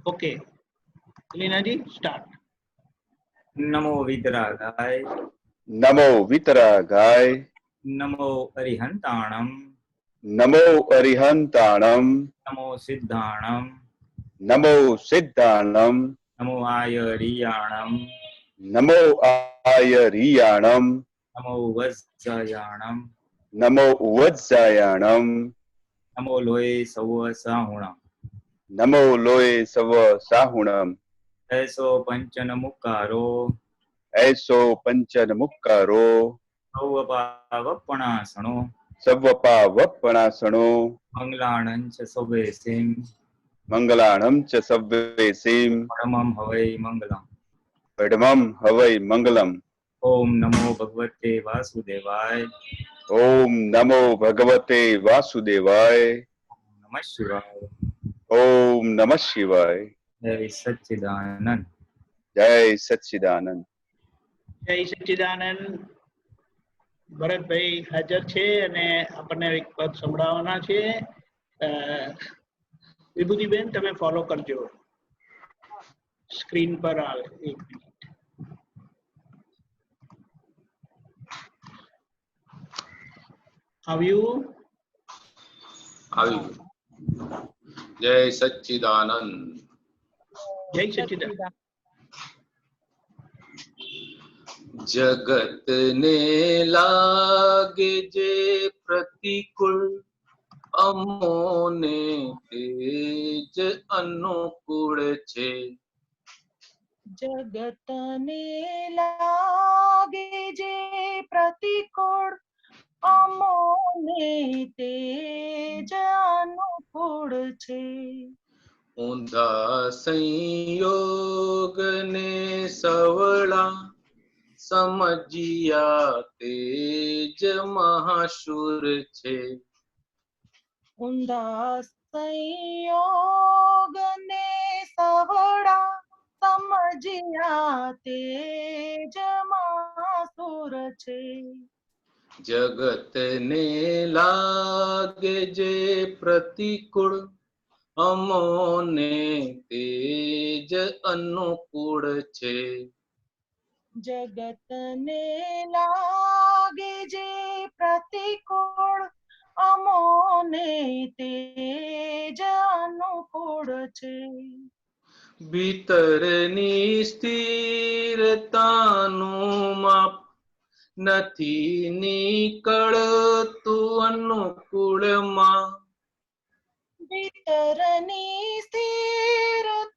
Okay Leena जी start. नमो वितरागाय नमो वितरागाय नमो अरिहंताणम नमो अरिहंताणम नमो सिद्धाणम नमो सिद्धाणम नमो आयरियाणम नमो आयरियाणम नमो वज्रयाणम नमो वज्जायाणम नमो लोये सवसाहुणम नमो लोये सव साहुणम ऐसो पंचन मुक्कारो ऐसो पंचन मुक्कारो सौवपावपणासणो सव्वपावपणासणो मंगलाणंच सवेसिम मंगलाणं च सव्वेसिम परमं हवै मंगलम। परमं हवै मंगलम। ओम नमो भगवते वासुदेवाय। ओम नमो भगवते वासुदेवाय। नमः शिवाय। ओम नमः शिवाय। जय सच्चिदानंद। जय सच्चिदानंद। જય સચ્ચિદાનંદ। ભરતભાઈ હાજર છે અને આપણને એક પદ સંભળાવવાના છે। વિભૂતિબેન તમે ફોલો કરજો, સ્ક્રીન પર આવે। 1 મિનિટ। આવ્યું? આવ્યું। જય સચ્ચિદાનંદ। જય સચ્ચિદાનંદ। જગત ને લાગે જે પ્રતિકૂળ, અમોને તેજ અનુકૂળ છે। જગતને લાગે જે પ્રતિકૂળ, અમોને તેજ અનુકૂળ છે। ઊંધા સંયોગ ને સવળા, સમજ્યા તેજ મહાશુર છે। ઊંધા સંયોગ ને સવળા, સમજ્યા તેજ મહાસુર છે। જગત ને લાગે જે પ્રતિકૂળ, અમોને તેજ અનુકૂળ છે। જગતને લાગે જે પ્રતિકૂળ, અમોને તેજ અનુકૂળ છે। ભીતરની સ્થિરતાનું માપ, નથી નીકળતું અનુકૂળમાં। ભીતરની સ્થિરતાનું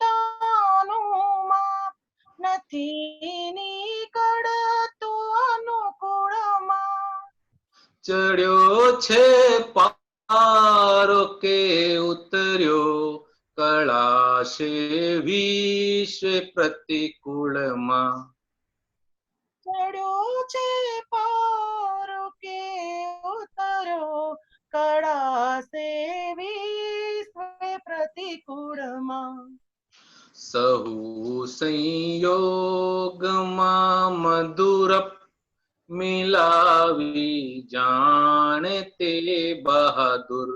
માપ, નથી નીકળતું અનુકૂળમાં। ચડ્યો છે પારો કે ઉતર્યો કળાશે વિશ્વ પ્રતિકૂળમાં। ચડ્યો છે પારો કે ઉતર્યો કળાશે વિશ્વ પ્રતિકૂળમાં। સહુ સંયોગમાં મધુરપ, મિલાવી જાણે તે બહાદુર।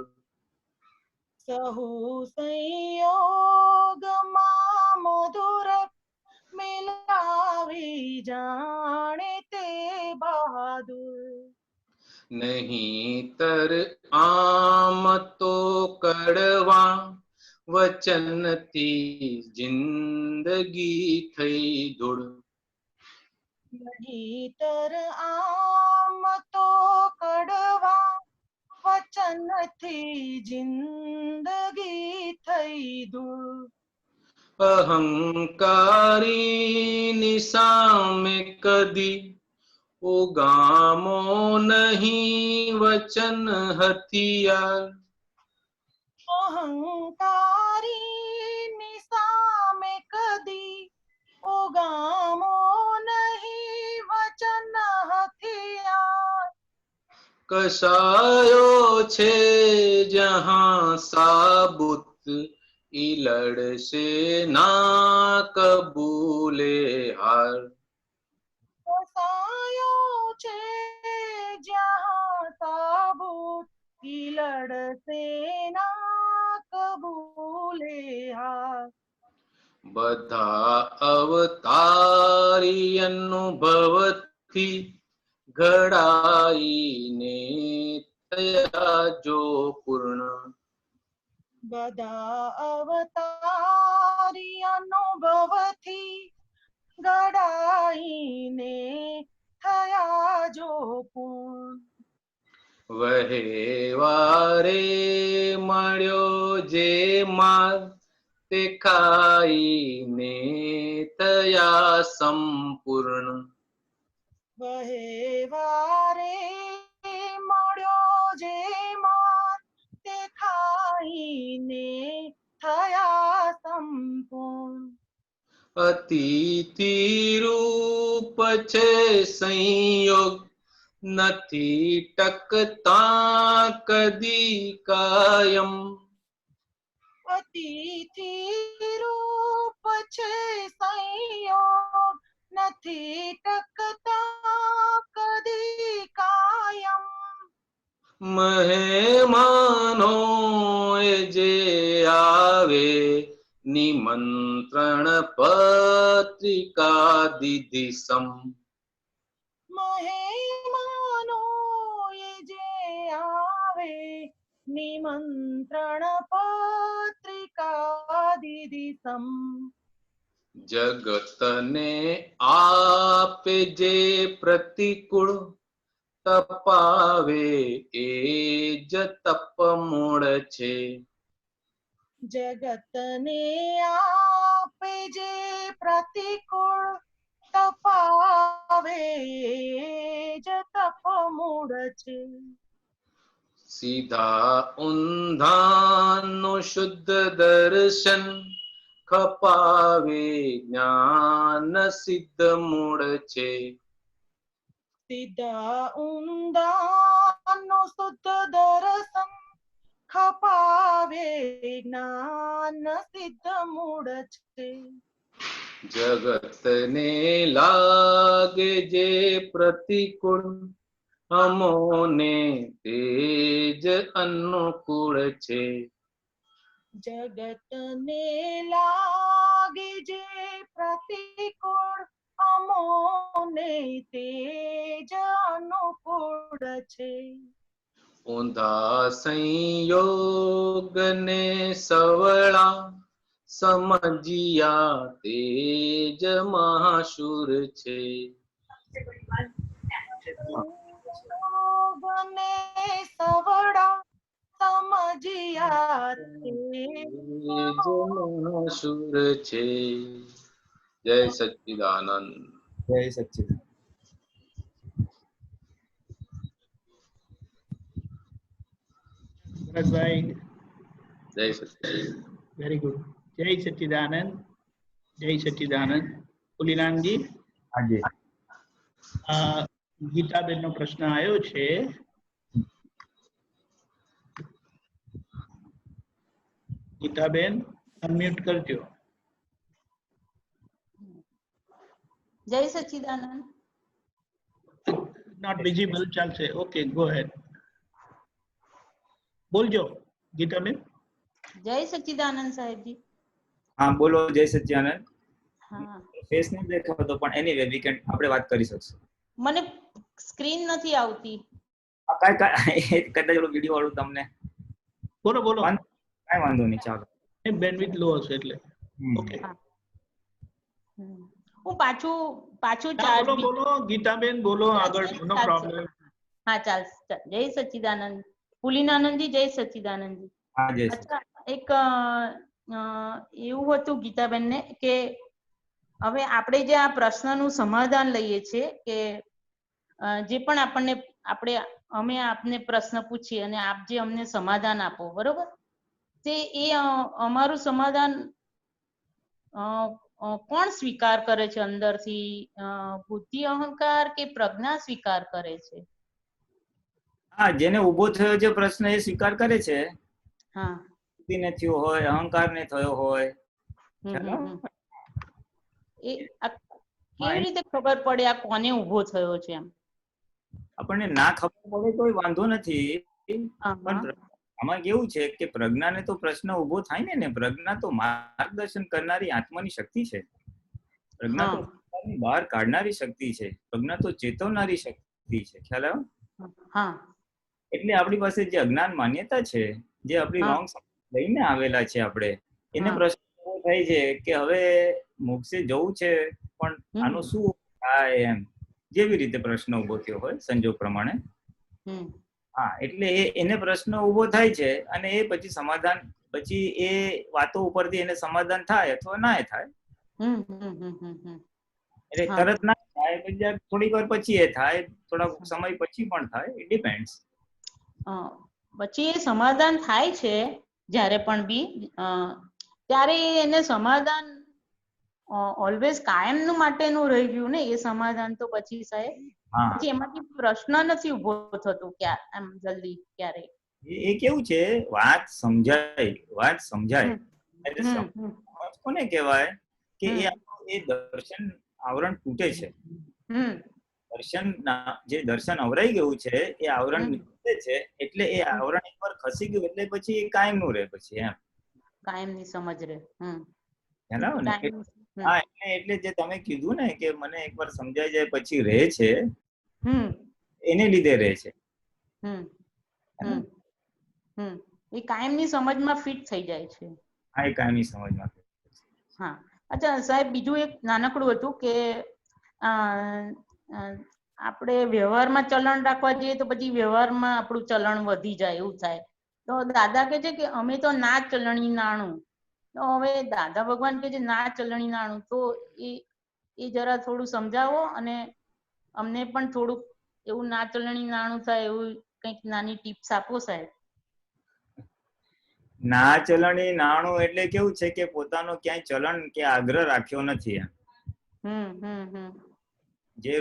સહુ સંયોગમાં મધુર મિલાવી જાણે તે બહાદુર। નહીંતર આમ તો કડવા, વચનથી જિંદગી થઈ ધૂળ। નહીંતર આમ તો કડવા, વચનથી જિંદગી થઈ ધૂળ। અહંકારીની સામે કદી ઉગામો નહીં વચન હથિયાર। અહંકારીની સામે કદી ઉગામો નહીં વચન હથિયાર। કસાયો છે જહાં સાબુત, ઈ લડશે ના કબૂલે હાર। કસાયો છે જ્યાં સાબુત, ઈ લડશે ના કબૂલે હાર। બધા અવતારી અનુભવથી ઘડાઈને થયા જો પૂર્ણ. બધા અવતારી અનુભવથી ઘડાઈને થયા જો પૂર્ણ. વહેવારે મળ્યો જે માર્ગ તે ખાઈને થયા સંપૂર્ણ. વહેવારે મળ્યો જે માર્ગ તે ખાઈને થયા સંપૂર્ણ. અતિથિ રૂપ છે સંયોગ નથી ટકતા કદી કાયમ. અતિથિ રૂપ છે સંયોગ નથી ટકતા કદી કાયમ. મહેમાનો એ જે આવે નિમંત્રણ પત્રિકા દીધી સમ. મહેમાનો એ જે આવે નિમંત્રણ પત્રિકા દીધી સમ. જગતને આપે જે પ્રતિકૂળ તપાવે એ જ તપ મૂળ છે. જગતને આપે જે પ્રતિકૂળ તપાવે જ તપ મૂળ છે. સીધા ઊંધાનું શુદ્ધ દર્શન ખપાવે જ્ઞાન સિદ્ધ મૂળ છે. સીધા ઊંડાનું શુદ્ધ દર્શન ખપાવે જ્ઞાન સિદ્ધ મૂળ છે. જગતને લાગે જે પ્રતિકૂળ અમોને તેજ અનુકૂળ છે. જગતને લાગે જે પ્રતિકૂળ અમોને તેજ અનુકૂળ છે. ઊંધા સંયોગને સવળા સમજ્યા તેજ મહાશુર છે. યોગને સવડા સમજ્યા તેજ મહાશુર છે. જય સચ્ચિદાનંદ. જય સચ્ચિદાનંદ. ભરતભાઈ, જય સચ્ચિદાનંદ. Very good. જય સચ્ચિદાનંદ. જય સચ્ચિદાનંદ. પુલીલાલજી, હાજી. ગીતાબેન નો પ્રશ્ન આવ્યો છે. ગીતાબેન અનમ્યુટ કરજો. જય સચ્ચિદાનંદ. નોટ વિઝિબલ, ચાલશે. ઓકે, ગો હેડ. બોલજો ગીતાબેન. જય સચ્ચિદાનંદ સાહેબજી. હા બોલો. જય સચ્ચિદાનંદ. હા, ફેસ નહીં દેખાતો પણ એનીવે વીકેન્ડ આપણે વાત કરી શકશું. મને સ્ક્રીન નથી આવતી. કાંઈ કદાચ ઓલો વિડીયો વાળું તમને બોલો બોલો. કાંઈ વાંધો નહીં, ચાલો. બેન્ડવિડ્થ લો હશે એટલે. ઓકે, હું પાછું બોલો ચાર્જ. બોલો ગીતાબેન, બોલો આગળ. નો પ્રોબ્લેમ. હા ચાલશે. જય સચ્ચિદાનંદ. પુલીનાનંદજી, જય સચ્ચિદાનંદજી. હા જય અચ્છા, એક એવું હતું ગીતાબેન ને કે હવે આપણે જે આ પ્રશ્નનું સમાધાન લઈએ છીએ કે જે પણ અમે આપને પ્રશ્ન પૂછીએ અને આપ જે અમને સમાધાન આપો, બરોબર, તે એ અમારું સમાધાન કોણ સ્વીકાર કરે છે અંદરથી? બુદ્ધિ અહંકાર કે પ્રજ્ઞા સ્વીકાર કરે છે? હા, જેને ઉભો થયો જે પ્રશ્ન એ સ્વીકાર કરે છે. હા, બુદ્ધિ ને થયો હોય, અહંકાર ને થયો હોય. એ કેવી રીતે ખબર પડે આ કોને ઉભો થયો છે? એમ આપણને ના ખબર પડે કોઈ વાંધો નથી, પણ આમાં કેવું છે કે પ્રજ્ઞાને તો પ્રશ્ન ઉભો થાય ને પ્રજ્ઞા તો માર્ગદર્શન કરનારી આત્માની શક્તિ છે. પ્રજ્ઞા તો પોતાની બહાર કાઢનારી શક્તિ છે. પ્રજ્ઞા તો ચેતવનારી શક્તિ છે. ખ્યાલ આવ્યો? હા એટલે આપણી પાસે જે અજ્ઞાન માન્યતા છે, જે આપણી રોંગ લઈને આવેલા છે આપણે, એને પ્રશ્ન એવો થાય છે કે હવે મોક્ષે જવું છે પણ આનું શું થાય એમ, જેવી રીતે પ્રશ્ન ઉભો થયો હોય સંજોગ પ્રમાણે. હા, એટલે એને પ્રશ્ન ઉભો થાય છે અને એ પછી સમાધાન, પછી એ વાતો ઉપરથી એને સમાધાન થાય અથવા ના થાય. એટલે તરત ના થાય, પછી થોડીક વાર પછી એ થાય, થોડા સમય પછી પણ થાય, ઇટ ડિપેન્ડ્સ. પછી એ સમાધાન થાય છે જ્યારે પણ બી, ત્યારે એને સમાધાન ઓલવેઝ કાયમનું માટેનું રહી ગયું ને એ સમાધાન તો પછી સાહેબ, પછી એમાંથી પ્રશ્ન નથી ઉભો થતો એમ જલ્દી ક્યારે. એ કેવું છે, વાત સમજાય એટલે કોને કહેવાય કે એ દર્શન આવરણ તૂટે છે. દર્શન આવરાઈ ગયું છે, એ આવરણ તૂટે છે, એટલે એ આવરણ એકવાર ખસી ગયું એટલે પછી એ કાયમ નું રહે, પછી એમ કાયમની સમજ રહે. હા, એટલે જે તમે કીધું ને કે મને એકવાર સમજાઈ જાય પછી રહે છે, એને લીધે રહે છે. એ કાયમની સમજમાં ફિટ થઈ જાય છે. હા, એ કાયમી સમજમાં. હા, અચ્છા સાહેબ, બીજું એક નાનકડું હતું કે આપણે વ્યવહારમાં ચલણ રાખવા જઈએ તો પછી વ્યવહારમાં આપણું ચલણ વધી જાય એવું થાય. તો દાદા કહે છે કે અમે તો ના ચલણી નાણું, તો હવે દાદા ભગવાન કહે છે ના ચલણી નાણું, તો એ જરા થોડું સમજાવો અને અમને પણ થોડુંક એવું ના ચલણી નાણું થાય એવું કંઈક નાની ટિપ્સ આપો સાહેબ. ના ચલણી નાણું એટલે કેવું છે કે પોતાનો ક્યાંય ચલણ કે આગ્રહ રાખ્યો નથી. જે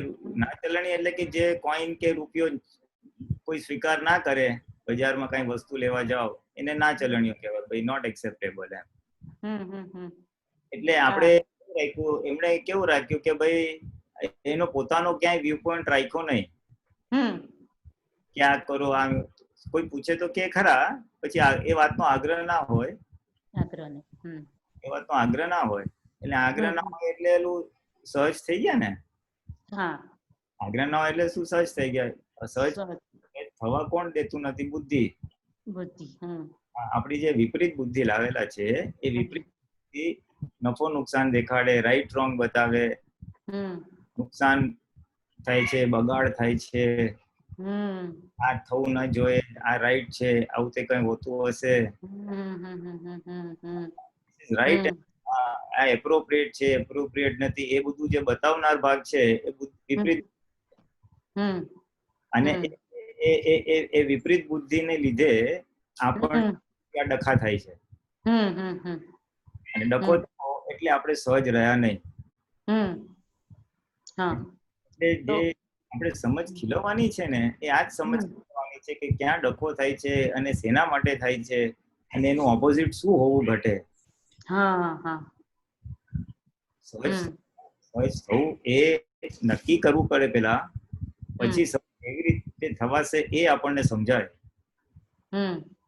ના ચલણી એટલે કે જે કોઈન કે રૂપિયો કોઈ સ્વીકાર ના કરે, બજારમાં કઈ વસ્તુ લેવા જાઓ એને ના ચલણીઓ કહેવાય, ભાઈ નોટ એક્સેપ્ટેબલ એમ. એટલે આપણે એમણે કેવું રાખ્યું કે ભાઈ એનો પોતાનો ક્યાંય વ્યૂ પોઈન્ટ રાખ્યો નહીં. ક્યાં કરો આમ કોઈ પૂછે તો કે ખરા, પછી એ વાતનો આગ્રહ ના હોય, એ વાતનો આગ્રહ ના હોય, એટલે આગ્રહ ના હોય એટલે એલું સહજ થઈ ગયા ને. આગ્રહ ના હોય એટલે શું સહજ થઈ ગયા? સહજ થવા કોણ દેતું નથી? બુદ્ધિ. આપડી જે વિપરીત બુદ્ધિ લાવેલા છે એ વિપરીત બુદ્ધિ નફો નુકસાન દેખાડે, રાઈટ રોંગ બતાવે, નુકસાન થાય છે, બગાડ થાય છે, આ થવું ના જોઈએ, આ રાઈટ છે, આવું તે કઈ હોતું હશે, રાઈટ, આ એપ્રોપ્રિએટ છે, એપ્રોપ્રિએટ નથી, એ બધું જે બતાવનાર ભાગ છે એ વિપરીત. અને એ વિપરીત બુદ્ધિને લીધે આપણને ડખા થાય છે. અને ડખો એટલે આપણે સહજ રહ્યા નહીં. એટલે જે આપણે સમજ ખીલવવાની છે ને એ આ જ સમજ ખીલવવાની છે કે ક્યાં ડખો થાય છે અને શેના માટે થાય છે અને એનું ઓપોઝિટ શું હોવું ઘટે. સહજ થવું એ નક્કી કરવું પડે પેલા, પછી કેવી રીતે થવાશે એ આપણને સમજાય.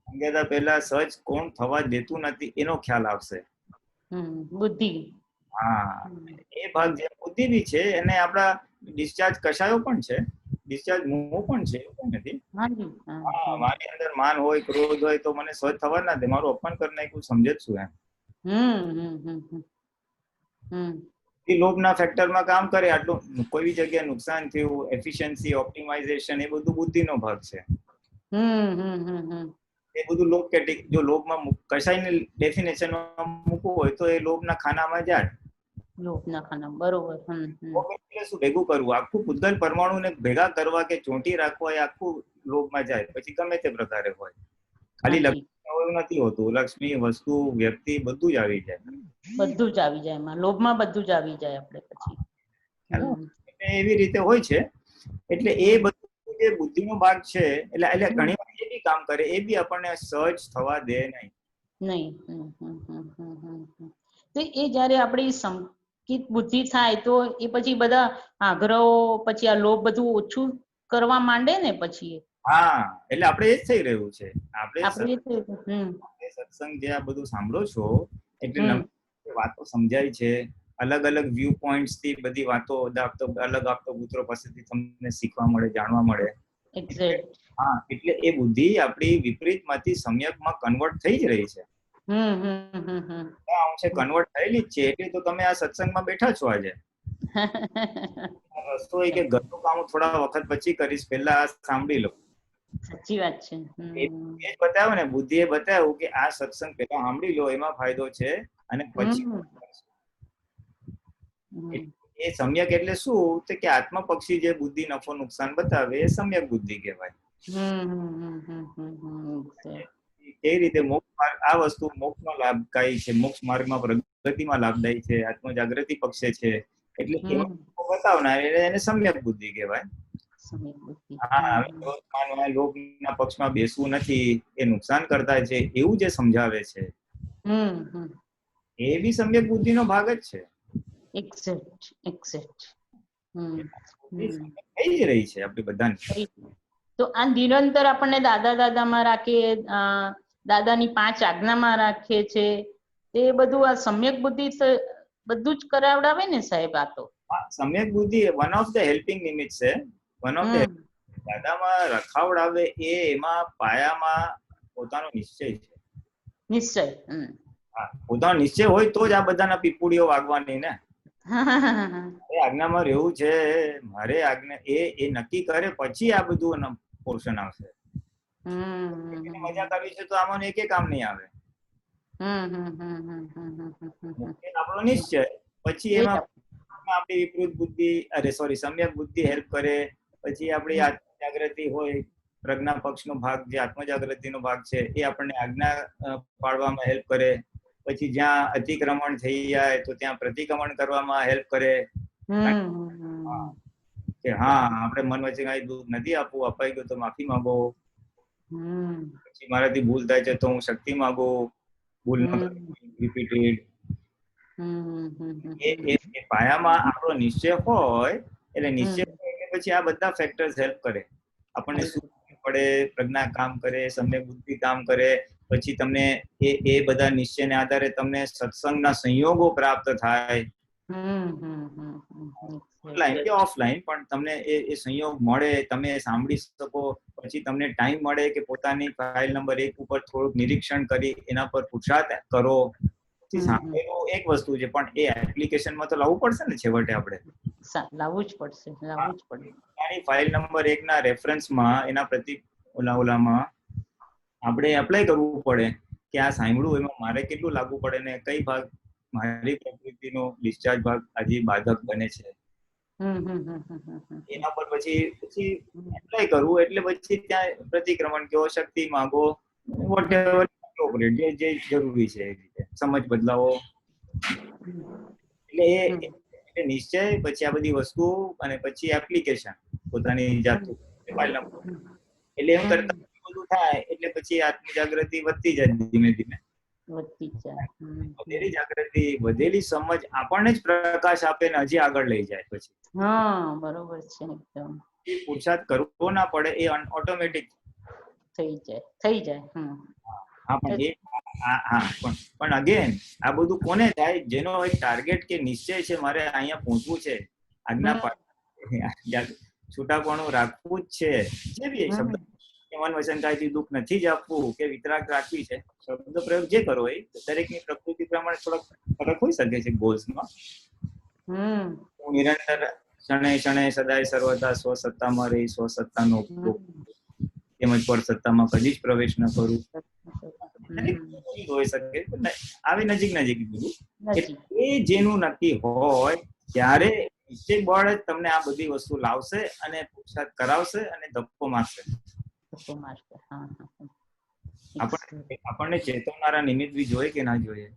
સમજાતા પહેલા સહજ કોણ થવા દેતું નથી એનો ખ્યાલ આવશે. બુદ્ધિ. હા, એ ભાગ જે બુદ્ધિ બી છે અને આપણા ડિસ્ચાર્જ કશાયો પણ છે, ડિસ્ચાર્જ મોહ પણ છે, એવું નથી. મારી અંદર માન હોય, ક્રોધ હોય તો મને સહજ થવા ના દે, મારું અપમાન કરી નાખ્યું સમજે જ છું એમ. લોભના ફેક્ટરમાં કામ કરે, આટલું કોઈ બી જગ્યાએ નુકસાન થયું, એફિશિયન્સી, ઓપ્ટિમાઇઝેશન, એ બધું બુદ્ધિનો ભાગ છે. એ બધું લોભ કેટેગરી, જો લોભમાં કશાયની ડેફિનેશનમાં મૂકવું હોય તો એ લોભના ખાનામાં જાય. લોભના ખાનામાં, બરોબર. એટલે શું ભેગું કરવું, આખું પૂતગલ પરમાણુને ભેગા કરવા કે ચોંટી રાખવા એ આખું લોભમાં જાય. પછી ગમે તે પ્રકારે હોય, ખાલી લક્ષ્મી નથી હોતું, લક્ષ્મી, વસ્તુ, વ્યક્તિ બધું જ આવી જાય. બધું જ આવી જાય એમાં, લોભમાં બધું જ આવી જાય આપણે પછી. એવી રીતે હોય છે. એટલે એ બધું જે બુદ્ધિનો ભાગ છે, એટલે ઘણી વાર એ બી કામ કરે, એ બી આપણને સહજ થવા દે નહીં. તો એ જયારે આપણી સંકિત બુદ્ધિ થાય તો એ પછી બધા આગ્રહો, પછી આ લોભ બધું ઓછું કરવા માંડે ને પછી. હા, એટલે આપણે એ જ થઈ રહ્યું છે. આપણે આપણે સત્સંગ જે આ બધું સાંભળો છો એટલે હમ. નવી વાતો સમજાય છે, અલગ અલગ વ્યૂ પોઈન્ટ્સ થી બધી વાતો અલગ આપતો પુત્રો પાસેથી તમને શીખવા મળે, જાણવા મળે. એક્ઝેક્ટ. હા, એટલે એ બુદ્ધિ આપણી વિપરીતમાંથી સમ્યકમાં કન્વર્ટ થઈ જ રહી છે. આ અંશે કન્વર્ટ થયેલી જ છે, એટલે તો તમે આ સત્સંગમાં બેઠા છો આજે. રસ્તો એ કે ઘરનું કામ થોડા વખત પછી કરીશ, પહેલા આ સાંભળી લો. સાચી વાત છે. એ જ બતાવ્યું ને, બુદ્ધિએ બતાવ્યું કે આ સત્સંગ પહેલા સાંભળી લો, એમાં ફાયદો છે, અને પછી એ સમ્યક એટલે શું કે આત્મ પક્ષી જે બુદ્ધિ નફો નુકસાન બતાવે એ સમ્યક બુદ્ધિ કહેવાય. કઈ રીતે આ વસ્તુ મોક્ષમાં લાભકારી છે, મોક્ષ માર્ગમાં પ્રગતિમાં લાભદાયી છે, આત્મ જાગૃતિ પક્ષે છે, એટલે બતાવનાર એને સમ્યક બુદ્ધિ કહેવાય. હા, લોકના પક્ષમાં બેસવું નથી, એ નુકસાન કરતા છે એવું જે સમજાવે છે એ બી સમ્યક બુદ્ધિનો ભાગ જ છે. થઈ જ રહી છે આપણી બધાની. તો આ નિરંતર આપણને દાદામાં રાખે, દાદાની 5 આજ્ઞામાં રાખે છે, તે બધું આ સમ્યક બુદ્ધિ બધું જ કરાવડાવે ને સાહેબ? આ તો સમ્યક બુદ્ધિ વન ઓફ ધ હેલ્પિંગ નિમિત્ત છે. વન ઓફ ધ દાદામાં રખાવડાવે એ એમાં પાયામાં પોતાનો નિશ્ચય છે. નિશ્ચય. પોતાનો નિશ્ચય હોય તો જ આ બધાના પીપુડીઓ વાગવાની ને. આજ્ઞામાં રહેવું છે મારે, આજ્ઞા એ નક્કી કરે પછી આ બધું પોર્શન આવશે. મજા કરવી છે તો આમાં એક કામ નહીં આવે. આપણો નિશ્ચય, પછી એમાં આપણી વિપરીત બુદ્ધિ સમ્યક બુદ્ધિ હેલ્પ કરે. પછી આપણી આત્મજાગૃતિ હોય, પ્રજ્ઞા પક્ષનો ભાગ જે આત્મજાગૃતિનો ભાગ છે એ આપણને આજ્ઞા પાડવામાં હેલ્પ કરે. પછી જ્યાં અતિક્રમણ થઈ જાય તો ત્યાં પ્રતિક્રમણ કરવામાં હેલ્પ કરે કે હા આપણે મન વચ્ચે કઈ દુઃખ નથી આપવું, અપાઈ ગયું તો માફી માંગો. પછી મારાથી ભૂલ થાય છે તો હું શક્તિ માંગુ, ભૂલ ન રિપીટેડ. એ પાયામાં આપણો નિશ્ચય હોય એટલે નિશ્ચય એટલે પછી આ બધા ફેક્ટર્સ હેલ્પ કરે આપણને. શું પડે, પ્રજ્ઞા કામ કરે, સમ્યક બુદ્ધિ કામ કરે. પછી તમને એ બધા નિશ્ચયને આધારે તમને સત્સંગના સંયોગો પ્રાપ્ત થાય, ઓનલાઈન કે ઓફલાઈન, પણ તમને એ સંયોગ મળે, તમે સાંભળી શકો. પછી તમને ટાઈમ મળે કે પોતાની ફાઇલ નંબર 1 ઉપર થોડુંક નિરીક્ષણ કરી એના પર પુરુષાર્થ કરો. સાંભળેલું એક વસ્તુ છે, પણ એ એપ્લિકેશનમાં તો લાવવું પડશે ને છેવટે. આપણે લાવવું જ પડશે. ફાઇલ નંબર 1 ના રેફરન્સમાં એના ઓલામાં આપણે એપ્લાય કરવું પડે કે આ સાંભળ્યું એમાં મારે કેટલું લાગુ પડે ને કઈ ભાગ મારી પ્રકૃતિનો ડિસ્ચાર્જ ભાગ આજે બાધક બને છે. એના પર પછી એપ્લાય કરવું એટલે પછી ત્યાં પ્રતિક્રમણ કેવો, શક્તિ માંગો, વોટેવર જે જરૂરી છે એ રીતે સમજ બદલાવો. એટલે નિશ્ચય, પછી આ બધી વસ્તુ, અને પછી એપ્લિકેશન પોતાની જાતનું. એટલે એમ કરતા બધું થાય એટલે પછી આત્મજાગૃતિ વધતી જાય ધીમે ધીમે. વધેલી જાગૃતિ, વધેલી સમજ આપણને જ પ્રકાશ આપે ને હજી આગળ લઈ જાય. પછી બરોબર છે એકદમ. પુરુષાર્થ કરવો ના પડે, એ ઓટોમેટિક થઈ જાય. પણ અગેન આ બધું કોને થાય? જેનો એક ટાર્ગેટ કે નિશ્ચય છે મારે અહીંયા પહોંચવું છે, આજ્ઞા છૂટાપણું રાખવું જ છે, જે બી શબ્દ મન વચન કાયથી દુઃખ નથી જ આપવું કે વિતરાગ રાખવી છે, શબ્દ પ્રયોગ જે કરો એ દરેકની પ્રકૃતિ પ્રમાણે થોડોક ફરક હોઈ શકે છે ગોલ્સમાં. હું નિરંતર ક્ષણે ક્ષણે સદાય સર્વદા સ્વસત્તામાં રહી સ્વસત્તાનો ઉપયોગ, તેમજ પર સત્તામાં કદી જ પ્રવેશ ન કરું. હોઈ શકે આવી નજીક બધું. એ જેનું નક્કી હોય ત્યારે નિશ્ચય બળ જ તમને આ બધી વસ્તુ લાવશે અને પુરુષાર્થ કરાવશે અને ધક્કો મારશે. આપણને ચેતવનારા નિમિત્ત બી જોઈએ કે ના જોઈએ?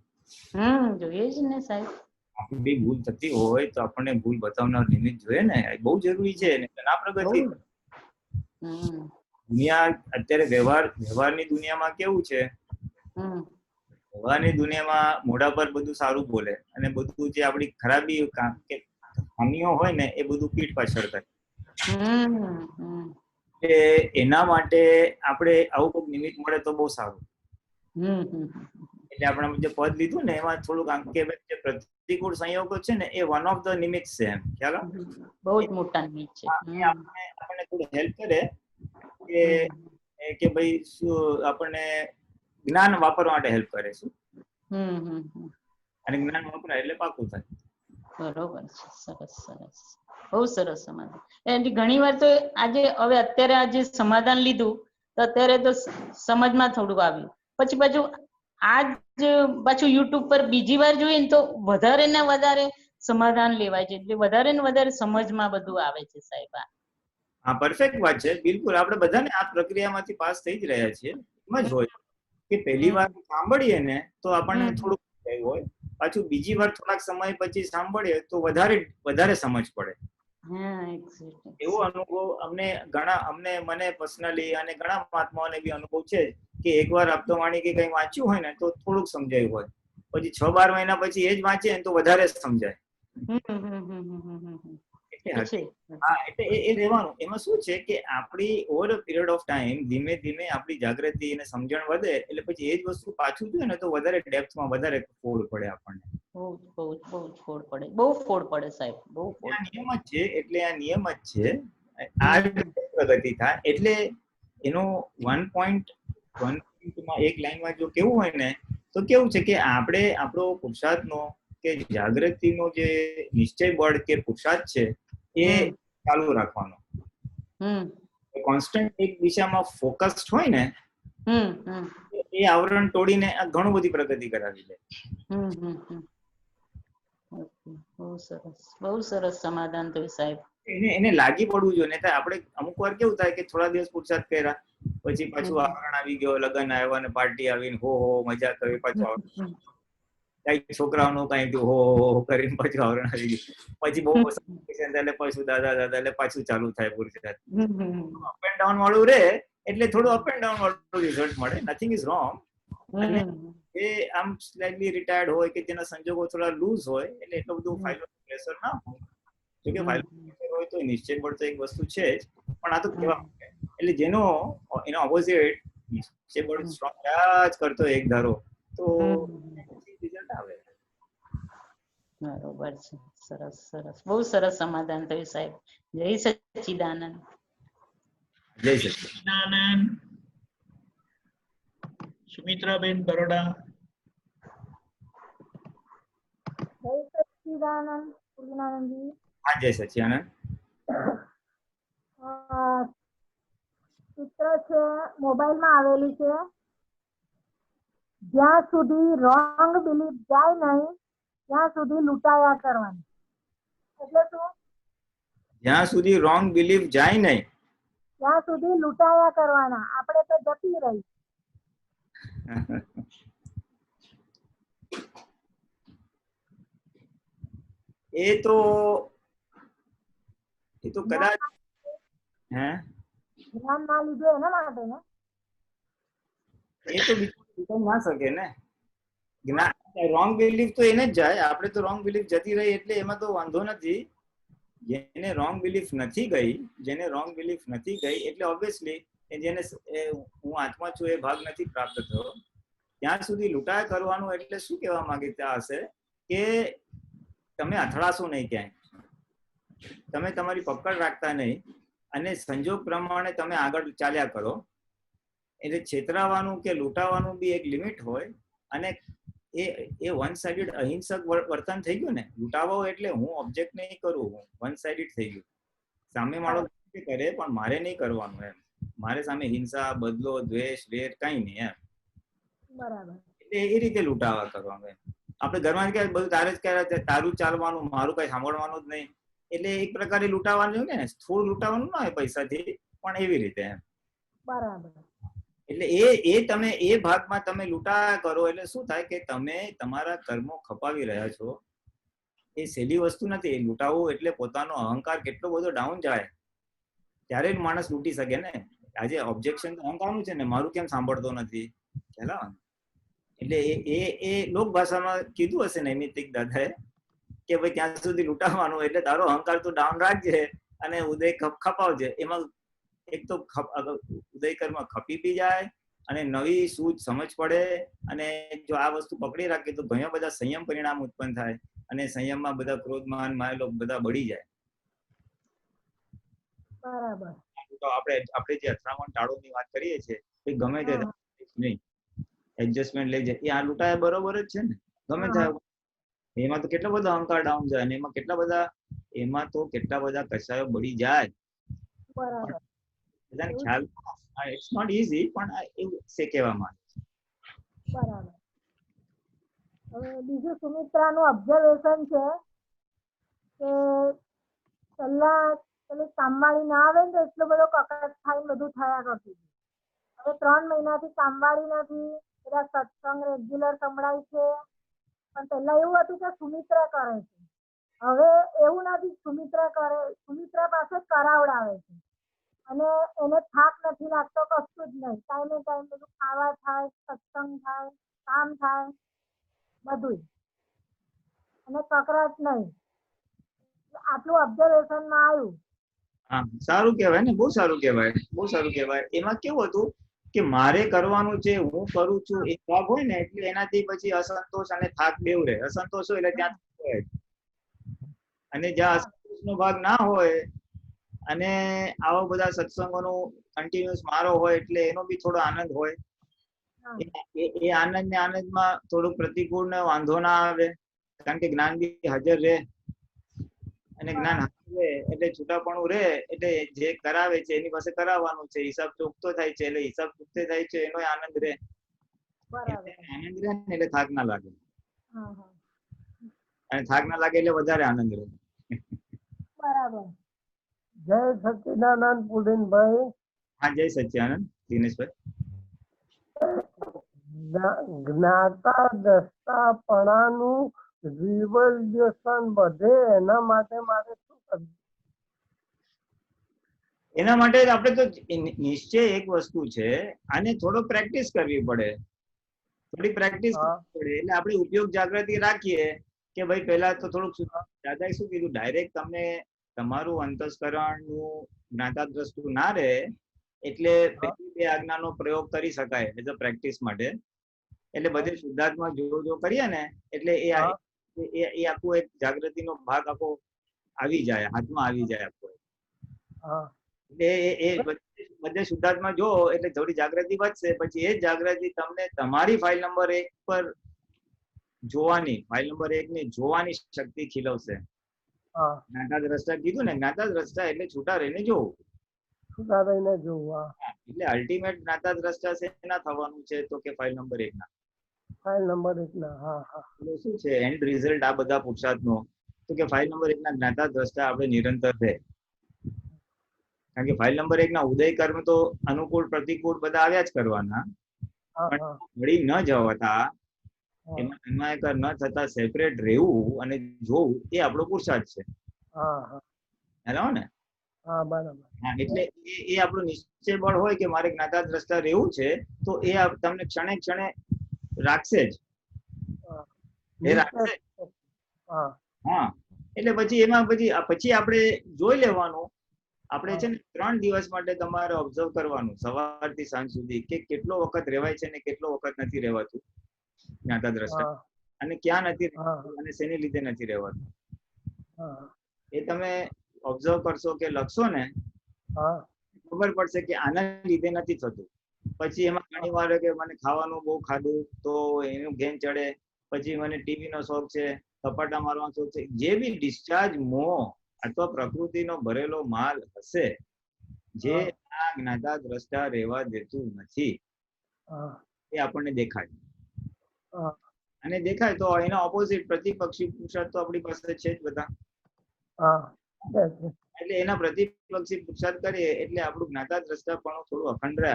જોઈએ જ ને સાહેબ. આપણી બી ભૂલ થતી હોય તો આપણને ભૂલ બતાવનાર નિમિત્ત જોઈએ ને, એ બહુ જરૂરી છે. ના પ્રગતિ દુનિયા અત્યારે વ્યવહારની દુનિયામાં કેવું છે? વ્યવહારની દુનિયામાં મોઢા પર બધું સારું બોલે અને બધું જે આપણી ખરાબી ખામીઓ હોય ને એ બધું પીઠ પાછળ થાય. કે એના માટે આપણે આવું કોઈ નિમિત્ત મળે તો બહુ સારું. એટલે આપણે જે પદ લીધું ને એમાં થોડુંક આમ કે જે પ્રતિકૂળ સંયોગો છે ને એ વન ઓફ ધ નિમિત્ત છે એમ ખ્યાલ આવે? બહુ જ મોટા નિમિત્ત છે. આપણને થોડું હેલ્પ કરે કે ભાઈ શું આપણને જ્ઞાન વાપરવા માટે હેલ્પ કરે શું, અને જ્ઞાન વાપરાય એટલે પાકું થાય. બરોબર છે. સરસ સરસ, બહુ સરસ સમાધાન. એટલે ઘણી વાર તો આજે હવે અત્યારે આજે સમાધાન લીધું તો અત્યારે તો સમજમાં થોડું આવ્યું, પછી પાછું આજ પાછું યુટ્યુબ પર બીજી વાર જોઈએ ને તો વધારે ને વધારે સમાધાન લેવાય છે, એટલે વધારે ને વધારે સમજમાં બધું આવે છે સાહેબ. હા, પરફેક્ટ વાત છે. બિલકુલ આપણે બધાને આ પ્રક્રિયામાંથી પાસ થઈ જ રહ્યા છીએ. એમ જ હોય કે પહેલી વાર સાંભળીએ ને તો આપણને થોડુંક હોય, પાછું બીજી વાર થોડાક સમય પછી સાંભળીએ તો વધારે સમજ પડે. એવો અનુભવ મને પર્સનલી અને ઘણા મહાત્માઓને બી અનુભવ છે કે એકવાર આપતવાણી કે કંઈ વાંચ્યું હોય ને તો થોડુંક સમજાયું હોય, પછી 6-12 મહિના પછી એ જ વાંચીએ ને તો વધારે સમજાય. એટલે એ રહેવાનું. એમાં શું છે કે આપણી over a period of time ધીમે ધીમે આપણી જાગૃતિ અને સમજણ વધે એટલે પછી એ જ વસ્તુ પાછું જોઈએ ને તો વધારે ડેપ્થમાં વધારે ફોડ પડે આપણને. બહુ ફોડ પડે સાહેબ, બહુ ફોડ. આ નિયમ જ છે. એટલે આ નિયમ જ છે. આ પ્રગતિ થાય એટલે એનો 1.1 એક લાઈનમાં જો કેવું હોય ને તો કેવું છે કે આપણે આપણો પુરુષાર્થનો કે જાગૃતિનો જે નિશ્ચય બળ કે પુરુષાર્થ છે એ ચાલુ રાખવાનો. કોન્સ્ટન્ટ એક દિશામાં ફોકસ્ડ હોય ને એ આવરણ તોડીને આ ઘણું બધી પ્રગતિ કરાવી લે. બહુ સરસ સમાધાન થયું સાહેબ. એને લાગી પડવું જોઈએ. નહીં આપણે અમુક વાર કેવું થાય કે થોડા દિવસ પુરુષાર્થ કર્યા પછી પાછું આવરણ આવી ગયો, લગ્ન આવ્યા ને પાર્ટી આવીને હો મજા કરી, પાછું કઈ છોકરાઓનું કઈ હો કરીને પાછું આવરણ આવી ગયું, પછી બહુ એટલે પાછું દાદા એટલે પાછું ચાલુ થાય પુરુષાર્થ. અપ એન્ડ ડાઉન વાળું રે એટલે થોડું અપ એન્ડ ડાઉન વાળું રિઝલ્ટ મળે. Nothing is wrong. એ આમ સ્લાઇટલી રિટાયર્ડ હોય કે જેના સંજોગો થોડા લૂઝ હોય એટલે એટલું બધું ફાઇનલ પ્રેશર ના હોય. જોકે ફાઇનલ પ્રેશર હોય તો નિશ્ચય બળ તો એક વસ્તુ છે જ, પણ આ તો કેવા એટલે જેનો એનો ઓપોઝિટ નિશ્ચય બળ સ્ટ્રોંગ જ કરતો એક ધારો તો રિઝલ્ટ આવે. બરોબર છે. સરસ સરસ, બહુ સરસ સમાધાન થયું સાહેબ. જય સચ્ચિદાનંદ. જય સચ્ચિદાનંદ. સુમિત્રાબેન બરોડા. જય સચ્ચિદાનંદ પૂર્ણાનંદજી. હા, જય સચ્ચિદાનંદ. સૂત્ર છે મોબાઈલમાં આવેલી છે, જ્યાં સુધી રોંગ બિલીફ જાય નહીં ત્યાં સુધી લૂંટાયા કરવાની. એટલે શું? જ્યાં સુધી રોંગ બિલીફ જાય નહીં ત્યાં સુધી લૂંટાયા કરવાના. આપણે તો જતી રહી. એ તો કદાચ ધ્યાન ના લીધે એના માટે ને એ તો બીજું ના શકે ને. રોંગ બિલીફ તો એને જ જાય. આપણે તો રોંગ બિલીફ જતી રહી એટલે એમાં તો વાંધો નથી. જેને રોંગ બિલીફ નથી ગઈ એટલે ઓબ્વિયસલી જેને હું આત્મા છું એ ભાગ નથી પ્રાપ્ત થયો ત્યાં સુધી લૂંટાયા કરવાનું. એટલે શું કહેવા માંગતા હશે કે તમે અથડાશો નહીં ક્યાંય, તમે તમારી પકડ રાખતા નહીં અને સંજોગ પ્રમાણે તમે આગળ ચાલ્યા કરો. એટલે છેતરાવાનું કે લૂંટાવાનું બી એક લિમિટ હોય અને એ વન સાઇડેડ અહિંસક વર્તન થઈ ગયું ને. લૂંટાવો એટલે હું ઓબ્જેક્ટ નહીં કરું, હું વન સાઇડેડ થઈ ગયું. સામે વાળો કરે પણ મારે નહીં કરવાનું એમ. મારે સામે હિંસા, બદલો, દ્વેષ, વેર કઈ નહીં એમ. બરાબર. એટલે એ રીતે લૂંટાવા કરવાનું એમ. આપણે ઘરમાં કે બધું તારે જ કરે, તારું ચાલવાનું, મારું કઈ સાંભળવાનું જ નહીં. એટલે એક પ્રકારે લૂંટાવાનું ને, થોડું લૂંટાવાનું ના હોય પૈસાથી, પણ એવી રીતે એમ. બરાબર. એટલે એ તમે એ ભાગમાં તમે લૂંટા કરો એટલે શું થાય કે તમે તમારા કર્મો ખપાવી રહ્યા છો. એ સહેલી વસ્તુ નથી. લૂંટાવું એટલે પોતાનો અહંકાર કેટલો બધો ડાઉન જાય ત્યારે જ માણસ લૂંટી શકે ને. આજે ઓબ્જેક્શન તો અહંકારનું છે ને, મારું કેમ સાંભળતો નથી ખ્યાલ. એટલે એ લોક ભાષામાં કીધું હશે નૈમિતિક દાદાએ કે ભાઈ ત્યાં સુધી લૂંટાવાનું એટલે તારો અહંકાર તો ડાઉન રાખજે અને ઉદય ખપાવજે. એમાં એક તો ઉદયકરમાં ખપી બી જાય અને નવી સૂઝ સમજ પડે, અને જો આ વસ્તુ પકડી રાખીએ તો ઘણા બધા સંયમ પરિણામ ઉત્પન્ન થાય અને સંયમમાં બધા ક્રોધમાન માયેલો બધા બળી જાય. બરાબર. તો આપણે જે અથડામણ ટાળોની વાત કરીએ છીએ એ ગમે તે નહીં એડજસ્ટમેન્ટ લઈ જાય, એ આ લૂંટાયા બરોબર જ છે ને, ગમે થાય. એમાં તો કેટલો બધો અહંકાર ડાઉન જાય અને એમાં તો કેટલા બધા કસાયો બળી જાય. બરાબર. બધાને ખ્યાલ ઇટ્સ નોટ ઈઝી, પણ એવું છે કહેવામાં. બરાબર. હવે બીજું સુમિત્રાનું ઓબ્ઝર્વેશન છે કે પહેલા પેલી કામવાળી ના આવે ને તો એટલો બધો કકડાટ થાય બધું થયા કરતું હતું. હવે 3 મહિનાથી કામવાળી નથી, બધા સત્સંગ રેગ્યુલર સંભળાય છે, પણ પહેલા એવું હતું કે સુમિત્રા કરે છે. હવે એવું નથી, સુમિત્રા પાસે કરાવડાવે છે અને એને થાક નથી લાગતો, કશું જ નહીં. ટાઈમે ટાઈમ બધું ખાવા થાય, સત્સંગ થાય, કામ થાય, બધું, અને કકરાટ નહીં. આટલું ઓબ્ઝર્વેશનમાં આવ્યું. હા, સારું કહેવાય ને, બહુ સારું કહેવાય, બહુ સારું કહેવાય. એમાં કેવું હતું કે મારે કરવાનું છે, હું કરું છું, એ ભાગ હોય ને એટલે એનાથી પછી અસંતોષ અને થાક બેવ રહે. અસંતોષ હોય એટલે ત્યાં હોય, અને જ્યાં અસંતોષનો ભાગ ના હોય અને આવા બધા સત્સંગોનો કન્ટિન્યુઅસ મારો હોય એટલે એનો બી થોડો આનંદ હોય. એ આનંદ ને આનંદમાં થોડું પ્રતિકૂળ ને વાંધો ના આવે, કારણ કે જ્ઞાન બી હાજર રહે, અને જ્ઞાન હાજર રહે એટલે છૂટાપણું રહે, એટલે જે કરાવે છે એની પાસે કરાવવાનું છે, હિસાબ ચૂકતો થાય છે એટલે હિસાબ ચૂકતે થાય છે, એનો આનંદ રહે. આનંદ રહે ને એટલે થાક ના લાગે, અને થાક ના લાગે એટલે વધારે આનંદ રહે. બરાબર. જય સચ્ચિદાનંદ પુલિનભાઈ. હા, જય સચ્ચિદાનંદ દિનેશભાઈ. જ્ઞાતા દ્રષ્ટાપણાનું રિવોલ્યુશન વધે એના માટે મારે શું કરવું? એના માટે આપણે તો નિશ્ચય એક વસ્તુ છે, આને થોડો પ્રેક્ટિસ કરવી પડે, થોડી પ્રેક્ટિસ કરવી પડે. એટલે આપણે ઉપયોગ જાગૃતિ રાખીએ કે ભાઈ પહેલા તો થોડુંક, દાદાએ શું કીધું, ડાયરેક્ટ તમને તમારું અંતસ્કરણનું જ્ઞાતા દ્રષ્ટુ ના રહે એટલે પહેલી 2 આજ્ઞાનો પ્રયોગ કરી શકાય એઝ અ પ્રેક્ટિસ માટે. એટલે બધે શુદ્ધાત્મા જો કરીએ ને એટલે એ આખું એક જાગૃતિનો ભાગ આખો આવી જાય, હાથમાં આવી જાય આખો. એટલે એ બધે શુદ્ધાત્મા જો એટલે થોડી જાગૃતિ વધશે, પછી એ જ જાગૃતિ તમને તમારી ફાઇલ નંબર 1 પર જોવાની, ફાઇલ નંબર 1 ની જોવાની શક્તિ ખીલવશે. જ્ઞાતા દ્રષ્ટા કીધું ને, જ્ઞાતા દ્રષ્ટા એટલે છૂટા રહીને જોવું, છૂટા રહીને જોવું. એટલે અલ્ટિમેટ જ્ઞાતા દ્રષ્ટા શેના થવાનું છે તો કે ફાઇલ નંબર 1 ના. ફાઇલ નંબર 1 ના. હા હા. એટલે શું છે એન્ડ રિઝલ્ટ આ બધા પુરુષાર્થનો, તો કે ફાઇલ નંબર 1 ના જ્ઞાતા દ્રષ્ટા આપણે નિરંતર રહે. કારણ કે ફાઇલ નંબર 1 ના ઉદય કર્મ તો અનુકૂળ પ્રતિકૂળ બધા આવ્યા જ કરવાના, પણ વળી ન જવાતા, એમાં અન્યાયકર ન થતા સેપરેટ રહેવું અને જોવું એ આપણો પુરુષાર્થ છે. હેલો ને? હા, બરાબર. એટલે એ આપણું નિશ્ચય બળ હોય કે મારે જ્ઞાતા દ્રષ્ટા રહેવું છે, તો એ તમને ક્ષણે ક્ષણે રાખશે જ, એ રાખશે. હા, એટલે પછી એમાં પછી આપણે જોઈ લેવાનું. આપણે છે ને 3 દિવસ માટે તમારે ઓબ્ઝર્વ કરવાનું, સવારથી સાંજ સુધી, કે કેટલો વખત રહેવાય છે ને કેટલો વખત નથી રહેવાતું જ્ઞાતા દ્રષ્ટા, અને ક્યાં નથી રહેવાતું અને શેની લીધે નથી રહેવાતું. એ તમે ઓબ્ઝર્વ કરશો કે લખશો ને, ખબર પડશે કે આના લીધે નથી થતું. પછી એમાં ઘણી વાર કે મને ખાવાનું બહુ ખાધું તો એનું ઘેન ચડે, પછી મને ટીવી નો શોખ છે, સપાટા મારવાનો શોખ છે, જે બી ડિસ્ચાર્જ મોહ અથવા પ્રકૃતિનો ભરેલો માલ હશે જે આ જ્ઞાતા દ્રષ્ટા રહેવા દેતું નથી, એ આપણને દેખાય. અને દેખાય તો એના ઓપોઝિટ પ્રતિપક્ષી પુરુષાર્થ તો આપણી પાસે છે જ બધા. એટલે એના પ્રતિપક્ષી પુરુષાર્થ કરીએ એટલે આપણું જ્ઞાતા દ્રષ્ટા પણ થોડું અખંડ રહે,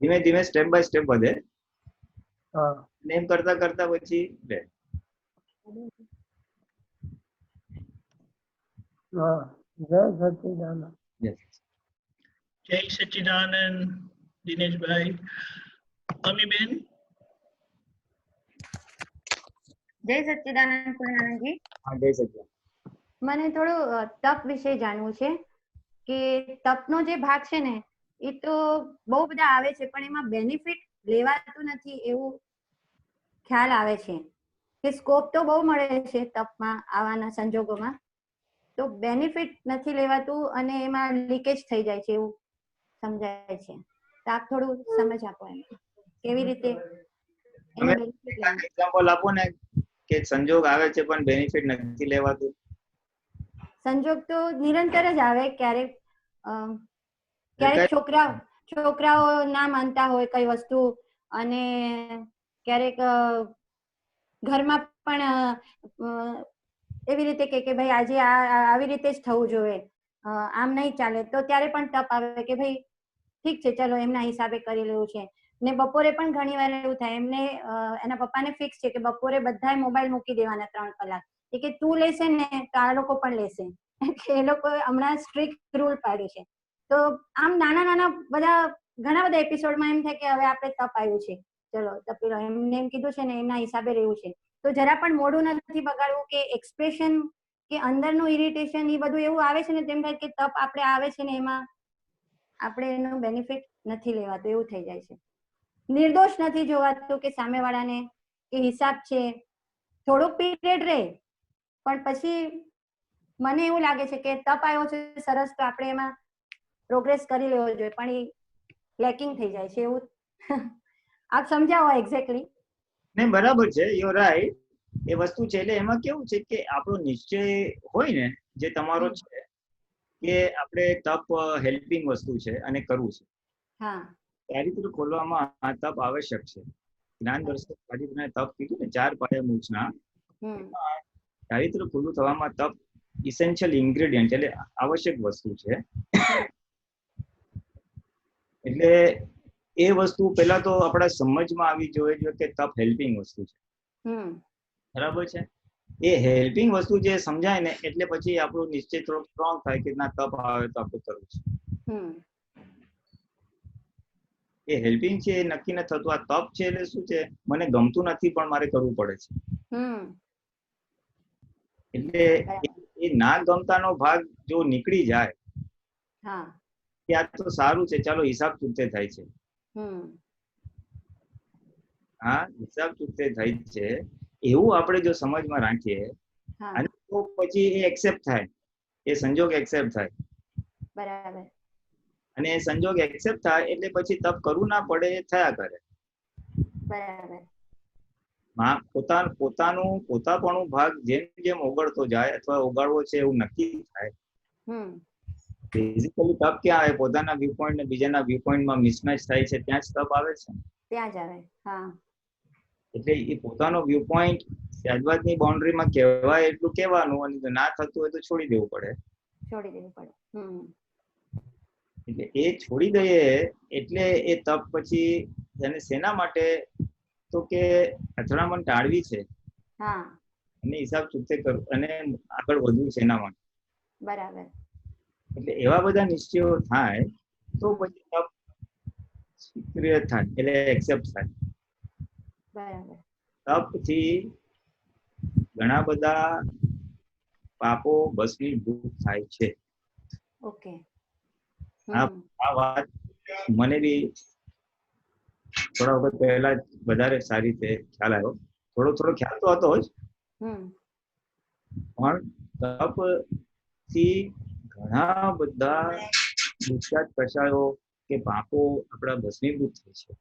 ધીમે ધીમે સ્ટેપ બાય સ્ટેપ વધે, એમ કરતા કરતા પછી રહે. જય સચ્ચિદાનંદ. જય સચ્ચિદાનંદ દિનેશભાઈ. અમીબેન. જય સચ્ચિદાનંદ પૂર્ણાનંદજી. હા, જય સચ્ચિદાનંદ. મને થોડું તપ વિશે જાણવું છે. કે તપનો જે ભાગ છે ને એ તો બહુ બધા આવે છે પણ એમાં બેનિફિટ લેવાતું નથી એવું ખ્યાલ આવે છે કે સ્કોપ તો બહુ મળે છે તપમાં આવાના સંજોગોમાં, તો બેનિફિટ નથી લેવાતું અને એમાં લીકેજ થઈ જાય છે એવું સમજાય છે. તો આપ થોડું સમજ આપો એમ કેવી રીતે તમે એક્ઝામ્પલ આપો ને કે સંજોગ આવે છે પણ બેનિફિટ નથી લેવાતું. સંજોગ તો નિરંતર જ આવે. ક્યારેક છોકરાઓ ના માનતા હોય કઈ વસ્તુ અને ક્યારેક ઘરમાં પણ એવી રીતે કે ભાઈ આજે આવી રીતે જ થવું જોઈએ, આમ નહીં ચાલે, તો ત્યારે પણ તપ આવે કે ભાઈ ઠીક છે ચલો એમના હિસાબે કરી લેવું છે. ને બપોરે પણ ઘણી વાર એવું થાય, એમને એના પપ્પાને ફિક્સ છે કે બપોરે બધાએ મોબાઈલ મૂકી દેવાના 3 કલાક, કે તું લેશે ને તો આ લોકો પણ લેશે, એ લોકો હમણાં સ્ટ્રિક્ટ રૂલ પાડ્યું છે. તો આમ નાના ઘણા બધા એપિસોડમાં એમ થાય કે હવે આપણે તપ આવ્યું છે, ચલો તપી લો, એમને એમ કીધું છે ને એમના હિસાબે રહેવું છે, તો જરા પણ મોઢું નથી બગાડવું કે એક્સપ્રેશન કે અંદરનું ઇરિટેશન એ બધું એવું આવે છે ને તેમ થાય કે તપ આપણે આવે છે ને એમાં આપણે એનું બેનિફિટ નથી લેવાતું એવું થઈ જાય છે. નિર્દોષ નથી જોવાતું કે સામેવાળાને કે હિસાબ છે, થોડુંક પીરિયડ રહે પણ પછી મને એવું લાગે છે કે તપ આવ્યો છે સરસ, તો આપણે એમાં પ્રોગ્રેસ કરી લેવો જોઈએ, પણ એ લેકિંગ થઈ જાય છે એવું. આપ સમજાવો એક્ઝેક્ટલી. નહીં, બરાબર છે, યુ રાઈટ. એ વસ્તુ છે એટલે એમાં કેવું છે કે આપણો નિશ્ચય હોય ને જે તમારો છે કે આપણે તપ હેલ્પિંગ વસ્તુ છે અને કરવું છે. હા, ચારિત્ર ખોલવામાં આ તપ આવશ્યક છે. જ્ઞાન દર્શક ચારિત્રને તપ કીધું ને 4 પાયા મૂંછના, ચારિત્ર ખુલ્લું થવામાં તપ ઇસેન્શિયલ ઇન્ગ્રેડિયન્ટ એટલે આવશ્યક વસ્તુ છે. એટલે એ વસ્તુ પહેલા તો આપણા સમજમાં આવી જોઈએ કે તપ હેલ્પિંગ વસ્તુ છે. બરાબર છે. એ હેલ્પિંગ વસ્તુ જે સમજાય ને એટલે પછી આપણું નિશ્ચય થોડો સ્ટ્રોંગ થાય કે ના તપ આવે તો આપણે કરવું છે. એ હેલ્પિંગ છે એ નક્કી ન થતું. આ તપ છે એટલે શું છે, મને ગમતું નથી પણ મારે કરવું પડે છે. એટલે એ ના ગમતાનો ભાગ જો નીકળી જાય ત્યાં તો સારું છે, ચાલો હિસાબ ચૂકતે થાય છે. હા, હિસાબ ચૂકતે થાય છે એવું આપણે જો સમજમાં રાખીએ અને તો પછી એ એક્સેપ્ટ થાય, એ સંજોગ એક્સેપ્ટ થાય. બરાબર. અને એ સંજોગ એક્સેપ્ટ થાય એટલે પછી તપ કરવું ના પડે, એ થયા કરે. બરાબર. પોતાપણું ભાગ જેમ જેમ ઓગળતો જાય અથવા ઓગાળવો છે એવું નક્કી થાય. બેઝિકલી તપ ક્યાં આવે? પોતાના વ્યૂ પોઈન્ટ ને બીજાના વ્યૂ પોઈન્ટમાં મિસમેચ થાય છે ત્યાં જ તપ આવે છે. ત્યાં જ આવે. હા. એટલે એ પોતાનો વ્યૂ પોઈન્ટ સહેજવાદની બાઉન્ડ્રીમાં કહેવાય એટલું કહેવાનું, અને જો ના થતું હોય તો છોડી દેવું પડે. એટલે એ છોડી દઈએ એટલે એ તપ પછી એને શેના માટે, તો કે અથડામણ ટાળવી છે અને હિસાબ ચૂકતે કરવું અને આગળ વધવું છે એના માટે. બરાબર. એટલે એવા બધા નિશ્ચયો થાય તો પછી તપ સ્વીકાર્ય થાય એટલે એક્સેપ્ટ થાય. બરાબર. તપથી ઘણા બધા પાપો ભસ્મીભૂત થાય છે. ઓકે. આ વાત મને બી થોડા વખત પહેલા વધારે સારી રીતે ખ્યાલ આવ્યો. થોડો ખ્યાલ તો હતો જ, પણ તપ થી ઘણા બધા દુષ્ટાત કષાયો કે પાપો આપણા ભસ્મીભૂત થાય છે.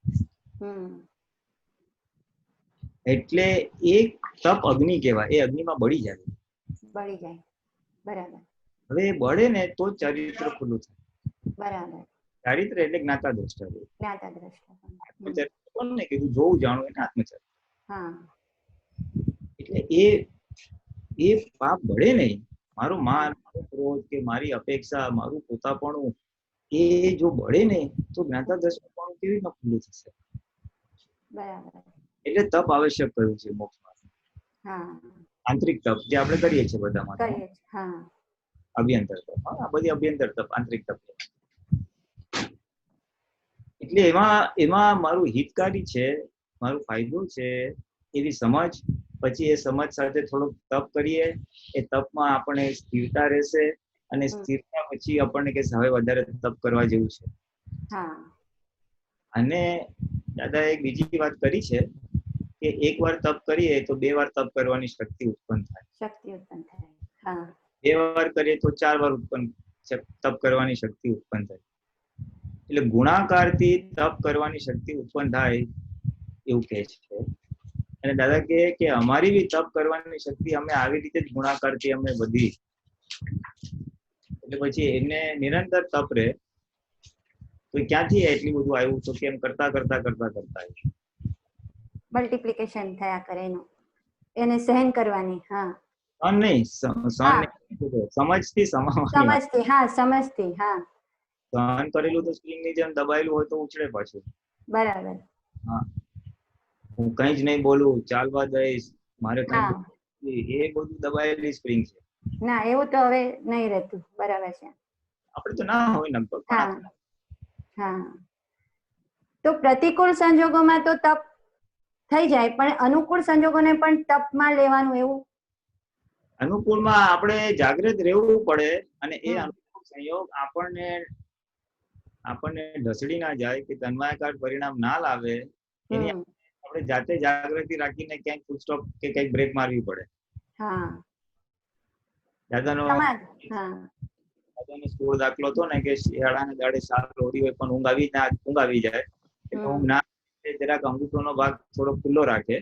એટલે એક તપ અગ્નિ કહેવાય, એ અગ્નિમાં બળી જાય. બરાબર. હવે એ બળે ને તો જ ચારિત્ર ખુલ્લું થાય. બરાબર. ચારિત્ર એટલે જ્ઞાતા દ્રષ્ટા. આત્મચરિત્ર કોને કીધું? જોવું જાણવું એને આત્મચરિત્ર. એટલે એ પાપ બળે નહીં. મારું માન, મારો ક્રોધ કે મારી અપેક્ષા, મારું પોતાપણું એ જો બળે નહીં તો જ્ઞાતા દ્રષ્ટાપણું કેવી રીતના ખુલ્લું થશે? બરાબર. એટલે તપ આવશ્યક કર્યું છે મોક્ષમાં. આંતરિક તપ જે આપણે કરીએ છીએ બધામાં, અભ્યંતર તપ. આ બધી અભ્યંતર તપ, આંતરિક તપ. એટલે એમાં મારું હિતકારી છે, મારો ફાયદો છે એવી સમજ. પછી એ સમજ સાથે થોડુંક તપ કરીએ, એ તપમાં આપણે સ્થિરતા રહેશે અને સ્થિરતા પછી આપણને કે હવે વધારે તપ કરવા જેવું છે. હા અને દાદા એક બીજી વાત કરી છે કે એક વાર તપ કરીએ તો 2 વાર તપ કરવાની શક્તિ ઉત્પન્ન થાય. શક્તિ ઉત્પન્ન થાય. હા 2 વાર કરીએ તો 4 વાર તપ કરવાની શક્તિ ઉત્પન્ન થાય. એટલે ગુણાકારથી તપ કરવાની શક્તિ ઉત્પન્ન થાય એવું કહે છે. અને દાદા કહે કે અમારી બી તપ કરવાની શક્તિ અમે આવી રીતે જ ગુણાકારથી અમે વધી. એટલે પછી એને નિરંતર તપ રહે તો ક્યાંથી એટલી બધું આવ્યું તો કેમ કરતા મલ્ટિપ્લિકેશન થયા કરે એનું, એને સહન કરવાની. હા સમજથી સમજથી. હા સમજથી. હા સહન કરેલું તો સ્પ્રિંગની જેમ દબાયેલું હોય તો ઉછળે પાછું. બરાબર. હા હું કઈ જ નહીં બોલું, ચાલવા દઈશ, મારે કઈ એ બધું દબાયેલી સ્પ્રિંગ છે. ના એવું તો હવે નહીં રહેતું. બરાબર છે. આપણે તો ના હોય લગભગ. હા તો પ્રતિકૂળ સંજોગોમાં તો તપ થઈ જાય, પણ અનુકૂળ સંજોગોને પણ તપમાં લેવાનું એવું? અનુકૂળમાં આપણે જાગૃત રહેવું પડે અને એ અનુકૂળ સંયોગ આપણને ઢસડી ના જાય કે તન્માયકાર પરિણામ ના લાવે એની આપણે જાતે જાગૃતિ રાખીને ક્યાંક ફૂલ સ્ટોપ કે કંઈક બ્રેક મારવી પડે. દાદાનો સ્કૂલ દાખલો હતો ને કે શિયાળાના દાડે સાત લોરી હોય પણ ઊંઘ આવી જાય એટલે ઊંઘ ના જરાક અંગૂઠોનો ભાગ થોડો ખુલ્લો રાખે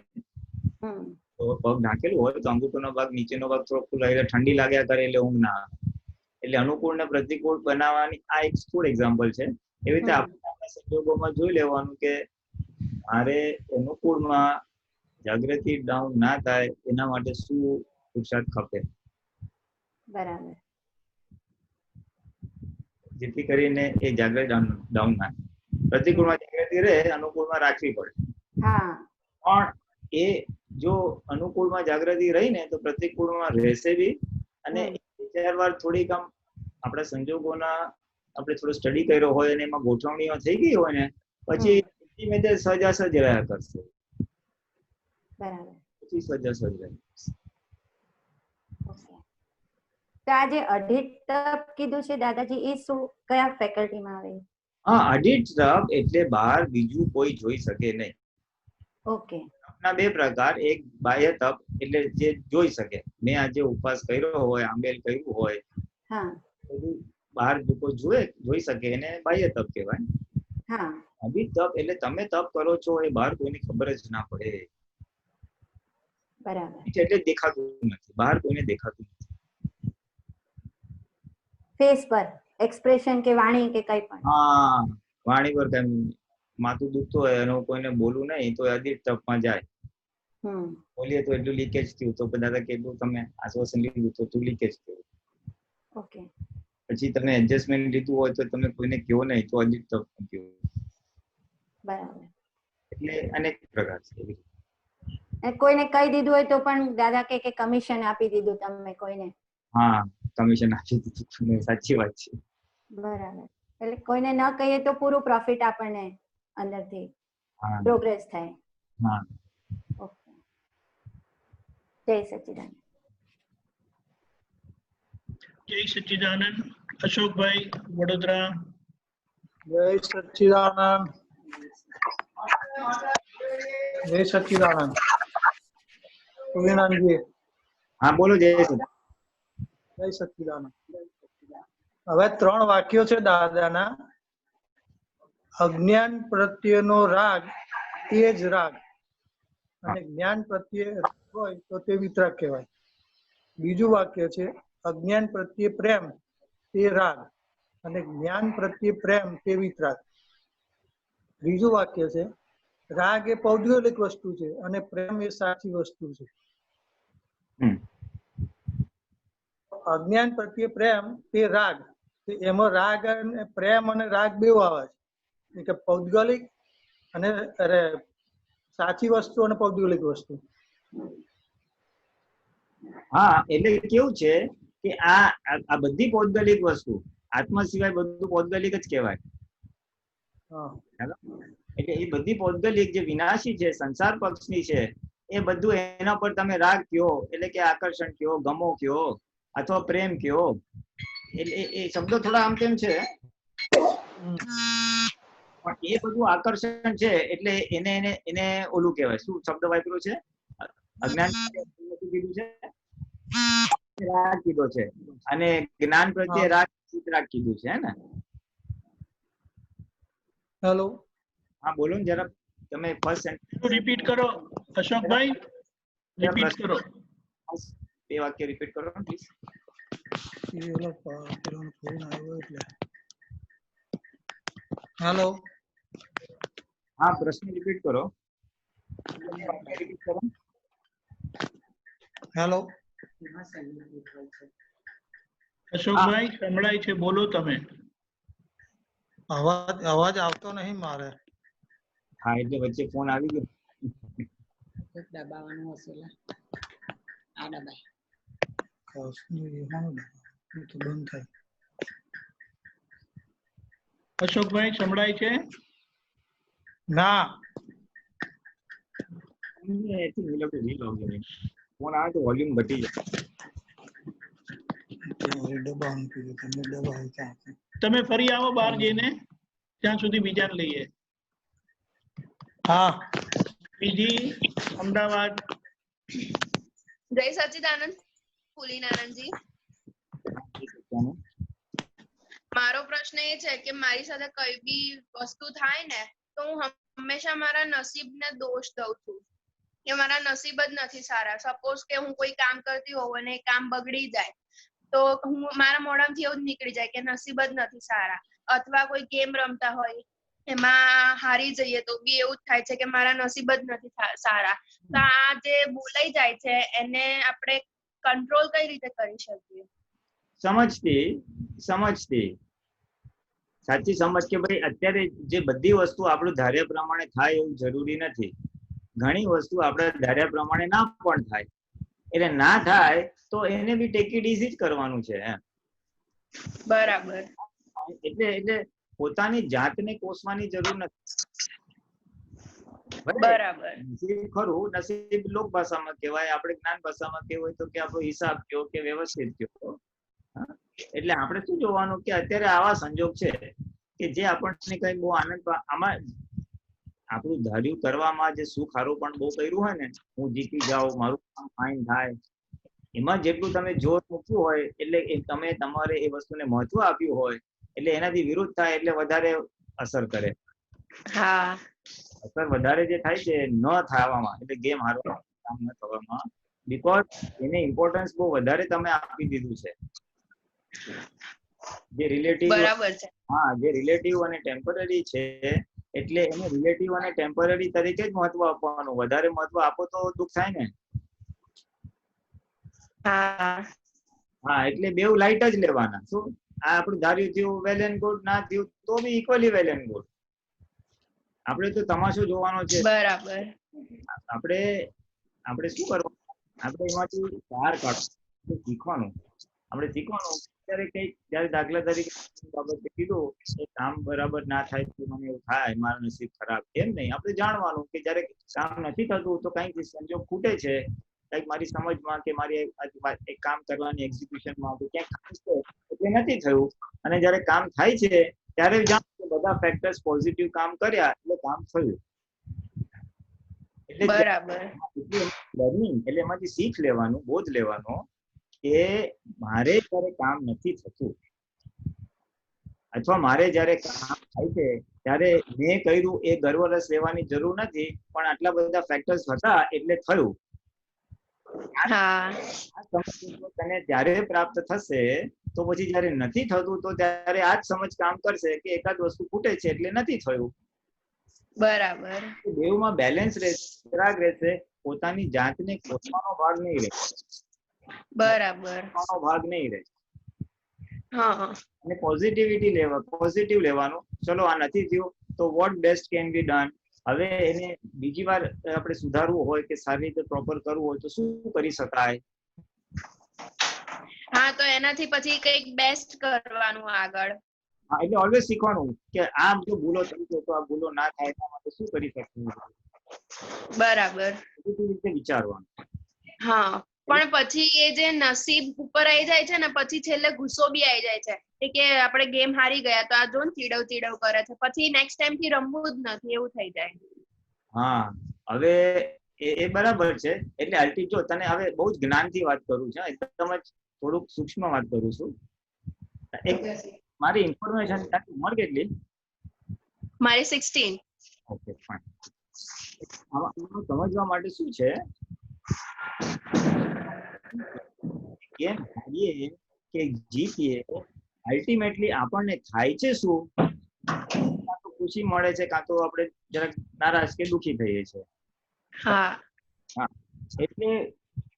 તો પગ ઢાંકેલું હોય તો અંગૂઠોનો ભાગ નીચેનો ભાગ થોડો ખુલ્લો એટલે ઠંડી લાગ્યા કરે એટલે ઊંઘ ના આવે. એટલે અનુકૂળ ને પ્રતિકૂળ બનાવવાની આ એક સ્થૂળ એક્ઝામ્પલ છે. એવી રીતે આપણા સંજોગોમાં જોઈ લેવાનું કે મારે અનુકૂળમાં જાગૃતિ ડાઉન ના થાય એના માટે શું પુરુષાર્થ ખપે. બરાબર. જેથી કરીને એ જાગૃતિ ડાઉન ના. પ્રતિકૂળમાં જાગૃતિ રહે, અનુકૂળમાં રાખવી પડે. પણ એ જો અનુકૂળમાં જાગૃતિ રહી ને તો પ્રતિકૂળમાં રહેશે બી. અને 4 વાર થોડીક આમ આપણા સંજોગોના આપણે થોડો સ્ટડી કર્યો હોય અને એમાં ગોઠવણીઓ થઈ ગઈ હોય ને પછી સજાસજ રહ્યા કરશે. બરાબર. પછી સજાસજ રહે. તો આ જે અઢી તપ કીધું છે દાદાજી, એ શું કયા ફેકલ્ટીમાં આવે? અઢી તપ એટલે બહાર બીજું કોઈ જોઈ શકે નહીં. ઓકે. તપના 2 પ્રકાર, એક બાહ્ય તપ એટલે જે જોઈ શકે. મેં આજે ઉપવાસ કર્યો હોય, આંબેલ કર્યું હોય, બધું બહાર કોઈ જોઈ શકે એને બાહ્ય તપ કહેવાય. અઢી તપ એટલે તમે તપ કરો છો એ બહાર કોઈને ખબર જ ના પડે. બરાબર. એટલે દેખાતું નથી, બહાર કોઈને દેખાતું નથી. ફેસ પર એક્સપ્રેશન કે વાણી કે કઈ પણ. વાણી પર કઈ માથું દુખતું હોય અને કોઈને બોલવું નહીં તો અઢી તપમાં જાય. બોલીએ તો એટલું લીકેજ થયું તો દાદા કેટલું તમે આશ્વાસન લીધું તો તું લીકેજ થયું. ઓકે. પછી તમે એડજસ્ટમેન્ટ લીધું હોય તો તમે કોઈને કહો નહીં તો અઢી તપ કહો. બરાબર. એટલે અનેક પ્રકાર છે. કોઈને કહી દીધું હોય તો પણ દાદા કે કમિશન આપી દીધું તમે કોઈને. કમિશન આપી દીધું. સાચી વાત છે. બરાબર. એટલે કોઈને ન કહીએ તો પૂરું પ્રોફિટ આપણને અંદરથી પ્રોગ્રેસ થાય. ઓકે. જય સચ્ચિદાનંદ. જય સચ્ચિદાનંદ. અશોકભાઈ વડોદરા. જય સચ્ચિદાનંદ. જય સચ્ચિદાનંદ. સુવિનાનજી. બોલો. જય સચ્ચિદાનંદ. હવે 3 વાક્યો છે દાદાના. અજ્ઞાન પ્રત્યેનો રાગ એ જ રાગ અને જ્ઞાન પ્રત્યે હોય તો તે વિતરાગ કહેવાય. બીજું વાક્ય છે અજ્ઞાન પ્રત્યે પ્રેમ તે રાગ અને જ્ઞાન પ્રત્યે પ્રેમ તે વિતરાગ. ત્રીજું વાક્ય છે રાગ એ પૌદ્ગલિક વસ્તુ છે અને પ્રેમ એ સાચી વસ્તુ છે. અજ્ઞાન પ્રત્યે પ્રેમ તે રાગ, એમાં રાગ અને પ્રેમ અને રાગ બે આવે છે કે પૌદ્ગલિક અને સાચી વસ્તુ અને પૌદ્ગલિક વસ્તુ. એટલે કેવું છે કે આ બધી પૌદ્ગલિક વસ્તુ આત્મા સિવાય બધું પૌદ્ગલિક જ કહેવાય. એટલે એ બધી પૌદ્ગલિક જે વિનાશી છે, સંસાર પક્ષની છે, એ બધું એના પર તમે રાગ કયો એટલે કે આકર્ષણ કયો, ગમો કયો અથવા પ્રેમ કયો, એટલે એ શબ્દો થોડા આમ તેમ છે, પણ એ બધું આકર્ષણ છે એટલે એને એને એને ઓલું કહેવાય, શું શબ્દ વાપર્યો છે? અજ્ઞાન કીધું છે, રાગ કીધો છે, અને જ્ઞાન પ્રત્યે રાગ ચિત્રાગ કીધું છે, હે ને? હેલો, હા બોલો ને જરા, તમે ફર્સ્ટ સેન્ટેન્સ રિપીટ કરો અશોકભાઈ, રિપીટ કરો. બે વાક્ય રિપીટ કરો ને પ્લીઝ. હેલો, હા પ્રશ્ન રિપીટ કરો. હેલો, અશોકભાઈ સંભળાય છે, બોલો તમે. અવાજ આવતો નહીં મારે. હા એટલે વચ્ચે ફોન આવી ગયો. દબાવવાનું હશે, આ દબાય. બંધ થાય. અશોકભાઈ સંભળાય છે? ના, ફોન આવે તો વોલ્યુમ ઘટી જાય. તમે ફરી આવો બહાર જઈને, ત્યાં સુધી બીજાને લઈએ. હા, બીજી અમદાવાદ. જય સચ્ચિદાનંદ. ફૂલીનારાયણજી, મારો પ્રશ્ન એ છે કે મારી સાથે કઈ બી વસ્તુ થાય ને તો હું હંમેશા મારા નસીબને દોષ દઉં છું કે મારા નસીબ જ નથી સારા. સપોઝ કે હું કોઈ કામ કરતી હોઉં અને એ કામ બગડી જાય તો હું મારા મોઢામાંથી એવું જ નીકળી જાય કે નસીબ જ નથી સારા. અથવા કોઈ ગેમ રમતા હોય એમાં હારી જઈએ તો બી એવું જ થાય છે કે મારા નસીબ જ નથી સારા. તો આ જે બોલાઈ જાય છે એને આપણે કંટ્રોલ કઈ રીતે કરી શકીએ? સમજતી સાચી સમજ કે ભાઈ અત્યારે જે બધી વસ્તુ આપણું ધાર્યા પ્રમાણે થાય એવું જરૂરી નથી. ઘણી વસ્તુ આપણે ધાર્યા પ્રમાણે ના પણ થાય, એટલે ના થાય તો એને બી ટેક ઇટ ઇઝી જ કરવાનું છે એમ. બરાબર. એટલે પોતાની જાતને કોસવાની જરૂર નથી. બરાબર. નસીબ ખરું, નસીબ લોક ભાષામાં કહેવાય, આપણે જ્ઞાન ભાષામાં કહેવાય તો કે આપણો હિસાબ કયો કે વ્યવસ્થિત કયો. એટલે આપણે શું જોવાનું કે અત્યારે આવા સંજોગ છે કે જે આપણને કઈ બહુ આનંદ, આમાં આપણું ધાર્યું કરવામાં જે સુખ આરોપણ બહુ કર્યું હોય ને, હું જીતી જાઉં, મારું કામ ફાઇન થાય, એમાં જેટલું તમે જોર મૂક્યું હોય એટલે તમે તમારે એ વસ્તુને મહત્વ આપ્યું હોય એટલે એનાથી વિરુદ્ધ થાય એટલે વધારે અસર કરે. હા, અસર વધારે જે થાય છે ન થવામાં, એટલે ગેમ હારવામાં, કામ ન થવામાં, બીકોઝ એને ઇમ્પોર્ટન્સ બહુ વધારે તમે આપી દીધું છે. જે રિલેટિવ, બરાબર છે. હા, જે રિલેટિવ અને ટેમ્પરરી છે એટલે એને રિલેટિવ અને ટેમ્પરરી તરીકે જ મહત્વ આપવાનું. વધારે મહત્વ આપો તો દુઃખ થાય ને. હા, એટલે બેવ લાઈટ જ લેવાના. શું આ આપણું ધાર્યું થયું વેલ એન્ડ ગુડ, ના થયું તો બી ઇક્વલી વેલ એન્ડ ગુડ. આપણે તો તમાશો જોવાનો છે. બરાબર. આપણે શું કરવાનું, આપણે એમાંથી બહાર કાઢવાનું, શીખવાનું. આપણે શીખવાનું ત્યારે કઈક, જયારે દાખલા તરીકે બાબતે કીધું એ કામ બરાબર ના થાય તો મને એવું થાય મારું નસીબ ખરાબ, એમ નહીં. આપણે જાણવાનું કે જયારે કામ નથી થતું તો કઈક સંજોગ ખૂટે છે, કઈક મારી સમજમાં કે મારી એક કામ કરવાની એક્ઝિક્યુશનમાં ક્યાંક ખામી છે એટલે નથી થયું. અને જયારે કામ થાય છે ત્યારે જાણો કે બધા ફેક્ટર્સ પોઝિટિવ કામ કર્યા એટલે કામ થયું. એટલે બરાબર. લર્નિંગ એટલે એમાંથી શીખ લેવાનું, બોધ લેવાનો કે મારે જયારે કામ નથી થતું અથવા મારે જયારે કામ થાય છે ત્યારે મેં કર્યું એ ગર્વરસ લેવાની જરૂર નથી, પણ આટલા બધા ફેક્ટર્સ હતા એટલે થયું. તને ત્યારે પ્રાપ્ત થશે તો પછી જયારે નથી થતું તો ત્યારે આ જ સમજ કામ કરશે કે એકાદ વસ્તુ ખૂટે છે એટલે નથી થયું. બરાબર. બેવમાં બેલેન્સ રહેશે, રહેશે. પોતાની જાતને કોસવાનો ભાગ નહીં રહે. બરાબર. ભાગ નહીં રહે. હા. અને પોઝિટિવ લેવાનું. ચલો આ નથી થયું તો what best can be done. હવે એને બીજી વાર આપણે સુધારવું હોય કે સારી રીતે પ્રોપર કરવું હોય તો શું કરી શકાય? હા, તો એનાથી પછી કંઈક બેસ્ટ કરવાનું આગળ. હા, એટલે ઓલવેઝ શીખવાનું કે આ જો ભૂલો થઈ છે તો આ ભૂલો ના થાય એના માટે શું કરી શકીએ. બરાબર. રીતે વિચારવાનું. હા. પણ પછી એ જે નસીબ ઉપર આવી જાય છે ને પછી છેલ્લે ગુસ્સો બી આવી જાય છે કે આપણે ગેમ હારી ગયા તો આ જો ને ચીડવ કરે છે, પછી નેક્સ્ટ ટાઈમ થી રમવું જ નથી એવું થઈ જાય. હા, હવે એ બરાબર છે. એટલે અલ્ટી જો તને હવે બહુ જ જ્ઞાનથી વાત કરું છું, એકદમ જ થોડુંક સૂક્ષ્મ વાત કરું છું. મારી ઇન્ફોર્મેશન ઉંમર કેટલી? મારી 16. Okay fine. આમાં સમજવા માટે શું છે, કેમ હારીએ કે જીતીએ અલ્ટિમેટલી આપણને થાય છે શું, કાં તો ખુશી મળે છે કાં તો આપણે જરાક નારાજ કે દુઃખી થઈએ છીએ. હા એટલે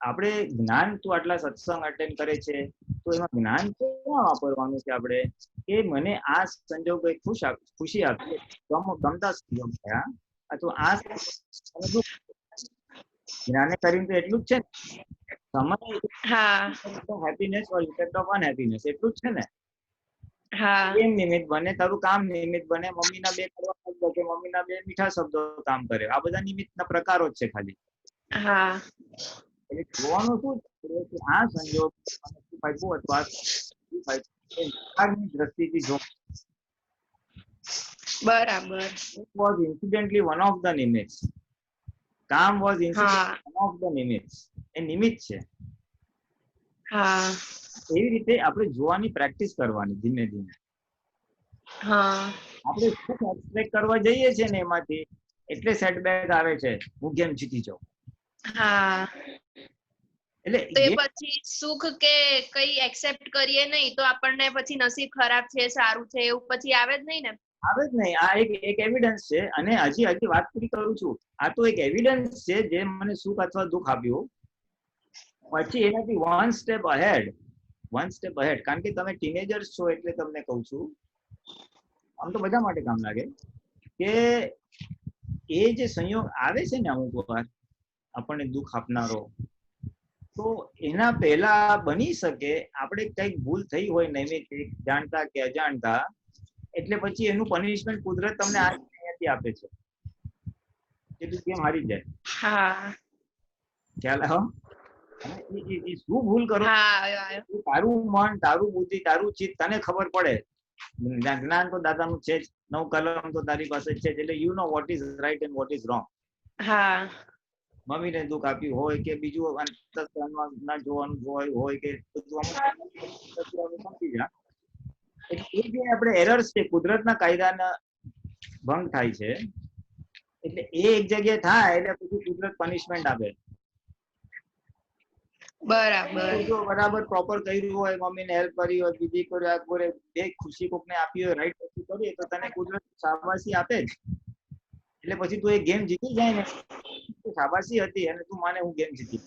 આપણે જ્ઞાન તું આટલા સત્સંગ અટેન્ડ કરે છે તો એમાં જ્ઞાન ક્યાં વાપરવાનું છે આપણે કે મને આ સંજોગો ખુશી આપી, ગમતા સંજોગ થયા અથવા આ જ્ઞાને કરીને તો એટલું જ છે ને, સમય હેપીનેસ ઓર ઇફેક્ટ ઓફ અનહેપીનેસ એટલું જ છે ને. કેમ નિમિત્ત બને, તારું કામ નિમિત્ત બને, મમ્મીના 2 કડવા શબ્દો કે મમ્મીના 2 મીઠા શબ્દો કામ કરે, આ બધા નિમિત્તના પ્રકારો જ છે ખાલી. એટલે જોવાનું શું છે કે આ સંજોગ અથવા દ્રષ્ટિથી જો બરાબર. It was incidentally one of the nimitz. કામ was incidentally one of the nimitz. એ નિમિત્ત છે. એવી રીતે આપણે જોવાની પ્રેક્ટિસ કરવાની ધીમે ધીમે. આપણે સુખ એક્સપેક્ટ કરવા જઈએ છીએ ને એમાંથી એટલે સેટબેક આવે છે, હું કેમ જીતી જાઉં. એટલે તો એ પછી સુખ કે કઈ એક્સેપ્ટ કરીએ નહીં તો આપણને પછી નસીબ ખરાબ છે સારું છે એવું પછી આવે જ નહીં ને. આવે જ નહીં. આ એક એવિડન્સ છે. અને હજી વાત પૂરી કરું છું. આ તો એક એવિડન્સ છે જે મને સુખ અથવા દુઃખ આપ્યું. પછી એનાથી વન સ્ટેપ અહેડ. કારણ કે તમે ટીનેજર્સ છો એટલે તમને કહું છું, આમ તો બધા માટે કામ લાગે કે એ જે સંયોગ આવે છે ને અમુક વાર આપણને દુઃખ આપનારો, તો એના પહેલા બની શકે આપણે કઈક ભૂલ થઈ હોય નૈમિત્તિક, જાણતા કે અજાણતા, એટલે પછી એનું પનિશમેન્ટ કુદરત તમને અહીંયાથી આપે છે કે તું કેમ હારી જાય. ખ્યાલ આવ્યો? શું ભૂલ કરો, તારું મન, તારું બુદ્ધિ, તારું ચિત્ત તને ખબર પડે. જ્ઞાન તો દાદાનું છે જ, 9 કલમ તો તારી પાસે છે જ, એટલે you know what is right and what is wrong. મમ્મીને દુઃખ આપ્યું હોય કે બીજું ના જોવાનું હોય કે બધું સમજી જા. એટલે એ જે આપણે એરર્સ છે, કુદરતના કાયદાના ભંગ થાય છે, એટલે એ એક જગ્યાએ થાય એટલે પછી કુદરત પનિશમેન્ટ આપે. બરાબર પ્રોપર કર્યું હોય, મમ્મીને હેલ્પ કરી હોય, બીજી કોઈ બે ખુશી કોકને આપી હોય, રાઈટ વસ્તુ કરી તો તને કુદરત શાબાશી આપે જ. એટલે પછી તું એ ગેમ જીતી જાય ને, શાબાશી હતી અને તું માને હું ગેમ જીતી.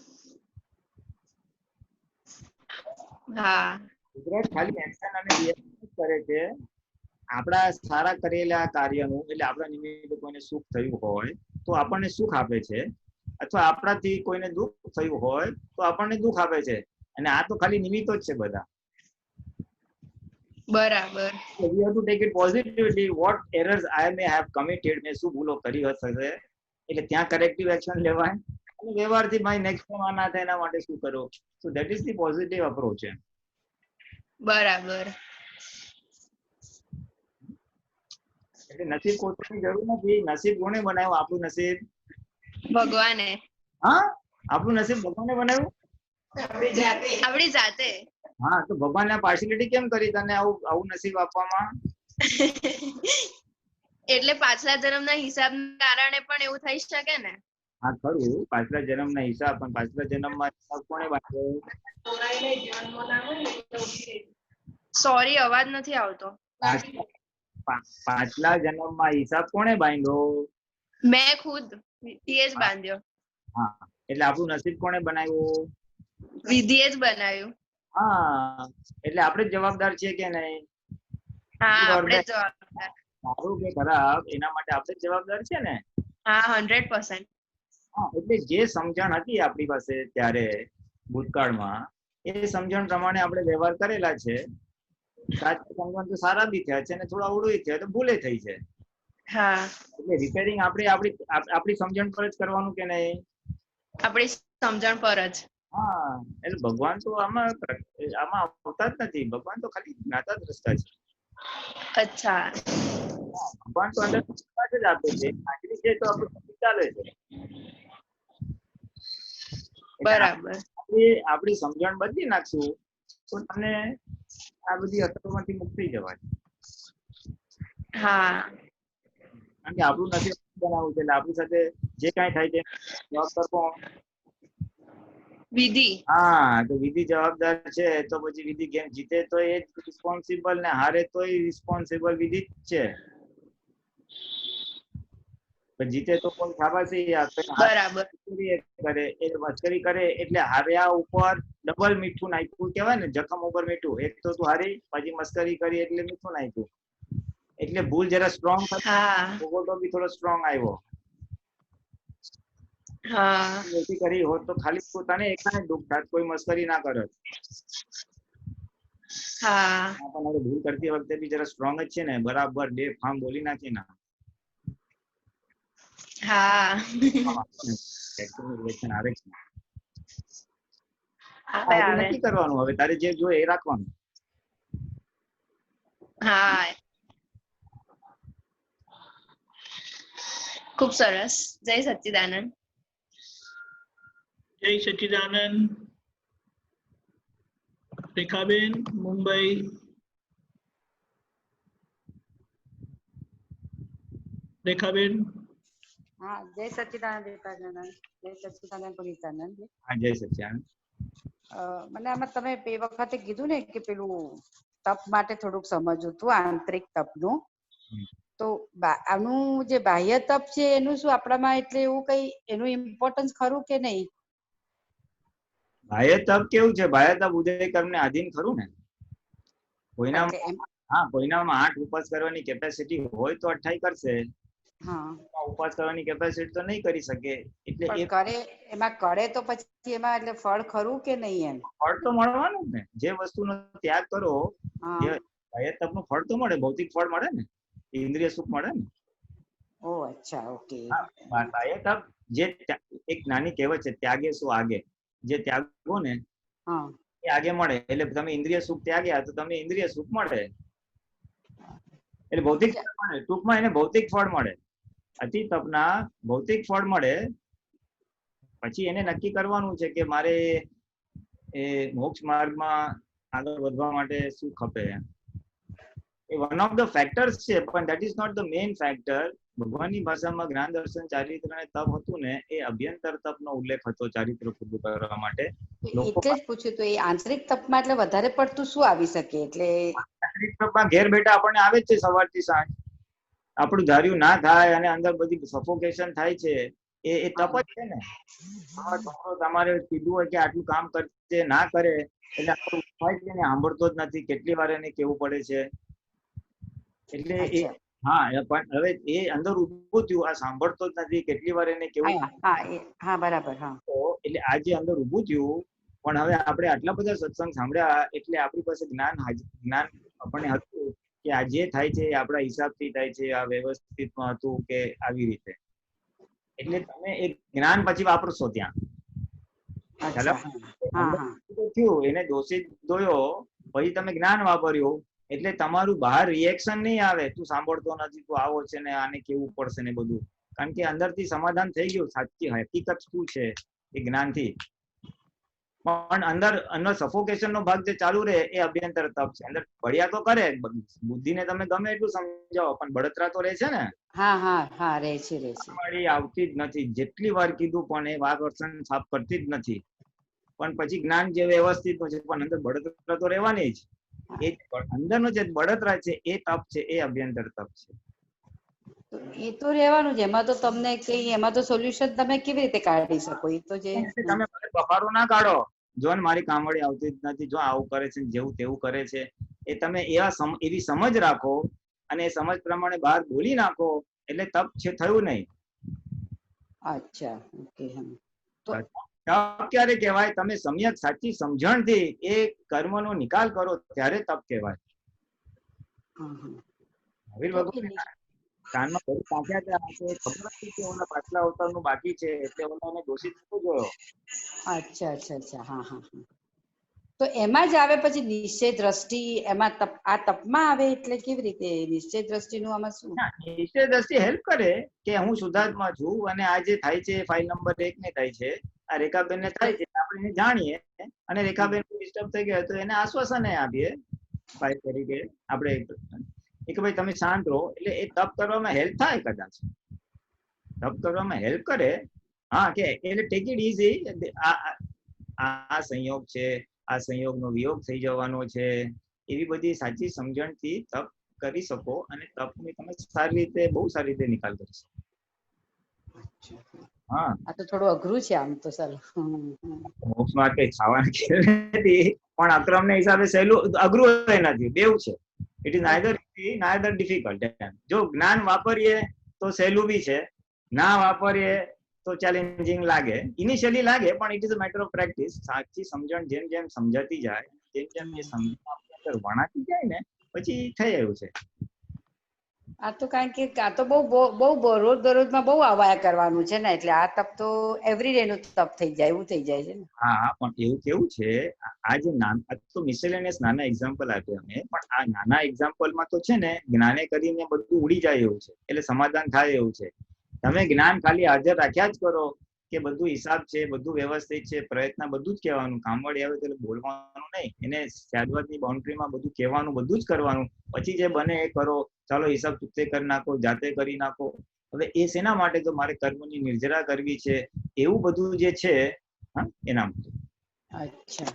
કુદરત ખાલી એક્શન અને રિએક્શન કરે છે આપણા સારા કરેલા કાર્યનું. એટલે આપણા નિમિત્તે કોઈને સુખ થયું હોય તો આપણને સુખ આપે છે, અથવા આપણાથી કોઈને દુઃખ થયું હોય તો આપણને દુઃખ આપે છે. અને આ તો ખાલી નિમિત્તો જ છે બધા. બરાબર. We have to take it positively. What errors I may have committed, મેં શું ભૂલો કરી હશે, એટલે ત્યાં કરેક્ટિવ એક્શન લેવાય. અને વ્યવહારથી ભાઈ નેક્સ્ટ ટાઈમ આ ના થાય એના માટે શું કરો. So that is the positive approach. બરાબર. એટલે નસીબ કોઈની જરૂર નથી. નસીબ કોને બનાવ્યું? આપણું નસીબ ભગવાને. હા, આપણું નસીબ ભગવાને બનાવ્યું આપણી જાતે. હા, તો ભગવાનને પાર્શિયાલિટી કેમ કરી તને આવું નસીબ આપવામાં? એટલે પાછલા જન્મના હિસાબના કારણે પણ એવું થઈ શકે ને. હા ખરું, પાછલા જન્મના હિસાબ, પણ પાછલા જન્મમાં હિસાબ કોણે બાંધ્યો? સોરી, અવાજ નથી આવતો. પાછલા જન્મમાં હિસાબ કોણે બાંધ્યો? મેં ખુદ. વિધિએ જ બાંધ્યો. હા, એટલે આપણું નસીબ કોણે બનાવ્યું? વિધિએ જ બનાવ્યું. હા, એટલે આપણે જ જવાબદાર છીએ કે નહીં? હા, આપણે જ જવાબદાર. સારું કે ખરાબ એના માટે આપણે જ જવાબદાર છે ને? હા, 100%. હા, એટલે જે સમજણ હતી આપણી પાસે ત્યારે ભૂતકાળમાં, એ સમજણ પ્રમાણે આપણે વ્યવહાર કરેલા છે. સાચી સમજણ તો સારા બી થયા છે અને થોડા અવળું થયા તો ભૂલે થઈ છે. એટલે રિપેરિંગ આપણે આપણી સમજણ પર જ કરવાનું કે નહીં? આપણી સમજણ પર જ. હા, એટલે ભગવાન તો આમાં આવતા જ નથી. ભગવાન તો ખાલી જ્ઞાતા દ્રષ્ટા છે. અચ્છા. ભગવાન તો અંદર જ આપે છે. હાજરી છે તો આપણું ચાલે છે. બરાબર. આપણી સમજણ બદલી નાખશું તો તમને આ બધી અસરોમાંથી મુક્ત થઈ જવાય. હા, કારણ કે આપણું નસીબ બનાવવું છે. એટલે આપણી સાથે જે કાંઈ થાય છે જવાબદાર કોણ? વિધિ. હા, તો વિધિ જવાબદાર છે. તો પછી વિધિ ગેમ જીતે તો એ જ રિસ્પોન્સિબલ ને હારે તો રિસ્પોન્સિબલ વિધિ જ છે. પણ જીતે તો કોઈ શાબાશી આપે, બરાબર. કરે એ મસ્કરી કરે એટલે હાર્યા ઉપર ડબલ મીઠું નાખ્યું કહેવાય ને, જખમ ઉપર મીઠું. એક તો તું હારી, પછી મસ્કરી કરી એટલે મીઠું નાખ્યું. એટલે ભૂલ જરા સ્ટ્રોંગ તો બી થોડો સ્ટ્રોંગ આવ્યો. ઓછી કરી હોત તો ખાલી પોતાને એકલાને દુઃખ થાત, કોઈ મસ્કરી ના કરત. પણ હવે ભૂલ કરતી વખતે બી જરા સ્ટ્રોંગ જ છે ને, બરાબર બે ફાર્મ બોલી નાખી ના. નક્કી કરવાનું હવે તારે જે જોઈએ એ રાખવાનું. હા, ખૂબ સરસ. જય સચ્ચિદાનંદ. જય સચ્ચિદાનંદ. રેખાબેન, મુંબઈ. રેખાબેન. હા, જય સચ્ચિદાનંદ રેખાબેન. જય સચ્ચિદાનંદ પુનિતાનંદ. હા, જય સચ્ચિદાનંદ. મને આમાં તમે બે વખતે કીધું ને કે પેલું તપ માટે થોડુંક સમજવું હતું, આંતરિક તપનું. તો આનું જે બાહ્ય તપ છે એનું શું આપણામાં એટલે એવું કઈ એનું ઇમ્પોર્ટન્સ ખરું કે નહીં? બાહ્ય તપ કેવું છે? બાહ્ય તપ ઉદય કર્મને આધીન ખરું ને. કોઈનામાં 8 ઉપવાસ કરવાની કેપેસિટી હોય તો 28 કરશે. ઉપવાસ કરવાની કેપેસિટી તો નહીં કરી શકે. એટલે એ કરે એમાં કરે તો પછી એમાં એટલે ફળ ખરું કે નહીં? એમ ફળ તો મળવાનું ને. જે વસ્તુનો ત્યાગ કરો બાહ્ય તપનું ફળ તો મળે, ભૌતિક ફળ મળે ને, ઇન્દ્રિય સુખ મળે ને. ઓ અચ્છા, ઓકે. બાહ્ય તપ જે એક નાની કહેવત છે, ત્યાગે સો આગે. જે ત્યાગો ને એ આગે મળે. એટલે તમે ઇન્દ્રિય સુખ ત્યાગ્યા તો તમને ઇન્દ્રિય સુખ મળે. એટલે ભૌતિક ફળ મળે. ટૂંકમાં એને ભૌતિક ફળ મળે. અતિ તપના ભૌતિક ફળ મળે. પછી એને નક્કી કરવાનું છે કે મારે એ મોક્ષ માર્ગમાં આગળ વધવા માટે શું ખપે. એ વન ઓફ ધ ફેક્ટર્સ છે, પણ that is not the main factor. ભગવાનની ભાષામાં જ્ઞાન દર્શન ચારિત્ર અને તપ હતું ને, એ અભ્યંતર તપનો ઉલ્લેખ હતો ચારિત્ર પૂરું કરવા માટે. એટલે જ પૂછ્યું. તો એ આંતરિક તપમાં એટલે વધારે પડતું શું આવી શકે? એટલે આંતરિક તપમાં ઘેર બેઠા આપણને આવે જ છે સવારથી સાંજ. આપણું ધાર્યું ના થાય અને અંદર બધી સફોકેશન થાય છે, એ તપ જ છે ને. તમારે કીધું હોય કે આટલું કામ કરશે, ના કરે એટલે આપણું થાય છે ને, સાંભળતો જ નથી. કેટલી વાર એને કેવું પડે છે. એટલે એ પણ હવે એ અંદર ઉભું થયું, આ સાંભળતો જ નથી, કેટલી વાર એને કેવું. બરાબર. એટલે આ જે અંદર ઉભું થયું, પણ હવે આપણે આટલા બધા સત્સંગ સાંભળ્યા એટલે આપણી પાસે જ્ઞાન આપણને હતું કે આ જે થાય છે એ આપણા હિસાબથી થાય છે, આ વ્યવસ્થિતમાં હતું કે આવી રીતે. એટલે તમે એક જ્ઞાન પછી વાપરશો ત્યાં. થયું એને દોષિત જોયો, પછી તમે જ્ઞાન વાપર્યું એટલે તમારું બહાર રિએક્શન નહીં આવે. તું સાંભળતો નથી, તું આવો છે ને, આને કેવું પડશે ને બધું. કારણ કે અંદરથી સમાધાન થઈ ગયું. સાચી હકીકત શું છે એ જ્ઞાનથી. પણ અંદર સફોકેશન નો ભાગ જે ચાલુ રહે એ અભ્યંતર તપ છે. અંદર બળિયા તો કરે, બુદ્ધિને તમે ગમે એટલું સમજાવો, પણ બળતરા તો રહે છે ને. આવતી જ નથી. જેટલી વાર કીધું પણ એ વાઘર્ષણ સાફ કરતી જ નથી. પણ પછી જ્ઞાન જે વ્યવસ્થિત છે, પણ અંદર બળતરા તો રહેવાની જ. એ અંદરનો જે બળતરા છે એ તપ છે, એ અભ્યંતર તપ છે. એ તો રહેવાનું જ. એમાં તો તમને કઈ એમાં તો સોલ્યુશન તમે કેવી રીતે કાઢી શકો? એ તો જે તમે બફારો ના કાઢો. જો ને મારી કામવાળી આવતી જ નથી, જો આવું કરે છે, જેવું તેવું કરે છે, એ તમે એવી સમજ રાખો અને એ સમજ પ્રમાણે બહાર બોલી નાખો એટલે તપ છે થયું નહીં. અચ્છા, ઓકે. તપ ક્યારે કહેવાય? તમે સમ્યક સાચી સમજણથી એ કર્મનો નિકાલ કરો ત્યારે તપ કહેવાય. કાનમાં ઘડી નાખ્યા હતા તો ખબર હતી કે ઓલા પાછલા અવતારનું બાકી છે એટલે ઓલાને દોષિત નતો જોયો. અચ્છા અચ્છા અચ્છા હા હા હા. તો એમાં જ આવે પછી નિશ્ચય દ્રષ્ટિ એમાં તપ આ તપમાં આવે એટલે કેવી રીતે નિશ્ચય દ્રષ્ટિનું આમાં શું? નિશ્ચય દ્રષ્ટિ હેલ્પ કરે કે હું શુદ્ધાત્મા છું અને આ જે થાય છે ફાઇલ નંબર 1 ને થાય છે, આ રેખાબેન ને થાય છે, આપણે એને જાણીએ અને રેખાબેન ડિસ્ટર્બ થઈ ગયા તો એને આશ્વાસન આપીએ ફાઇલ તરીકે આપણે કે ભાઈ તમે શાંત રહો. એટલે એ તપ કરવામાં હેલ્પ થાય, કદાચ તપ કરવામાં હેલ્પ કરે. હા કે એટલે ટેક ઇટ ઇઝી. આ સંયોગ છે, આ સંયોગનો વિયોગ થઈ જવાનો છે, એવી બધી સાચી સમજણથી તપ કરી શકો અને તપની તમે સારી રીતે બહુ સારી રીતે નિકાલ કરી શકો. હા આ તો થોડું અઘરું છે આમ તો સર. મોક્ષમાં કઈ ખાવાનું નથી પણ અક્રમને હિસાબે સહેલું અઘરું નથી, બેવ છે. It is neither easy neither difficult. જો જ્ઞાન વાપરીએ તો સહેલું બી છે, ના વાપરીએ તો ચેલેન્જિંગ લાગે, ઇનિશિયલી લાગે, પણ it is a matter of practice. સાચી સમજણ જેમ જેમ સમજાતી જાય, જેમ જેમ એ સમજણ વણાતી જાય ને પછી થઈ આવ્યું છે. આ તો કારણ કે આ તો બહુ રોજ દરરોજમાં બહુ આવાયા કરવાનું છે ને, એટલે આ તપ તો એવરીડે નું તપ થઈ જાય એવું થઈ જાય છે ને. હા પણ એવું કેવું છે, આ જે તો મિસેલેનિયસ નાના એક્ઝામ્પલ આપ્યા અમે, પણ આ નાના એક્ઝામ્પલમાં તો છે ને જ્ઞાને કરીને બધું ઉડી જાય એવું છે, એટલે સમાધાન થાય એવું છે. તમે જ્ઞાન ખાલી હાજર રાખ્યા જ કરો કે બધું હિસાબ છે, બધું વ્યવસ્થિત છે, પ્રયત્ન બધું જ કહેવાનું, કામવાળી આવે તો બોલવાનું નહીં, એને સ્યાદવાદની બાઉન્ડ્રીમાં બધું કહેવાનું, બધું જ કરવાનું. પછી જે બને એ કરો, ચાલો હિસાબ ચૂકતે કરી નાખો, જાતે કરી નાખો. હવે એ શેના માટે? તો મારે કર્મની નિર્જરા કરવી છે, એવું બધું જે છે એના માટે. અચ્છા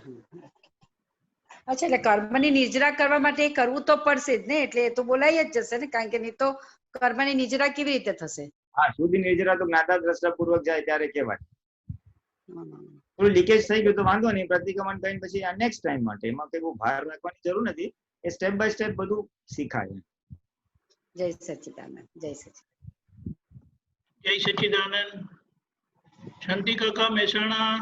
અચ્છા, એટલે કર્મની નિર્જરા કરવા માટે એ કરવું તો પડશે જ ને, એટલે એ તો બોલાઈ જ જશે ને, કારણ કે નહીં તો કર્મની નિર્જરા કેવી રીતે થશે? હા, શુદ્ધ નિર્જરા તો જ્ઞાતા દ્રષ્ટા પૂર્વક જાય ત્યારે કહેવાય. થોડું લીકેજ થઈ ગયું તો વાંધો નહીં, પ્રતિક્રમણ કરીને પછી આ નેક્સ્ટ ટાઈમ માટે એમાં કઈ ભાર રાખવાની જરૂર નથી. એ સ્ટેપ બાય સ્ટેપ બધું શીખાય. જય સચ્ચિદાનંદ. જય સચ્ચિદાનંદ. જય સચ્ચિદાનંદ. શાંતિ કાકા મહેસાણા.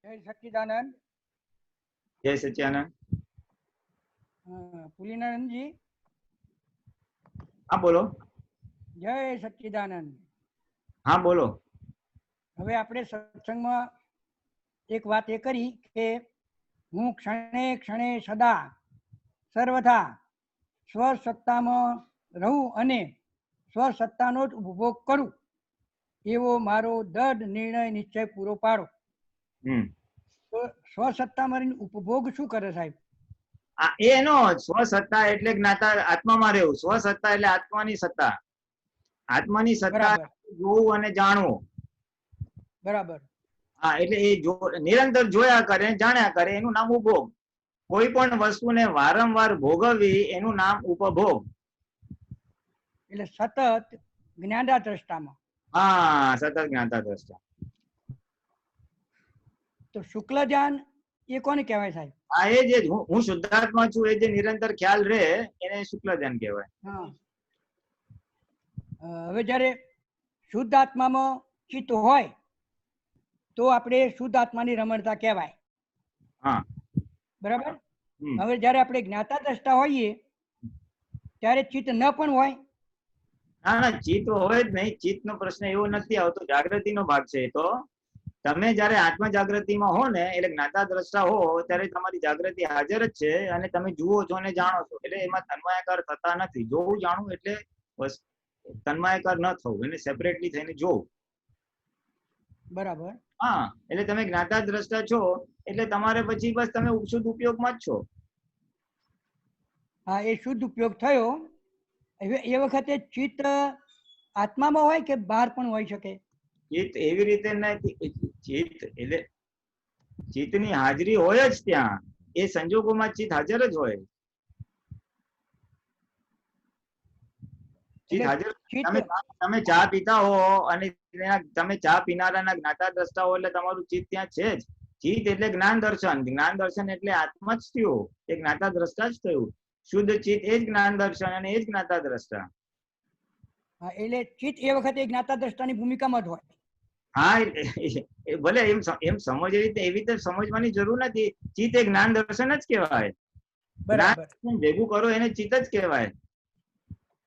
જય સચ્ચિદાનંદ. જય સચ્ચિદાનંદ. પુલિનાનંદજી. હા બોલો. જય સચ્ચિદાનંદ. હા બોલો. હવે આપણે સત્સંગમાં એક વાત એ કરી કે હું ક્ષણે ક્ષણે સદા સર્વથા સ્વસત્તામાં રહું અને સ્વસત્તાનો જ ઉપભોગ કરું એવો મારો દ્રઢ નિર્ણય નિશ્ચય પૂરો પાડો. તો સ્વસત્તામાં ઉપભોગ શું કરે સાહેબ? એનો સ્વસત્તા એટલે જ્ઞાતા આત્મામાં રહેવું. સ્વસત્તા એટલે આત્માની સત્તા. આત્માની સત્તા જોવું અને જાણવું. બરાબર. હા, એટલે એ નિરંતર જોયા કરે, જાણ્યા કરે, એનું નામ ઉપભોગ. કોઈ પણ વસ્તુને વારંવાર ભોગવવી એનું નામ ઉપભોગ. એટલે સતત જ્ઞાતા દ્રષ્ટામાં. હા, સતત જ્ઞાતા દ્રષ્ટા. તો શુક્લ ધ્યાન એ કોને કહેવાય સાહેબ? હા, એ જે હું શુદ્ધાત્મા છું એ જે નિરંતર ખ્યાલ રહે એને શુક્લ ધ્યાન કહેવાય. હવે જયારે શુદ્ધ આત્મામાં ચિત્ત હોય તો આપણે શુદ્ધ આત્માની રમણતા કહેવાય. હા, બરાબર. હવે જયારે આપણે જ્ઞાતા દ્રષ્ટા હોઈએ ત્યારે ચિત્ત ન પણ હોય. ના ના, ચિત્ત હોય જ નહીં. ચિત્ત નો પ્રશ્ન એવો નથી આવતો, જાગૃતિ નો ભાગ છે. તો તમે જયારે આત્મ જાગૃતિમાં હો ને એટલે જ્ઞાતા દ્રષ્ટા હો ત્યારે તમારી જાગૃતિ હાજર જ છે અને તમે જુઓ છો અને જાણો છો. એટલે એમાં તન્માયાકાર થતા નથી. જોવું જાણવું એટલે તન્માયાકાર ન થવું, એને સેપરેટલી થઈને જોવું. બરાબર. હા, એટલે તમે જ્ઞાતા દ્રષ્ટા છો એટલે તમારે પછી બસ તમે શુદ્ધ ઉપયોગમાં જ છો. હા, એ શુદ્ધ ઉપયોગ થયો. એ વખતે ચિત્ત આત્મામાં હોય કે બહાર પણ હોઈ શકે? ચિત્ત એવી રીતે નથી. ચિત્ત એટલે ચિત્તની હાજરી હોય જ ત્યાં. એ સંજોગોમાં ચિત્ત હાજર જ હોય. ચિત્ત હાજર. તમે ચા પીતા હો અને તમે ચા પીનારાના જ્ઞાતા દ્રષ્ટા હો એટલે તમારું ચિત્ત ત્યાં છે જ. ચિત્ત એટલે જ્ઞાન દર્શન. જ્ઞાન દર્શન એટલે આત્મા જ થયું, એ જ્ઞાતા દ્રષ્ટા જ થયું. શુદ્ધ ચિત્ત એ જ જ્ઞાન દર્શન અને એ જ જ્ઞાતા દ્રષ્ટા. એટલે ચિત્ત એ વખતે જ્ઞાતા દ્રષ્ટાની ભૂમિકામાં જ હોય. હા, ભલે એમ સમજ એવી રીતે સમજવાની જરૂર નથી. ચિત્ત એ જ્ઞાન દર્શન જ કહેવાય. બરાબર. જ્ઞાન ભેગું કરો એને ચિત્ત જ કહેવાય.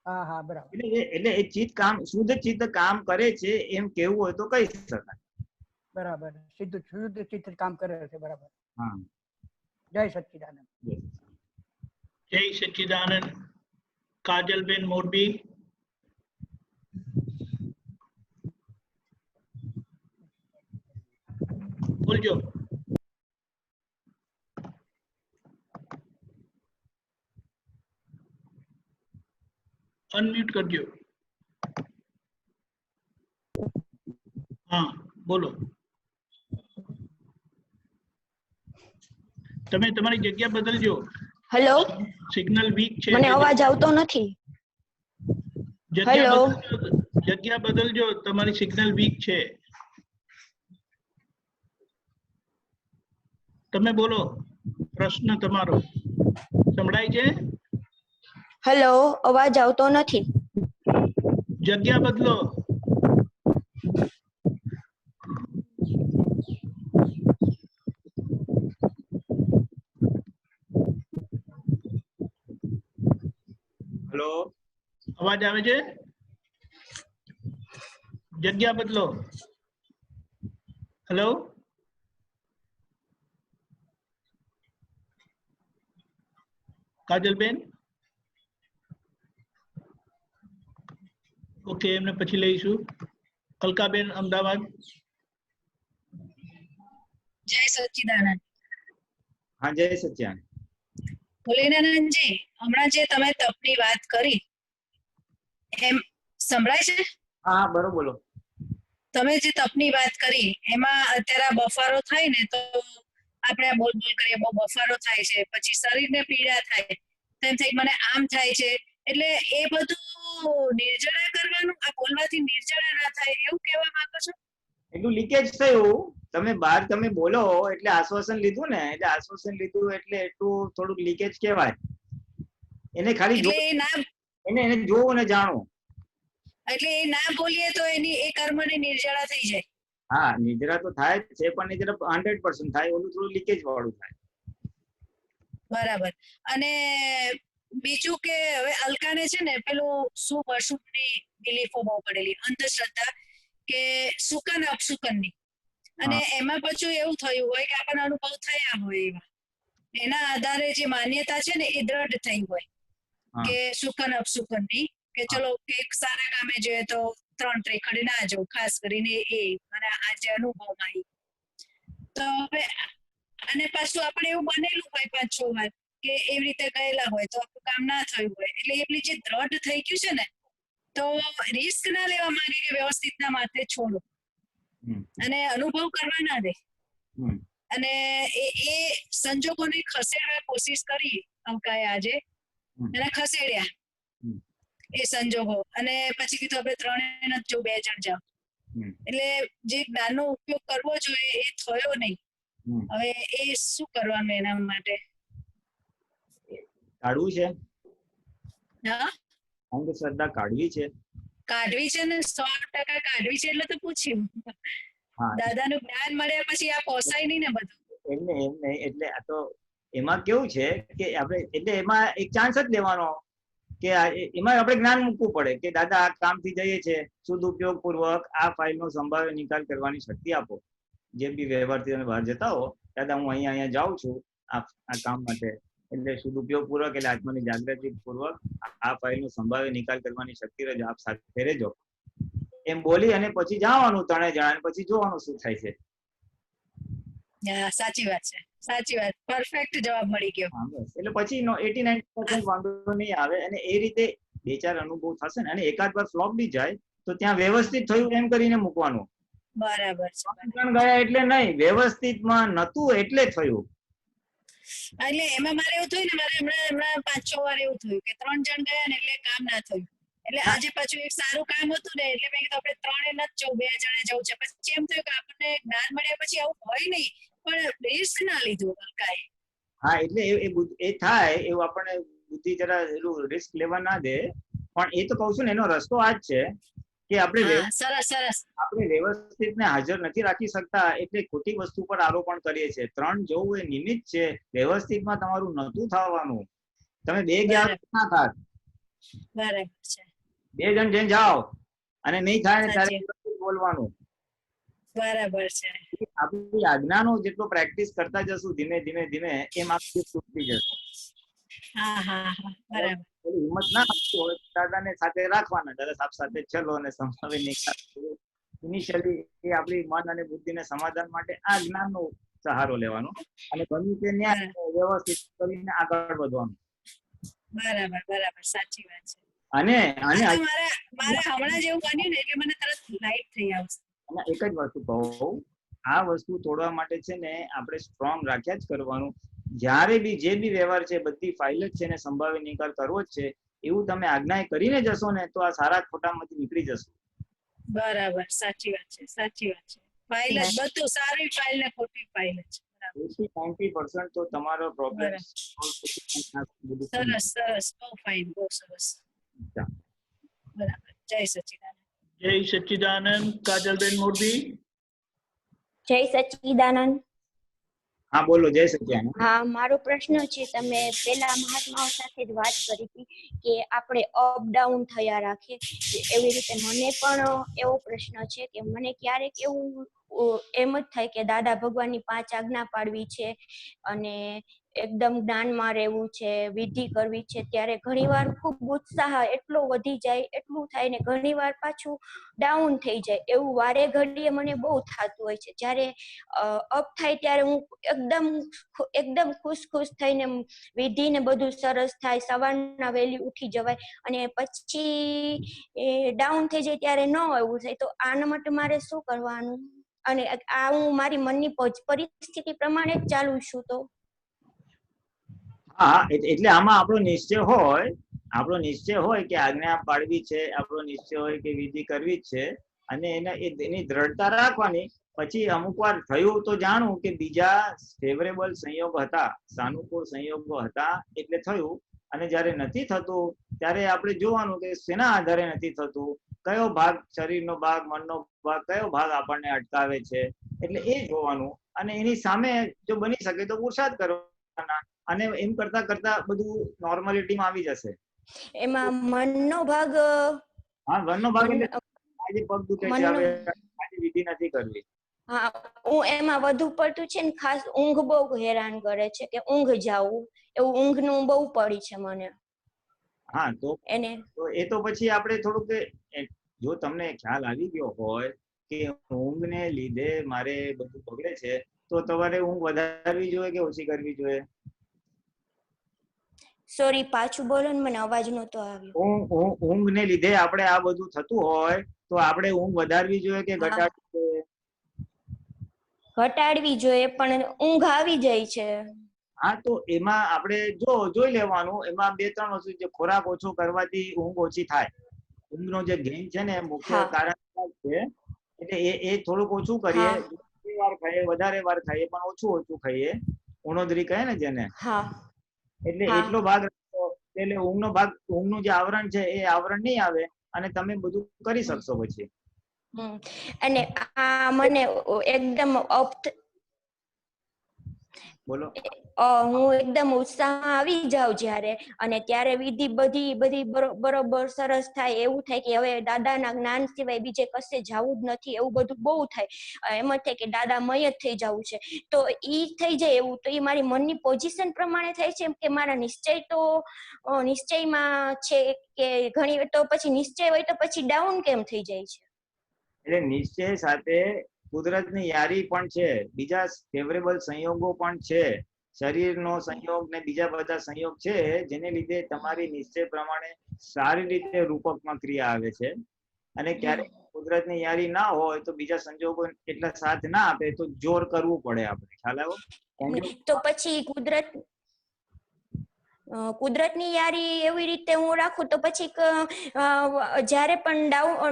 હા હા બરાબર. એટલે એ ચિત્ત કામ શુદ્ધ ચિત્ત કામ કરે છે એમ કેવું હોય તો કહી શકાય. બરાબર, શુદ્ધ ચિત્ત કામ કરે છે. બરાબર. હા. જય સચ્ચિદાનંદ. જય સચ્ચિદાનંદ. કાજલબેન મોરબી. બોલજો. અનમ્યુટ કરજો. હા બોલો. તમે તમારી જગ્યા બદલજો. હેલો, સિગ્નલ વીક છે. મને અવાજ આવતો નથી. હેલો, જગ્યા બદલજો, તમારી સિગ્નલ વીક છે. તમે બોલો પ્રશ્ન તમારો સંભળાય છે? હેલો, અવાજ આવતો નથી. જગ્યા બદલો. હેલો, અવાજ આવે છે? જગ્યા બદલો. હેલો, કાજલબેન. ઓકે, એમને પછી લઈશું. અલકાબેન અમદાવાદ. જય સચ્ચિદાનંદ. હા જય સચ્ચિદાનંદ. ભોલેનાનંદજી, હમણાં જે તમે તપની વાત કરી એમ સંભળાય છે? હા બરોબર બોલો. તમે જે તપની વાત કરી એમાં અત્યારે બફારો થાય ને તો આપણે બોલ બોલ કરીએ, બહુ બફારો થાય છે, પછી શરીરને પીડા થાય, તેમ થઈ મને આમ થાય છે, એટલે એ બધું નિર્જળા કરવાનું, આ બોલવાથી નિર્જળા ના થાય એવું કહેવા માંગો છો? એટલું લીકેજ થયું. તમે બહાર તમે બોલો એટલે આશ્વાસન લીધું ને, એટલે આશ્વાસન લીધું એટલે એટલું થોડુંક લીકેજ કહેવાય. એને ખાલી એને જોવું ને જાણવું. એટલે એ ના બોલીએ તો એની એ કર્મની નિર્જળા થઈ જાય. હા નિર્જરા તો થાય જ છે, પણ નિર્જરા 100% થાય, ઓલું થોડું લીકેજ વાળું થાય. બરાબર. અને બીજું કે હવે અલકાને છે ને પેલું શુભ અશુભની બિલીફો બહુ પડેલી, અંધશ્રદ્ધા કે સુકન અપશુકનની, અને એમાં પાછું એવું થયું હોય કે આપણને અનુભવ થયા હોય એવા, એના આધારે જે માન્યતા છે ને એ દ્રઢ થઈ હોય કે સુકન અપશુકનની, કે ચલો એક સારા કામે જોઈએ તો 3 ત્રિખડી ના જવું, ખાસ કરીને એ અને આજે અનુભવમાં તો હવે અને પાછું આપણે એવું બનેલું હોય 5-6 વાર કે એવી રીતે ગયેલા હોય તો આપણું કામ ના થયું હોય, એટલે એટલી જે દ્રઢ થઈ ગયું છે ને તો રિસ્ક ના લેવા માંગે કે વ્યવસ્થિત ના માથે છોડો અને અનુભવ કરવા ના દે, અને એ સંજોગોને ખસેડવા કોશિશ કરી અવકાએ આજે, એને ખસેડ્યા એ સંજોગો, અને પછી કીધું આપણે 3 નથી જવું, 2 જણ જાવ, એટલે જે જ્ઞાનનો ઉપયોગ કરવો જોઈએ એ થયો નહીં. હવે એ શું કરવાનું એના માટે? કાઢવું છે? હા અંધશ્રદ્ધા કાઢવી છે? કાઢવી છે ને, 100% કાઢવી છે, એટલે તો પૂછ્યું. દાદાનું જ્ઞાન મળ્યા પછી આ પોસાય નહીં ને બધું. એમને એટલે આ તો એમાં કેવું છે કે આપણે એટલે એમાં એક ચાન્સ જ લેવાનો કે એમાં આપણે જ્ઞાન મૂકવું પડે કે દાદા આ કામથી જઈએ છે, સદુપયોગ પૂર્વક આ ફાઇલનો સંભાવ્ય નિકાલ કરવાની શક્તિ આપો. જે બી વ્યવહારથી તમે બહાર જતા હો, દાદા હું અહીંયા જાઉં છું આ કામ માટે, એટલે સદુપયોગ પૂર્વક એટલે આત્માની જાગૃતિ પૂર્વક આ ફાઇલનો સંભાવ્ય નિકાલ કરવાની શક્તિ રહેજો, આપ સાથે રહેજો, એમ બોલી અને પછી જવાનું 3 જણા, પછી જોવાનું શું થાય છે. સાચી વાત છે, સાચી વાત, પરફેક્ટ જવાબ મળી ગયો. એટલે પછી 89% વાંધો નહીં આવે, અને એ રીતે 2-4 અનુભવ થશે ને, અને એકાદ વાર ફ્લોપ બી જાય તો ત્યાં વ્યવસ્થિત થયું એમ કરીને મૂકવાનું. બરાબર છે. ગયા એટલે નહીં, વ્યવસ્થિતમાં નતું એટલે થયું. એટલે એમાં મારે એવું થયું ને, મારે હમણાં 5-6 વાર એવું થયું કે 3 જણ ગયા ને એટલે કામ ના થયું, એટલે આજે પાછું એક સારું કામ હતું ને એટલે મેં કીધું આપણે 3 નથી જવું, 2 જણે જવું છે. પછી એમ થયું કે આપણને જ્ઞાન મળ્યા પછી આવું હોય નહીં, પણ રિસ્ક ના લીધું અલકાએ. હા એટલે એ થાય એવું આપણને બુદ્ધિ જરા એનું રિસ્ક લેવા ના દે, પણ એ તો કહું છું ને એનો રસ્તો આ જ છે કે આપણે સરસ સરસ આપણે વ્યવસ્થિત ને હાજર નથી રાખી શકતા એટલે ખોટી વસ્તુ પર આરોપણ કરીએ છીએ. 3 જવું એ નિમિત્ત છે, વ્યવસ્થિતમાં તમારું નતું થવાનું. તમે 2 ગયા ના થાત. બરાબર છે. 2 જણ જઈને જાઓ અને નહીં થાય ને ત્યારે બોલવાનું. બરાબર છે. આપણી આજ્ઞાનો જેટલો પ્રેક્ટિસ કરતા જશું ધીમે ધીમે ધીમે એમ આપણે તૂટી જશે. હા હા હા બરાબર. હિંમત ના આપતી હોય દાદાને સાથે રાખવાના, દાદા સાહેબ સાથે ચલો અને સમજાવી નહીં. ઇનિશિયલી એ આપણી મન અને બુદ્ધિને સમાધાન માટે આ જ્ઞાનનો સહારો લેવાનો અને બન્યું તે ન્યાય વ્યવસ્થિત કરીને આગળ વધવાનું. બરાબર બરાબર સાચી વાત છે. અને મારે હમણાં જેવું બન્યું ને એટલે મને તરત લાઈટ થઈ આવશે. અને એક જ વસ્તુ કહું, આ વસ્તુ તોડવા માટે છે ને આપણે સ્ટ્રોંગ રાખ્યા જ કરવાનું. જ્યારે બી જે બી વ્યવહાર છે બધી ફાઇલ જ છે ને સંભાવી નિકાલ કરવો જ છે એવું તમે આજ્ઞા કરીને જશો ને તો આ સારા ખોટામાંથી નીકળી જશો. બરાબર સાચી વાત છે સાચી વાત છે. ફાઇલ જ બધું સારી ફાઇલ ને ખોટી ફાઇલ જ. 80-90% તો તમારો પ્રોબ્લેમ. સરસ સરસ બહુ ફાઇન બહુ સરસ. બરાબર. જય સચ્ચિદાનંદ. જય સચ્ચિદાનંદ. કાજલબેન મોરબી. જય સચ્ચિદાનંદ. હા બોલો. જય સચ્ચિદાનંદ. હા, મારો પ્રશ્ન છે, તમે પેલા મહાત્માઓ સાથે જ વાત કરી હતી કે આપણે અપ ડાઉન થયા રાખીએ, એવી રીતે મને પણ એવો પ્રશ્ન છે કે મને ક્યારેક એવું એમ જ થાય કે દાદા ભગવાનની 5 આજ્ઞા પાડવી છે અને એકદમ જ્ઞાનમાં રહેવું છે, વિધિ કરવી છે, ત્યારે ઘણીવાર ખૂબ ઉત્સાહ એટલો વધી જાય, એટલું થાય ને ઘણીવાર પાછું ડાઉન થઈ જાય. એવું વારે ઘડીએ મને બહુ થતું હોય છે. જ્યારે અપ થાય ત્યારે હું એકદમ ખુશ થઈને વિધિ ને બધું સરસ થાય, સવારના વહેલી ઉઠી જવાય, અને પછી ડાઉન થઈ જાય ત્યારે ન એવું થાય. તો આના માટે મારે શું કરવાનું? અને આ હું મારી મનની પરિસ્થિતિ પ્રમાણે જ ચાલુ છું તો? હા, એટલે આમાં આપણો નિશ્ચય હોય કે આજ્ઞા પાડવી છે, આપણો નિશ્ચય હોય કે વિધિ કરવી જ છે અને એની દ્રઢતા રાખવાની. પછી અમુક વાર થયું તો જાણવું કે બીજા ફેવરેબલ સંયોગો હતા, સાનુકૂળ સંયોગો હતા એટલે થયું. અને જયારે નથી થતું ત્યારે આપણે જોવાનું કે શેના આધારે નથી થતું, કયો ભાગ, શરીરનો ભાગ, મનનો ભાગ, કયો ભાગ આપણને અટકાવે છે, એટલે એ જોવાનું. અને એની સામે જો બની શકે તો પુરુષાર્થ કરવાના અને એમ કરતા કરતા બધું નોર્માલિટીમાં આવી જશે. એમાં મનનો ભાગ, હા મનનો ભાગ એટલે આજે પગ દુખે છે, હવે આજે વિધિ નથી કરવી. હા, હું એમાં વધુ પડતું છે ને ખાસ ઊંઘ બહુ હેરાન કરે છે કે ઊંઘ જાવું, એવું ઊંઘનું બહુ પડી છે મને. હા, તો એ તો પછી આપણે થોડુંક, જો તમને ખ્યાલ આવી ગયો હોય કે ઊંઘને લીધે મારે બધું બગડે છે તો તમારે ઊંઘ વધારવી જોઈએ કે ઓછી કરવી જોઈએ? સોરી, પાછું બોલો ને, મને અવાજ નતો આવ્યો. ઊંઘને લીધે આપણે આ બધું થતું હોય તો આપણે ઊંઘ વધારવી જોઈએ કે ઘટાડવી જોઈએ? ઘટાડવી જોઈએ, પણ ઊંઘ આવી જાય છે. હા, તો એમાં આપણે જોઈ લેવાનું. એમાં 2-3 વસ્તુ છે. ખોરાક ઓછો કરવાથી ઊંઘ ઓછી થાય. ઊંઘનો જે ગેઇન છે ને મુખ્ય કારણ છે, એટલે એ થોડુંક ઓછું કરીએ. વધારે વાર ખાઈએ પણ ઓછું ખાઈએ, ઉણોદરી કહે ને જેને, એટલે એટલો ભાગ એટલે ઊંઘનું જે આવરણ છે એ આવરણ નહીં આવે અને તમે બધું કરી શકશો પછી. અને આ મને એકદમ બોલો. હું એકદમ ઉત્સાહમાં આવી જાઉં જ્યારે, અને ત્યારે વિધિ બધી બરોબર સરસ થાય, એવું થાય કે હવે દાદાના જ્ઞાન સિવાય બીજે કશે જવું જ નથી, એવું બધું બહુ થાય. એમ જ થાય કે દાદામય જ થઈ જવું છે. તો ઈ થઈ જાય એવું, તો એ મારી મનની પોઝિશન પ્રમાણે થાય છે કે મારા નિશ્ચયમાં છે કે ઘણી તો પછી નિશ્ચય હોય તો પછી ડાઉન કેમ થઈ જાય છે? એટલે નિશ્ચય સાથે કુદરતની યારી પણ છે, બીજા ફેવરેબલ સંયોગો પણ છે, શરીરનો સંયોગ ને બીજા બધા સંયોગ છે, જેને લીધે તમારી નિશ્ચય પ્રમાણે સારી રીતે રૂપકમાં ક્રિયા આવે છે. અને ક્યારેક કુદરતની યારી ના હોય તો બીજા સંજોગો એટલા સાથ ના આપે તો જોર કરવું પડે આપણે. ખ્યાલ આવ્યો? તો પછી કુદરતની યારી એવી રીતે હું રાખું તો પછી જ્યારે પણ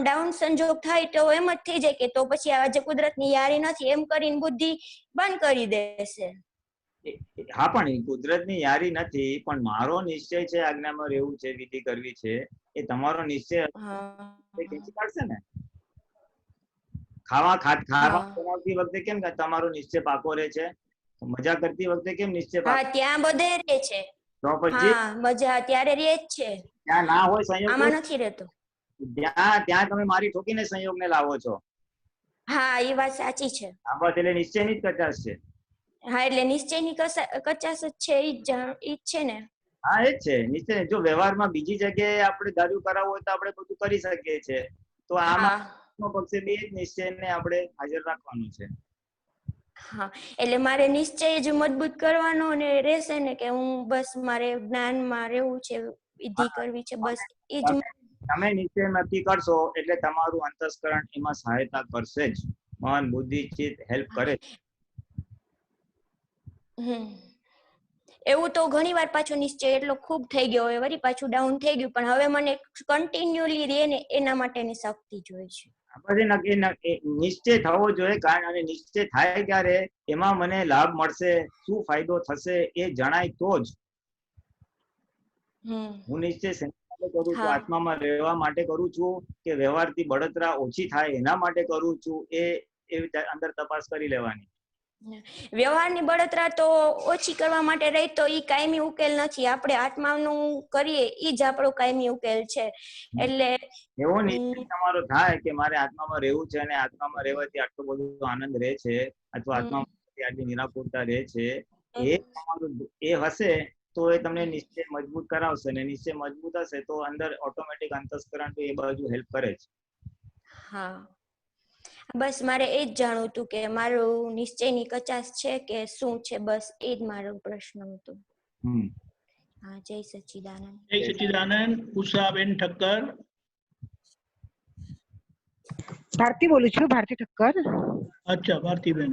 ડાઉન સંજોગ થાય તો એમ જ થઈ જાય કે તો પછી આજે કુદરતની યારી નથી એમ કરીને બુદ્ધિ બંધ કરી દેશે. હા, પણ કુદરતની યારી નથી, પણ મારો નિશ્ચય છે આજ્ઞામાં રહેવું છે, વિધિ કરવી છે, એ તમારો નિશ્ચય ખેંચી કાઢશે ને. ખાવા બનાવતી વખતે કેમ કે તમારો નિશ્ચય પાકો રહે છે? મજા કરતી વખતે કેમ નિશ્ચય પાકો? ત્યાં બધે રહે છે. તો પછી મજા ત્યારે રહે જ છે. ત્યાં ના હોય સંયોગ, આમાં નથી રહેતો. ત્યાં તમે મારી ઠોકીને સંયોગને લાવો છો. હા, એ વાત સાચી છે. બસ એટલે નિશ્ચયની જ કચાશ છે. હા, એટલે નિશ્ચયની કચાશ જ છે, ઈ જ છે ને. હા, એ જ છે નિશ્ચય. જો વ્યવહારમાં બીજી જગ્યાએ આપણે ધાર્યું કરાવવું હોય તો આપણે બધું કરી શકીએ છીએ. તો આમાં પક્ષે બે જ નિશ્ચયને આપણે હાજર રાખવાનું છે. હા, એટલે મારે નિશ્ચય જ મજબૂત કરવાનો ને રહેશે ને કે હું બસ મારે જ્ઞાનમાં રહેવું છે, વિધિ કરવી છે, બસ એ જ. તમે નિશ્ચય નક્કી કરશો એટલે તમારું અંતસ્કરણ એમાં સહાયતા કરશે જ. મન, બુદ્ધિ, ચિત્ત હેલ્પ કરે. એવું તો ઘણી વાર પાછો નિશ્ચય એટલો ખૂબ થઈ ગયો હોય, વળી પાછું ડાઉન થઈ ગયું, પણ હવે મને કન્ટિન્યુઅલી રહે ને એના માટેની શક્તિ જોઈએ છે. પછી નિશ્ચય થવો જોઈએ, કારણ અને નિશ્ચય થાય ત્યારે એમાં મને લાભ મળશે, શું ફાયદો થશે એ જણાય તો જ. હું નિશ્ચય કરું છું, આત્મામાં રહેવા માટે કરું છું કે વ્યવહારથી બળતરા ઓછી થાય એના માટે કરું છું, એ અંદર તપાસ કરી લેવાની. વ્યવહારની બળતરા તો ઓછી કરવા માટે રહી તો ઈ કાયમી ઉકેલ નથી. આપણે આત્માનું કરીએ ઈ જ આપણો કાયમી ઉકેલ છે. એટલે એવો નિશ્ચય તમારો થાય કે મારે આત્મામાં રહેવું છે અને આત્મામાં રહેવાથી આટલો બધો આનંદ રહે છે અથવા આત્મામાં આટલી નિરાકુરતા રહે છે, એ હશે તો એ તમને નિશ્ચય મજબૂત કરાવશે, અને નિશ્ચય મજબૂત હશે તો અંદર ઓટોમેટિક અંતસ્કરણ તો એ બાજુ હેલ્પ કરે છે. હા, બસ મારે એ જ જાણવું હતું કે મારું નિશ્ચયની કચાશ છે કે શું છે, બસ એ જ મારો પ્રશ્ન હતો. હા, જય સચ્ચિદાનંદ. જય સચ્ચિદાનંદ. ઉષાબેન ઠક્કર. ભારતી બોલું છું, ભારતી ઠક્કર. અચ્છા, ભારતીબેન.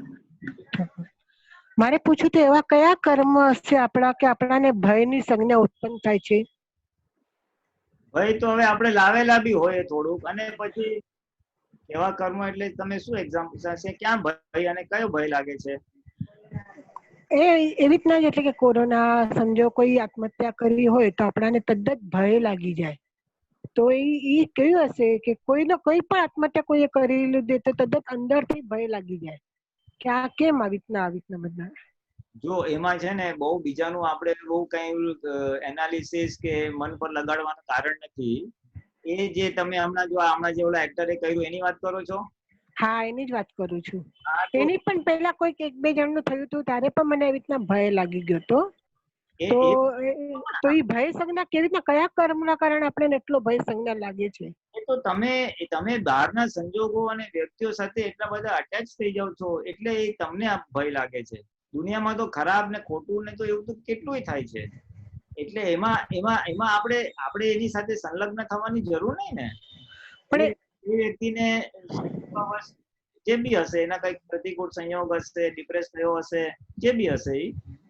મારે પૂછ્યું તો એવા કયા કર્મ હશે આપણા કે આપણાને ભયની સંજ્ઞા ઉત્પન્ન થાય છે? ભય તો હવે આપણે લાવેલા બી હોય થોડુંક, અને પછી એવા કર્મ એટલે તમે શું એક્ઝામ્પલ છે, ક્યાં ભય અને કયો ભય લાગે છે? એ એવી રીતના જ, એટલે કે કોરોના સમજો કોઈ આત્મહત્યા કરવી હોય તો આપણાને તદ્દન ભય લાગી જાય, તો એ કેવું હશે કે કોઈને કોઈ પણ આત્મહત્યા કોઈએ કરી લીધી તો તદ્દન અંદરથી ભય લાગી જાય કે આ કેમ આવી રીતના બધા? જો એમાં છે ને બહુ બીજાનું આપણે બહુ કઈ એનાલિસિસ કે મન પર લગાડવાનું કારણ નથી. એ જે તમે હમણાં જે ઓલા એક્ટરે કર્યું એની વાત કરો છો? હા, એની જ વાત કરું છું. એની પણ પહેલા કોઈક 1-2 જણનું થયું હતું ત્યારે પણ મને એવી રીતના ભય લાગી ગયો હતો. તો એ ભય સંજ્ઞા કેવી રીતના, કયા કર્મના કારણે આપણે એટલો ભય સંજ્ઞા લાગે છે? એ તો તમે બહારના સંજોગો અને વ્યક્તિઓ સાથે એટલા બધા અટેચ થઈ જાવ છો એટલે એ તમને આ ભય લાગે છે. દુનિયામાં તો ખરાબ ને ખોટું ને તો એવું તો કેટલુંય થાય છે, એટલે એમાં આપણે એની સાથે સંલગ્ન થવાની જરૂર નહીં ને. પણ એ વ્યક્તિને જે બી હશે, એના કઈક પ્રતિકૂળ સંયોગ હશે, ડિપ્રેસ થયો હશે, જે બી હશે,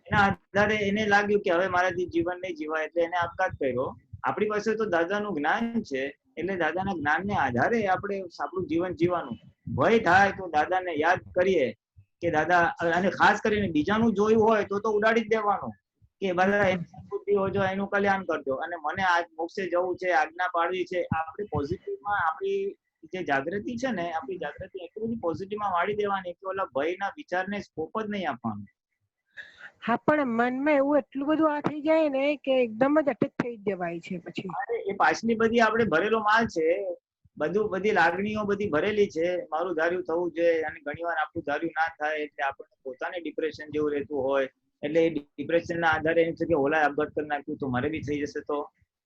એના આધારે એને લાગ્યું કે હવે મારાથી જીવન નહીં જીવાય એટલે એને આપઘાત કર્યો. આપણી પાસે તો દાદાનું જ્ઞાન છે, એટલે દાદાના જ્ઞાનને આધારે આપણે આપણું જીવન જીવવાનું. ભય થાય તો દાદાને યાદ કરીએ કે દાદા, અને ખાસ કરીને બીજાનું જોયું હોય તો ઉડાડી જ દેવાનું કે બધા એની બુદ્ધિ હોજો, એનું કલ્યાણ કરજો, અને મને આજ મોક્ષે જવું છે, આજ્ઞા પાડવી છે. આપણી પોઝિટિવમાં આપણી જે જાગૃતિ છે ને, આપણી જાગૃતિ એટલી બધી પોઝિટિવમાં વાળી દેવાની કે ઓલા ભયના વિચારને સ્કોપ જ નહીં આપવાનું. હા, પણ મનમાં એવું એટલું બધું આ થઈ જાય ને કે એકદમ જ અટેચ થઈ જવાય છે પછી. એ પાછલી બધી આપણે ભરેલો માલ છે, બધી લાગણીઓ બધી ભરેલી છે, મારું ધાર્યું થવું જોઈએ, અને ઘણી વાર આપણું ધાર્યું ના થાય એટલે આપણને પોતાને ડિપ્રેશન જેવું રહેતું હોય, એટલે એ ડિપ્રેશનના આધારે એમ છે કે ઓલા આપઘાત કરી નાખ્યું તો મારે બી થઈ જશે, તો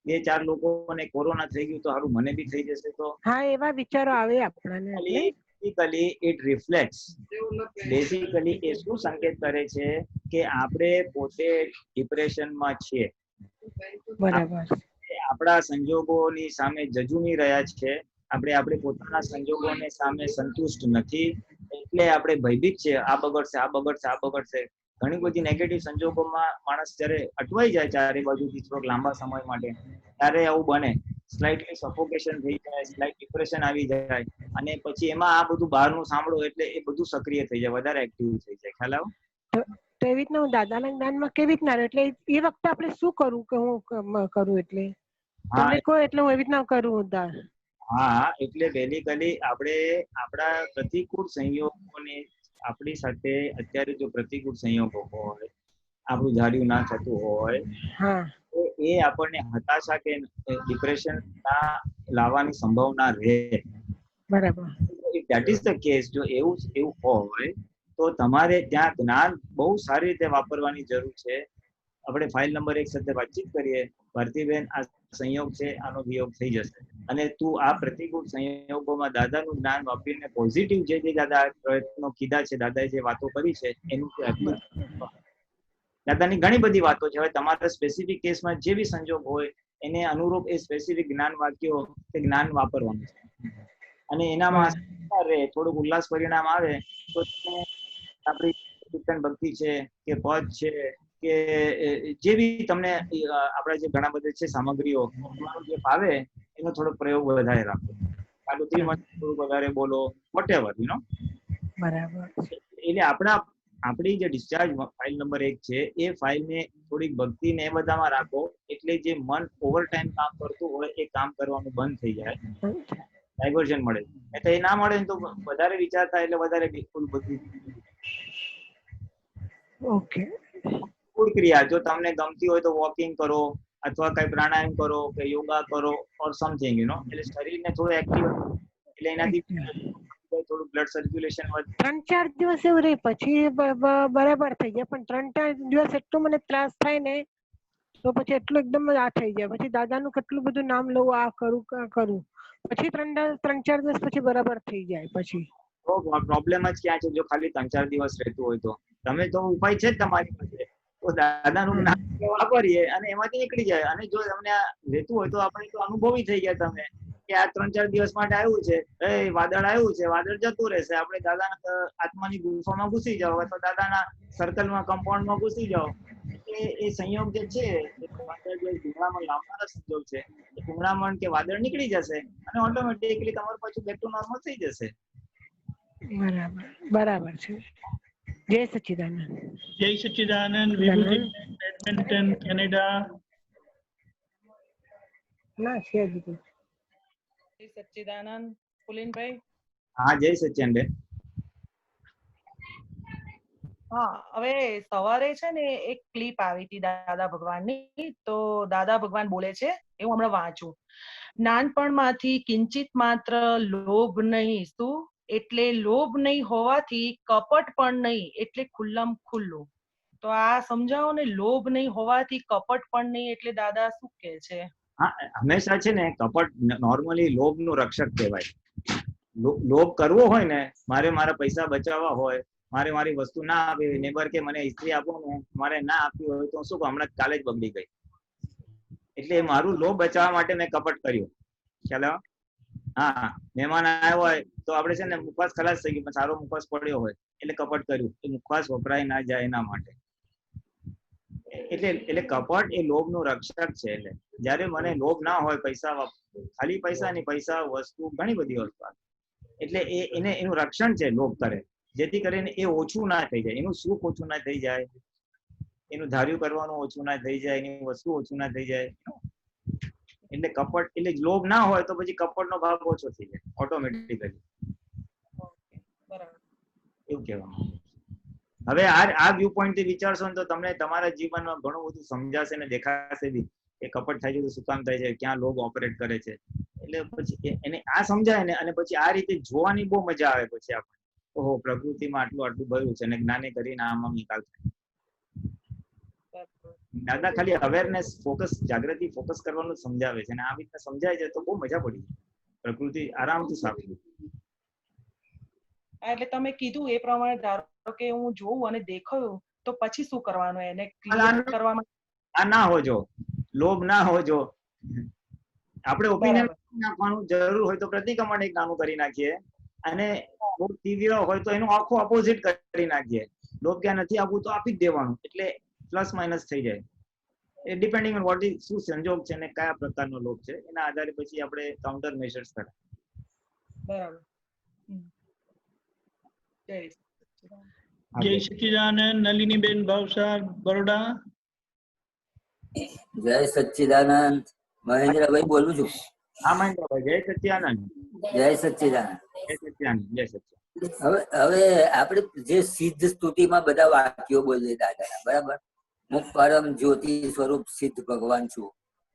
2-4 લોકોને કોરોના થઈ ગયું તો સારું મને બી થઈ જશે. તો હા, એવા વિચારો આવે આપણને. બેઝિકલી ઇટ રિફ્લેક્ટ્સ, બેઝિકલી એ શું સંકેત કરે છે કે આપણે પોતે ડિપ્રેશનમાં છીએ, બરાબર. આપણા સંજોગોની સામે જજુમી રહ્યા છે, આપણે પોતાના સંજોગોની સામે સંતુષ્ટ નથી, એટલે આપણે ભયભીત છે, આ બગડશે. ઘણી બધી નેગેટિવ સંજોગોમાં માણસ જયારે અટવાઈ જાય ચારે બાજુથી થોડોક લાંબા સમય માટે, ત્યારે આવું બને, સ્લાઇટલી સફોકેશન થઈ જાય, સ્લાઇટ ડિપ્રેશન આવી જાય, અને પછી એમાં આ બધું બહારનું સાંભળો એટલે એ બધું સક્રિય થઈ જાય, વધારે એક્ટિવ થઈ જાય. ખ્યાલ આવો? તો એવી રીતના હું દાદાના જ્ઞાનમાં કેવી રીતના, એટલે એ વખતે આપણે શું કરવું કે હું કરું, એટલે તમે કહો એટલે હું એવી રીતના કરું. હા, એટલે બેઝિકલી આપણે આપણા પ્રતિકૂળ સંયોગોને આપણી સાથે અત્યારે જો પ્રતિકૂળ સંયોગો હોય, આપણું ધાર્યું ના થતું હોય, તો એ આપણને હતાશા કે ડિપ્રેશન ના લાવવાની સંભાવના રહે. બરાબર. That is the case. જો એવું હોય તો તમારે ત્યાં જ્ઞાન બહુ સારી રીતે વાપરવાની જરૂર છે. આપણે ફાઇલ નંબર 1 સાથે વાતચીત કરીએ. ભારતીબેન, આ સંયોગ છે, આનો વિયોગ થઈ જશે, અને તું આ પ્રતિકૂળ સંયોગોમાં દાદાનું જ્ઞાન વાપરીને પોઝિટિવ જે દાદા પ્રયત્નો કીધા છે, દાદાએ જે વાતો કરી છે એનું દાદાની ઘણી બધી વાતો છે. હવે તમારા સ્પેસિફિક કેસમાં જે બી સંજોગ હોય એને અનુરૂપ એ સ્પેસિફિક જ્ઞાન વાક્યો કે જ્ઞાન વાપરવાનું છે, અને એનામાં થોડુંક ઉલ્લાસ પરિણામ આવે તો આપણી કીર્તન ભક્તિ છે કે પદ છે કે જે બી તમને આપણા જે ઘણા બધા છે સામગ્રીઓ, જે ભાવે એનો થોડો પ્રયોગ વધારે રાખો. કાલુથી થોડુંક વધારે બોલો, વોટેવર બરાબર. એટલે આપણી જે ડિસ્ચાર્જ ફાઇલ નંબર 1 છે એ ફાઇલને થોડીક ભક્તિ ને એ બધામાં રાખો, એટલે જે મન ઓવર ટાઈમ કામ કરતું હોય એ કામ કરવાનું બંધ થઈ જાય, ડાયવર્ઝન મળે. એટલે એ ના મળે તો વધારે વિચાર થાય, એટલે વધારે બિલકુલ બધું. ઓકે. ફૂડ ક્રિયા જો તમને ગમતી હોય તો વોકિંગ કરો, અથવા કઈ પ્રાણાયામ કરો કે યોગા કરો ઓર સમથિંગ એટલે શરીરને થોડું એક્ટિવ, એટલે એનાથી થોડું બ્લડ સર્ક્યુલેશન વધે. 3-4 દિવસ એવું રહે, પછી બરાબર થઈ જાય. પણ 3-4 દિવસ એટલો મને ત્રાસ થાય ને, તો પછી એટલું એકદમ આ થઈ જાય. પછી દાદાનું કેટલું બધું નામ લઉં, આ કરું, પછી 3-4 દિવસ પછી બરાબર થઈ જાય. પછી પ્રોબ્લેમ જ ક્યાં છે? જો ખાલી 3-4 દિવસ રહેતું હોય તો તમે તો ઉપાય છે જ તમારી પાસે, તો દાદાનું નામ વાપરીએ અને એમાંથી નીકળી જાય. અને જો તમને રહેતું હોય તો આપણે તો અનુભવી થઈ ગયા તમે કે આ 3-4 દિવસ માટે આવ્યું છે, વાદળ આવ્યું છે, વાદળ જતું રહેશે. આપણે દાદાના આત્માની ગુફામાં ઘૂસી જાઓ અથવા દાદાના સર્કલમાં, કમ્પાઉન્ડમાં ઘૂસી જાઓ. એ સંયોગ જે છે, ગુંગળામણ લાવનારા સંયોગ છે, એ ગુંગળામણ કે વાદળ નીકળી જશે અને ઓટોમેટિકલી તમારું પાછું બેક ટુ નોર્મલ થઈ જશે. બરાબર છે. જય સચ્ચિદાનંદ. જય સચ્ચિદાનંદ. વિભૂતિ, બેડમિન્ટન, કેનેડા. ના છે હજી. જય સચ્ચિદાનંદ. પુલિનભાઈ. હા, જય સચ્ચિદાનંદ. હા, હવે સવારે છે ને એક ક્લિપ આવી હતી દાદા ભગવાનની. તો દાદા ભગવાન બોલે છે, એવું હમણાં વાંચું, નાનપણમાંથી કિંચિત માત્ર લોભ નહીં, શું એટલે લોભ નહીં હોવાથી કપટ પણ નહીં, એટલે ખુલ્લમ ખુલ્લું. તો આ સમજાવો ને, લોભ નહીં હોવાથી કપટ પણ નહીં એટલે દાદા શું કહે છે? હા, હંમેશા છે ને કપટ નોર્મલી લોભનું રક્ષક કહેવાય. લોભ કરવો હોય ને, મારા પૈસા બચાવવા હોય, મારી વસ્તુ ના આપી, નેબર કે મને ઇસ્ત્રી આપો ને, મારે ના આપી હોય તો શું, હમણાં કાલે જ બગડી ગઈ, એટલે મારું લોભ બચાવવા માટે મેં કપટ કર્યું. ખ્યાલ? હા, મહેમાન આવ્યો હોય તો આપણે છે ને મુખવાસ ખલાસ થઈ ગયું, સારો મુખવાસ પડ્યો હોય એટલે કપટ કર્યું, એ મુખવાસ વપરાય ના જાય એના માટે. એટલે કપટ એ લોભનું રક્ષક છે. એટલે જયારે મને લોભ ના હોય, પૈસા ખાલી પૈસા નહીં, પૈસા, વસ્તુ, ઘણી બધી વસ્તુ, એટલે એનું રક્ષણ છે લોભ કરે, જેથી કરીને એ ઓછું ના થઈ જાય, એનું સુખ ઓછું ના થઈ જાય, એનું ધાર્યું કરવાનું ઓછું ના થઈ જાય, એની વસ્તુ ઓછું ના થઈ જાય. એટલે કપટ, એટલે લોભ ના હોય તો પછી કપટનો ભાગ ઓછો થઈ જાય ઓટોમેટિકલી. એવું કહેવાનું. હવે આ વ્યૂ પોઈન્ટ થી વિચારશો ને તો તમને તમારા જીવનમાં ઘણું બધું સમજાશે ને દેખાશે બી કે કપટ થાય છે તો શું કામ થાય છે, ક્યાં લોભ ઓપરેટ કરે છે. એટલે પછી એને આ સમજાય ને, અને પછી આ રીતે જોવાની બહુ મજા આવે. પછી આપણે ઓહો, પ્રકૃતિમાં આટલું ભર્યું છે, અને જ્ઞાને કરીને આમાં નિકાલ થાય. દાદા ખાલી અવેરનેસ, ફોકસ, જાગૃતિ, ફોકસ કરવાનું સમજાવે છે, અને આ રીતે સમજાય છે તો બહુ મજા પડી જાય. પ્રકૃતિ આરામથી સાફ થઈ. એટલે તમે કીધું એ પ્રમાણે, ધારો કે હું જોઉં અને દેખાયું તો પછી શું કરવાનું? એને કરવામાં આ ના હોજો, લોભ ના હોજો. આપણે ઓપિનિયન નાખવાનું જરૂર હોય તો પ્રતિક્રમણ એક નાનું કરી નાખીએ, અને બહુ તીવ્ર હોય તો એનું આખું ઓપોઝિટ કરી નાખીએ. લોભ ક્યાં નથી આપવું તો આપી જ દેવાનું, એટલે પ્લસ માઇનસ થઈ જાય. એ ડિપેન્ડિંગ ઓન વોટ ઇઝ, શું સંજોગ છે ને કયા પ્રકારનો લોભ છે, એના આધારે પછી આપણે કાઉન્ટર મેજર્સ કરે. બરાબર. જય સચ્ચિદાનંદ. નલિનીબેન ભાવસાર, બરોડા. જય સચ્ચિદાનંદ. મહેન્દ્રભાઈ બોલું છું. હા મહેન્દ્રભાઈ, જય સચ્ચિદાનંદ. જય સચ્ચિદાનંદ. જય સચ્ચિદાનંદ. જય સચ્ચિદાનંદ. હવે આપણે જે સિદ્ધ સ્તુતિમાં બધા વાક્યો બોલીએ દાદાના, બરાબર? હું પરમ જ્યોતિ સ્વરૂપ સિદ્ધ ભગવાન છું,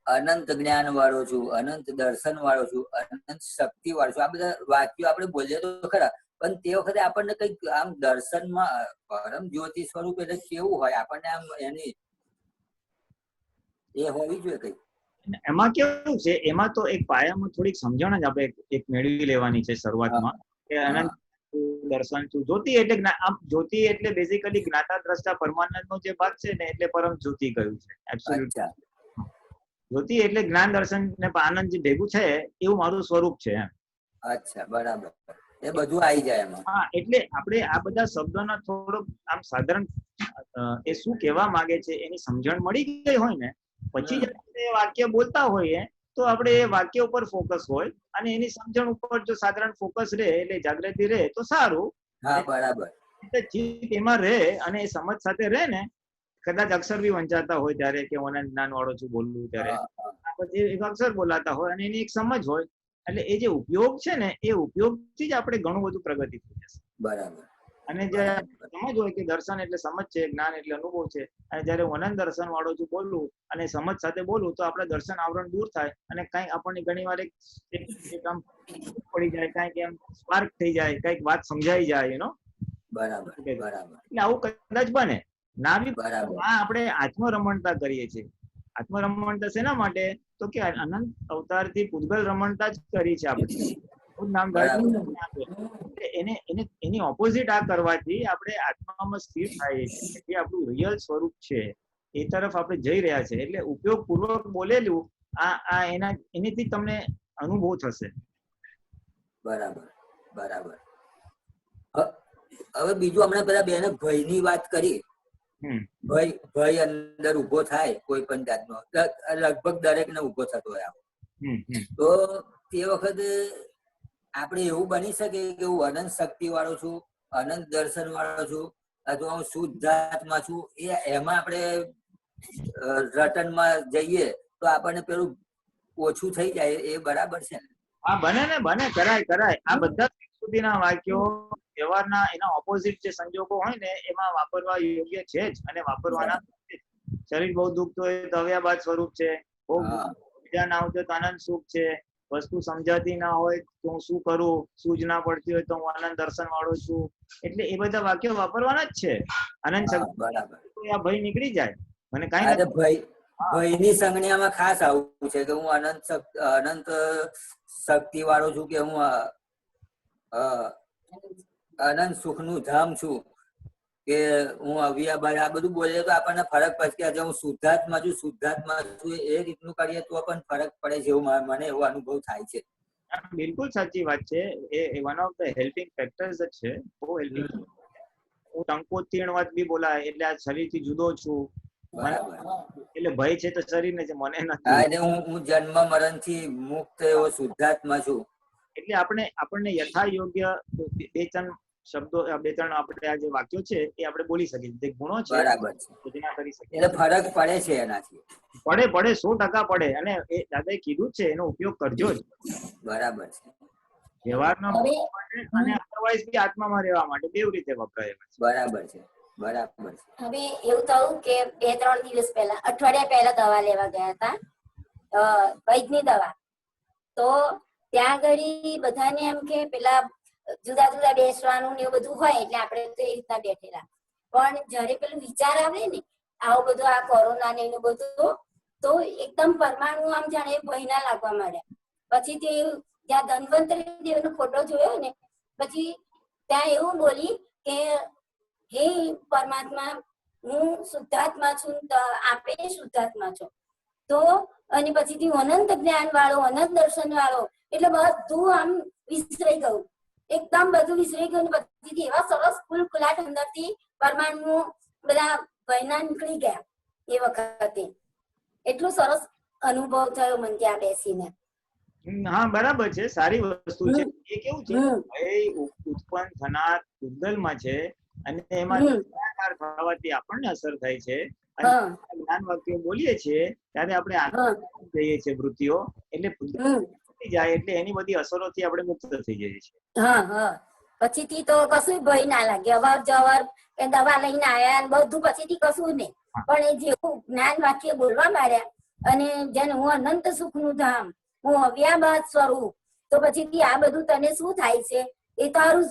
અનંત જ્ઞાન વાળો છું, અનંત દર્શન વાળો છું, અનંત શક્તિ વાળો છું. આ બધા વાક્યો આપણે બોલીએ તો ખરા, પણ તે વખતે આપણને કઈક આમ દર્શનમાં પરમ જ્યોતિ સ્વરૂપ એટલે કેવું હોય, આપણને આમ એની એ હોવી જોઈએ કઈ. એમાં કેવું છે, એમાં તો એક પાયામાં થોડીક સમજણ જ આપણે એક મેળવી લેવાની છે શરૂઆતમાં, કે અનંત દર્શન છું. જ્યોતિ એટલે આમ જ્યોતિ એટલે બેઝિકલી જ્ઞાતા દ્રષ્ટા પરમાનંદ નો જે ભાગ છે ને, એટલે પરમ જ્યોતિ કહ્યું છે. એબ્સોલ્યુટ જ્યોતિ એટલે જ્ઞાન દર્શન ને આનંદ જે ભેગું છે એવું મારું સ્વરૂપ છે એમ. અચ્છા, બરાબર, એ બધું આવી જાય એમાં. હા, એટલે આપણે આ બધા શબ્દોના થોડોક આમ સાધારણ એ શું કહેવા માંગે છે એની સમજણ મળી ગઈ હોય ને, પછી એ વાક્ય બોલતા હોઈએ તો આપણે એ વાક્ય ઉપર ફોકસ હોય, અને એની સમજણ ઉપર જો સાધારણ ફોકસ રહે એટલે જાગૃતિ રહે તો સારું. હા, બરાબર. ચિત્ત એમાં રહે અને એ સમજ સાથે રહે ને, કદાચ અક્ષર બી વંચાતા હોય ત્યારે કે હું જ્ઞાન વાળો છું બોલવું ત્યારે, પછી એક અક્ષર બોલાતા હોય અને એની એક સમજ હોય, એટલે એ જે ઉપયોગ છે ને એ ઉપયોગથી જ આપણે ઘણું બધું પ્રગતિ થઈ જશે. બરાબર. અને જે સમજ હોય કે દર્શન એટલે સમજ છે, જ્ઞાન એટલે અનુભવ છે, અને જયારે હું અનંત દર્શન વાળો છું બોલું અને સમજ સાથે બોલું તો આપણે દર્શન આવરણ દૂર થાય અને કઈક આપણને ઘણી વાર એક આમ પડી જાય, કઈક એમ સ્પાર્ક થઈ જાય, કઈક વાત સમજાઈ જાય, યુ નો. બરાબર, બરાબર. એટલે આવું કદાચ બને ના બી. આ આપણે આત્મરમણતા કરીએ છીએ. આત્મરમણતા શેના માટે? તો કે અનંત અવતારથી પૂતગલ રમણતા જ કરી છે આપણે. એની ઓપોઝિટ આ કરવાથી આપણે આત્મામાં સ્થિર થાય છે, જે આપણું રિયલ સ્વરૂપ છે એ તરફ આપણે જઈ રહ્યા છે. એટલે ઉપયોગ પૂર્વક બોલેલું આ એનાથી તમને અનુભવ થશે. બરાબર, બરાબર. હવે બીજું હમણાં પેલા બેને ભયની વાત કરી. ભય અંદર ઉભો થાય કોઈ પણ જાતનો, લગભગ દરેક ને ઉભો થતો હોય. તો તે વખતે આપણે એવું બની શકે કે હું અનંત શક્તિ વાળો છું, અનંત દર્શન વાળો છું, અથવા હું શુદ્ધાત્મા છું, એમાં આપણે રટનમાં જઈએ તો આપણને પેલું ઓછું થઈ જાય. એ બરાબર છે ને? હા, બને ને, બને, કરાય કરાય. આ બધા સુધીના વાક્યો વ્યવહારના એના ઓપોઝિટ જે સંજોગો હોય ને એમાં વાપરવા યોગ્ય છે જ, અને વાપરવાના. શરીર બહુ દુખતું હોય તો અવ્યાબાદ સ્વરૂપ છે, બહુ મજા ના આવતી તો આનંદ સુખ છે, વસ્તુ સમજાતી ના હોય તો હું શું કરું, સૂઝ ના પડતી હોય તો હું આનંદ દર્શન વાળો છું. એટલે એ બધા વાક્યો વાપરવાના જ છે. આનંદ શક્તિ આ ભય નીકળી જાય. મને કઈ ભયની સંજ્ઞામાં ખાસ આવું છે કે હું અનંત શક્તિ વાળો છું, કે હું અનંત સુખ નું ધામ છું, કે હું અવ્યાબાદ. આ બધું બોલીએ તો આપણને ફરક પડે કે હું શુદ્ધાત્મા છું, શુદ્ધાત્મા છું, એ રીતનું કરીએ તો પણ ફરક પડે છે, એવું મને એવો અનુભવ થાય છે. બિલકુલ સાચી વાત છે. એ one of the helping factors જ છે, બહુ હેલ્પિંગ. હું ટંકોત્તીર્ણ વાત બી બોલાય એટલે આ શરીરથી જુદો છું, એટલે ભય છે તો શરીર ને છે, મને નથી. હું જન્મ મરણ થી મુક્ત એવો શુદ્ધાત્મા છું. એટલે આપણને યથા યોગ્ય બે ત્રણ શબ્દો, બે ત્રણ આપણે આ જે વાક્યો છે એ આપણે બોલી શકીએ. જે ગુણો છે બરાબર કરી શકીએ. એટલે ફરક પડે છે એનાથી. પડે 100% પડે. અને એ દાદાએ કીધું છે એનો ઉપયોગ કરજો જ. બરાબર છે. વ્યવહારમાં અને અધરવાઇઝ બી આત્મામાં રહેવા માટે બેવ રીતે વપરાય. બરાબર છે, બરાબર છે. હવે એવું થયું કે 2-3 દિવસ પહેલા, અઠવાડિયા પહેલા દવા લેવા ગયા હતા, વૈદ્યની દવા. તો ત્યાં આગળ બધાને એમ કે પેલા જુદા જુદા બેસવાનું ને એવું બધું હોય, એટલે આપણે તો એ રીતના બેઠેલા. પણ જયારે પેલું વિચાર આવે ને આવું બધું, આ કોરોના ને એનું બધું, તો એકદમ પરમાણુ આમ જાણે ભયના લાગવા માંડ્યા. પછી તે ત્યાં ધન્વંતરી દેવનો ફોટો જોયો ને, પછી ત્યાં એવું બોલી કે હે પરમાત્મા, હું શુદ્ધાત્મા છું, આપે શુદ્ધાત્મા છો. તો અને પછીથી અનંત જ્ઞાન વાળો, અનંત દર્શન વાળો, એટલે બધું આમ વિસરાઈ ગયું, એકદમ બધું વિસરાઈ ગયું. પછીથી એવા સરસ ફૂલફુલાટ અંદરથી પરમાણુ બધા ભયના નીકળી ગયા. એ વખતે એટલું સરસ અનુભવ થયો મને ત્યાં બેસીને. હા, બરાબર છે, સારી વસ્તુ છે. એ કેવું છે, ભય ઉત્પન્ન થનાર પૂતગલમાં છે, અને એમાં થવાથી આપણને અસર થાય છે. જ્ઞાન વાક્યો બોલીએ છીએ ત્યારે આપણે જઈએ છીએ વૃત્તિઓ, એટલે થઈ જાય એટલે એની બધી અસરોથી આપણે મુક્ત થઈ જઈએ છીએ. હા હા પછીથી તો કશું ભય ના લાગે, અવાર જવાર કે દવા લઈને આયા ને બધું પછીથી કશું નહીં. પણ એ જેવું જ્ઞાન વાક્ય બોલવા માંડ્યા અને જેને હું અનંત સુખનું ધામ, હું અવ્યાબાદ સ્વરૂપ, તો પછીથી આ બધું તને શું થાય છે એ તારું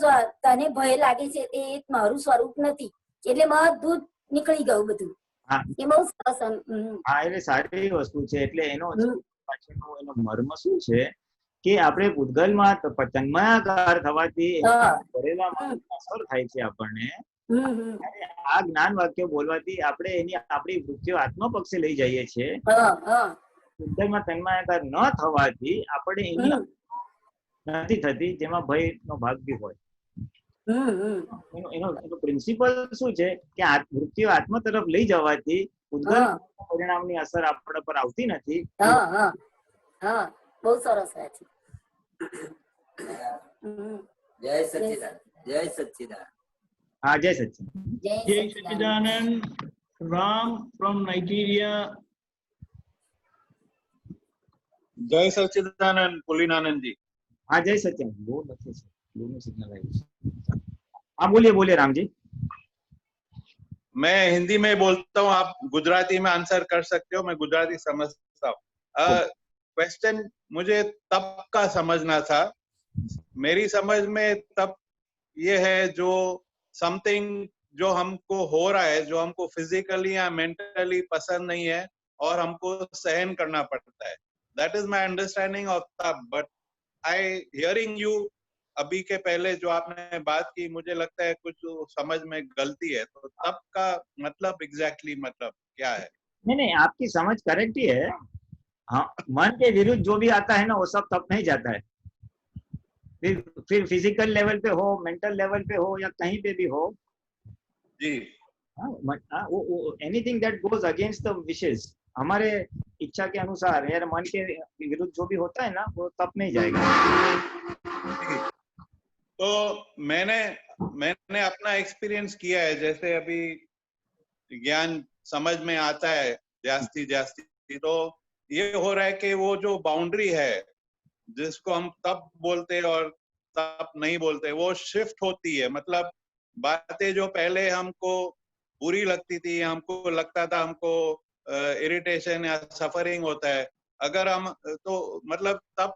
તને ભય લાગે છે તે મારું સ્વરૂપ નથી, એટલે બધું નીકળી ગયું બધું. એ બહુ સરસ. હા એટલે સારી વસ્તુ છે. એટલે એનો પાછળનો એનો મર્મ શું છે કે આપણે પૂતગલમાં તન્મયાકાર થવાથી ભરેલામાં અસર થાય છે આપણને. આ જ્ઞાન વાક્ય બોલવાથી આપણે એની આપણી વૃત્તિઓ આત્મા પક્ષે લઈ જઈએ છીએ. પૂતગલમાં તન્મયાકાર ન થવાથી આપણે એની નથી થતી, જેમાં ભય નો ભાગ બી હોય. એનો પ્રિન્સિપલ શું છે કે વૃત્તિઓ આત્મા તરફ લઈ જવાથી પૂતગલ પરિણામની અસર આપણા પર આવતી નથી. બહુ સરસ છે. જય સચ્ચિદાનંદ. જય સચ્ચિદાનંદ. હા જય સચ્ચિદાનંદ. જય સચ્ચિદાનંદ. Ram from Nigeria. જય સચ્ચિદાનંદ પુલિનાનंद जी. हाँ जय सच्चिदानंद. वो लक्ष्य से दोनों सिग्नल है. हाँ बोलिए बोलिए राम जी. मैं हिंदी में बोलता हूँ, आप गुजराती में आंसर कर सकते हो, मैं गुजराती समझता हूँ. क्वेश्चन मुझे तप का समझना था. मेरी समझ में तप ये है जो समथिंग जो हमको हो रहा है, जो हमको फिजिकली या मेंटली पसंद नहीं है और हमको सहन करना पड़ता है. That is my understanding of तप. बट आई हियरिंग यू अभी के पहले जो आपने बात की, मुझे लगता है कुछ समझ में गलती है. तो तप का मतलब एग्जैक्टली मतलब क्या है? नहीं आपकी समझ करेक्ट ही है. हाँ मन के विरुद्ध जो भी आता है ना वो सब तप नहीं जाता है. फिर फिजिकल लेवल पे हो, मेंटल लेवल पे हो या कहीं पे भी हो जी, anything that goes against the wishes, हमारे इच्छा के अनुसार यार मन के विरुद्ध जो भी होता है ना वो तप नहीं जाएगा. तो मैंने अपना एक्सपीरियंस किया है. जैसे अभी ज्ञान समझ में आता है जास्ती जास्ती, तो ये हो रहा है कि वो जो बाउंड्री है जिसको हम तप बोलते और तप नहीं बोलते, वो शिफ्ट होती है. मतलब बातें जो पहले हमको बुरी लगती थी, हमको लगता था हमको इरिटेशन या सफरिंग होता है, अगर हम तो मतलब तप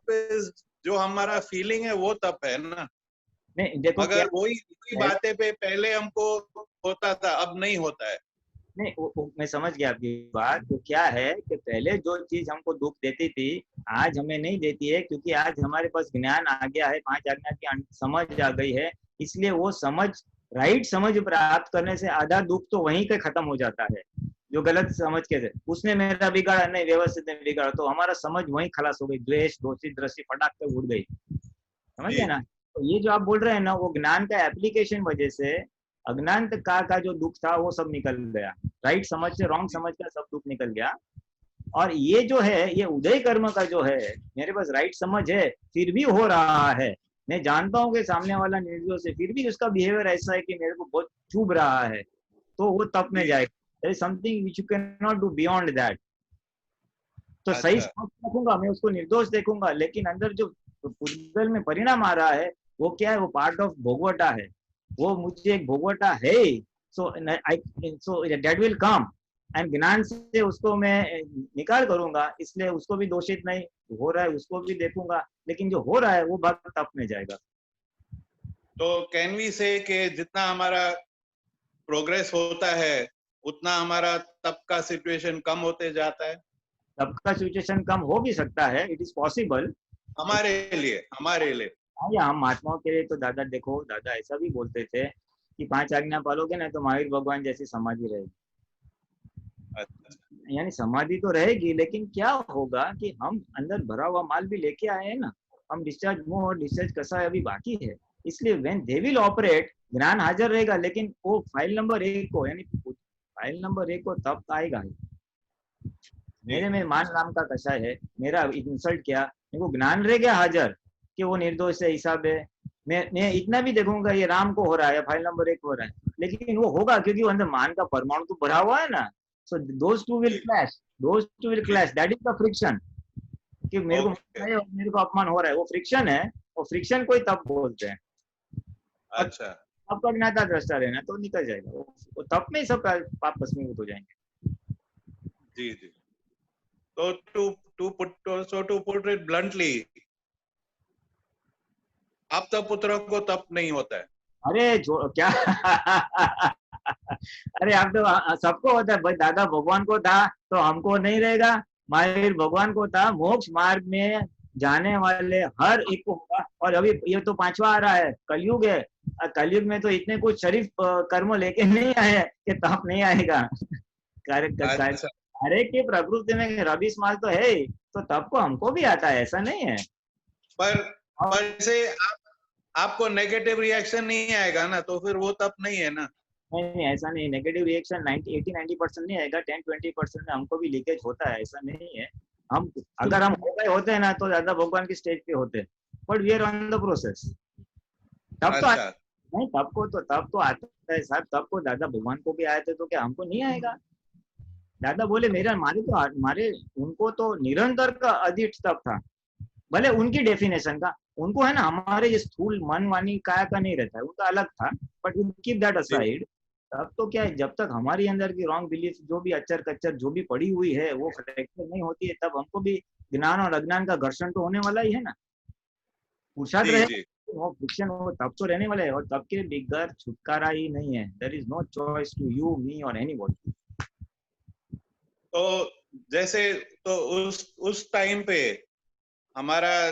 जो हमारा फीलिंग है वो तप है ना. नहीं देखो, अगर वही बातें पे पहले हमको होता था अब नहीं होता है. नहीं मैं समझ गया आपकी बात. तो क्या है कि पहले जो चीज हमको दुख देती थी आज हमें नहीं देती है, क्योंकि आज हमारे पास ज्ञान आ गया है, 5 आज्ञा की समझ आ गई है. इसलिए वो समझ, राइट समझ प्राप्त करने से आधा दुख तो वहीं पे खत्म हो जाता है. जो गलत समझ के थे उसने मेरा बिगाड़ा नहीं, व्यवस्थित नहीं बिगाड़ा, तो हमारा समझ वहीं खलास हो गई. द्वेष, दोषी दृष्टि फटाक से उड़ गई. समझ गए ना. तो ये जो आप बोल रहे हैं ना वो ज्ञान का एप्लीकेशन वजह से अज्ञान का जो दुख था वो सब निकल गया. राइट समझ से रॉन्ग समझ का सब दुख निकल गया. और ये जो है ये उदय कर्म का जो है, मेरे पास राइट समझ है फिर भी हो रहा है, मैं जानता हूँ कि सामने वाला निर्दोष है, फिर भी उसका बिहेवियर ऐसा है कि मेरे को बहुत चुभ रहा है, तो वो तप में जाएगा. There is something which you can not do beyond that. तो सही समझ रखूंगा, मैं उसको निर्दोष देखूंगा, लेकिन अंदर जो पूतगल में परिणाम आ रहा है वो क्या है, वो पार्ट ऑफ भोगवटा है, वो मुझे एक भोगवटा है. So that will come and ज्ञान से उसको मैं निकाल करूंगा, इसलिए उसको भी दोषित नहीं हो रहा है उसको भी देखूंगा, लेकिन जो हो रहा है वो भाग तप में जाएगा. तो कैन वी से कि जितना हमारा प्रोग्रेस होता है उतना हमारा तप का सिचुएशन कम होते जाता है? तप का सिचुएशन कम हो भी सकता है, इट इज पॉसिबल हमारे लिए. या हम महात्माओं के लिए तो दादा देखो, दादा ऐसा भी बोलते थे कि 5 आज्ञा पालोगे ना तो महावीर भगवान जैसी समाधि रहेगी. यानी समाधि तो रहेगी, लेकिन क्या होगा कि हम अंदर भरा हुआ माल भी लेके आए हैं ना, हम डिस्चार्ज मोह और डिस्चार्ज कसा है अभी बाकी है. इसलिए व्हेन दे विल ऑपरेट ज्ञान हाजिर रहेगा, लेकिन वो फाइल नंबर 1 को यानी फाइल नंबर 1 को तब आएगा. मेरे में मान नाम का कषाय है, मेरा इंसल्ट किया, मेरे को ज्ञान रह गया हाजिर कि वो निर्दोष है, हिसाब है, मैं इतना भी देखूंगा ये राम को हो रहा है, फाइल नंबर 1 हो रहा है, लेकिन वो होगा क्योंकि वो अंदर मान का परमाणु तो भरा हुआ है ना. So those two will clash. That is the friction. कि मेरे को मेरे को अपमान हो रहा है, वो फ्रिक्शन है, वो फ्रिक्शन कोई तप बोलते हैं। अच्छा, आपका ज्ञाता दृष्टा रहना तो निकल जाएगा, वो तप में ही सब पाप भस्मीभूत हो जाएंगे। जी जी। तो टू पुट इट ब्लंटली, आप तप पुत्रों को तप नहीं होता है। अरे क्या अरे आप तो सबको होता है भाई, दादा भगवान को था तो हमको नहीं रहेगा, महावीर भगवान को था, मोक्ष मार्ग में जाने वाले हर एक को होगा। और अभी ये तो 5वां आ रहा है, कलयुग है, कलयुग में तो इतने कुछ शरीफ कर्म लेके नहीं आए कि तप नहीं आएगा। हर एक की प्रकृति में रबीस माल तो है, तो तप को हमको भी आता है, ऐसा नहीं है। पर से आपको नेगेटिव रिएक्शन नहीं आएगा ना, तो फिर वो तप नहीं है ना। नहीं, ऐसा नहीं, नेगेटिव रिएक्शन 80-90% नहीं आएगा, 10-20% में हमको भी लीकेज होता है, ऐसा नहीं है। हम अगर हम हो गए होते हैं ना तो ज्यादा भगवान की स्टेज पे होते, but we are on the process. तब तो नहीं, तब तो आता है साहब, तब को दादा भगवान को भी आए थे तो क्या हमको नहीं आएगा? दादा बोले मारे उनको तो निरंतर का अधिक तप था, भले उनकी डेफिनेशन का, उनको है ना, हमारे ये स्थूल मन वाणी काया का नहीं रहता है, उनका अलग था, but we keep that aside. तब तो क्या है, जब तक हमारी अंदर की रॉन्ग बिलीफ जो भी अच्चर कच्चर जो भी पड़ी हुई है वो फ्रैक्चर नहीं होती है, तब हमको भी ज्ञान और अज्ञान का घर्षण तो होने वाला ही है ना। पुरुषार्थ रहे वो फ्रिक्शन, वो तब तो रहने वाला है, और तब के बिगर छुटकारा ही नहीं है। There is no choice to you, me और एनीबॉडी। तो जैसे तो उस टाइम पे हमारा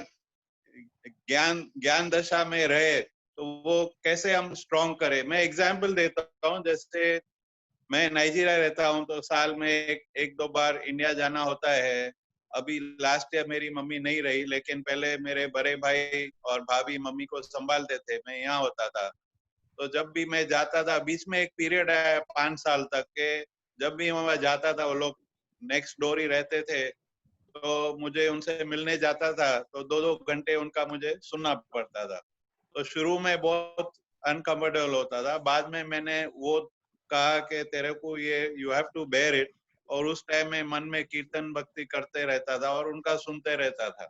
ज्ञान दशा में रहे तो वो कैसे हम स्ट्रॉन्ग करें। मैं एग्जांपल देता हूँ, जैसे मैं नाइजीरिया रहता हूँ तो साल में एक दो बार इंडिया जाना होता है। अभी लास्ट ईयर मेरी मम्मी नहीं रही, लेकिन पहले मेरे बड़े भाई और भाभी मम्मी को संभालते थे, मैं यहाँ होता था। तो जब भी मैं जाता था, बीच में एक पीरियड है 5 साल तक के, जब भी मैं जाता था वो लोग नेक्स्ट डोर ही रहते थे, तो मुझे उनसे मिलने जाता था तो 2-2 घंटे उनका मुझे सुनना पड़ता था। तो शुरू में बहुत अनकंफर्टेबल होता था, बाद में मैंने वो कहा कि तेरे को ये you have to bear it, और उस टाइम में मन में कीर्तन भक्ति करते रहता था और उनका सुनते रहता था।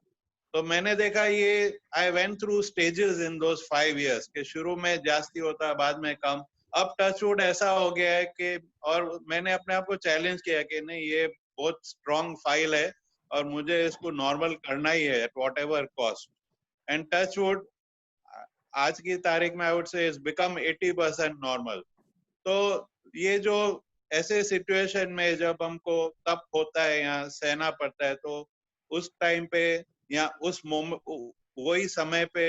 तो मैंने देखा ये I went through stages in those 5 years कि शुरू में जास्ती होता, बाद में कम। अब टचवुड ऐसा हो गया है कि, और मैंने अपने आप को चैलेंज किया कि नहीं, ये बहुत स्ट्रॉन्ग फाइल है और मुझे इसको नॉर्मल करना ही है at whatever cost. And touch wood आज की तारीख में I would say is become 80% normal. तो ये जो ऐसे सिचुएशन में जब हमको तप होता है या सहना पड़ता है, तो उस टाइम पे या उस मोमेंट वही समय पे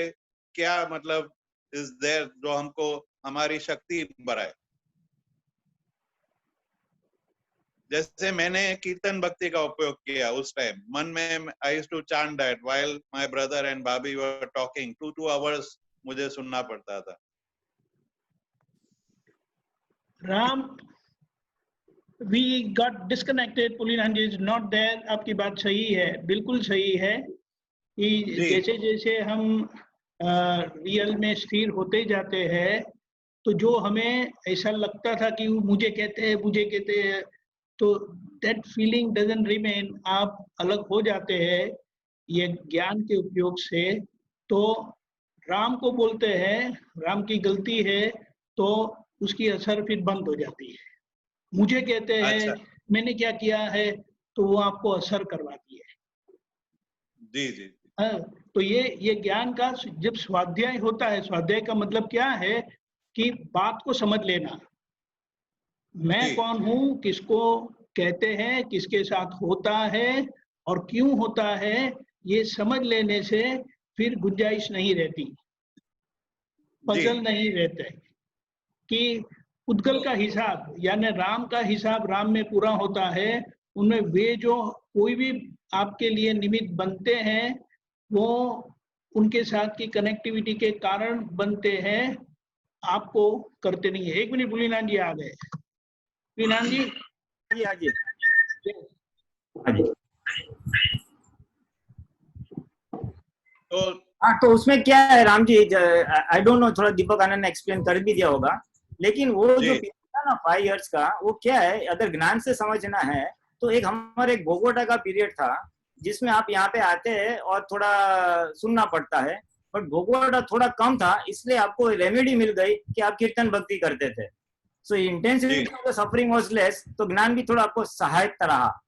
क्या मतलब इज देयर जो हमको हमारी शक्ति बढ़ाए। जैसे मैंने कीर्तन भक्ति का उपयोग किया उस टाइम, मन में I used to chant that while my brother and bhabhi were talking, 2 hours मुझे सुनना पड़ता था। Ram, we got disconnected, Pulinan is not there। आपकी बात सही है, बिल्कुल सही है कि जैसे जैसे हम रियल में स्थिर होते जाते हैं, तो जो हमें ऐसा लगता था कि मुझे कहते हैं, तो that feeling doesn't remain, आप अलग हो जाते हैं ये ज्ञान के उपयोग से। तो राम को बोलते हैं, राम की गलती है तो उसकी असर फिर बंद हो जाती है। मुझे कहते हैं मैंने क्या किया है, तो वो आपको असर करवाती है। जी जी। तो ये ज्ञान का जब स्वाध्याय होता है, स्वाध्याय का मतलब क्या है कि बात को समझ लेना, मैं कौन हूँ, किसको कहते हैं, किसके साथ होता है और क्यों होता है, ये समझ लेने से फिर गुंजाइश नहीं रहती, पजल नहीं रहते कि उद्गल का हिसाब यानी राम का हिसाब राम में पूरा होता है। उनमें वे जो कोई भी आपके लिए निमित्त बनते हैं वो उनके साथ की कनेक्टिविटी के कारण बनते हैं, आपको करते नहीं है। 1 मिनट, बुलीनाथ जी आ गए। बुलीनाथ जी तो उसमें क्या है Ram ji, I don't know, थोड़ा दीपक आनंद ने एक्सप्लेन कर भी दिया होगा, लेकिन वो जो पीरियड था ना 5 years का, वो क्या है, अगर ज्ञान से समझना है तो एक हमारे एक बोगोटा का पीरियड था जिसमें आप यहाँ पे आते हैं और थोड़ा सुनना पड़ता है, बट भोगवटा थोड़ा कम था, इसलिए आपको रेमेडी मिल गई कि आप कीर्तन भक्ति करते थे। सो intensity of the suffering was less, तो ज्ञान भी थोड़ा आपको सहायक रहा।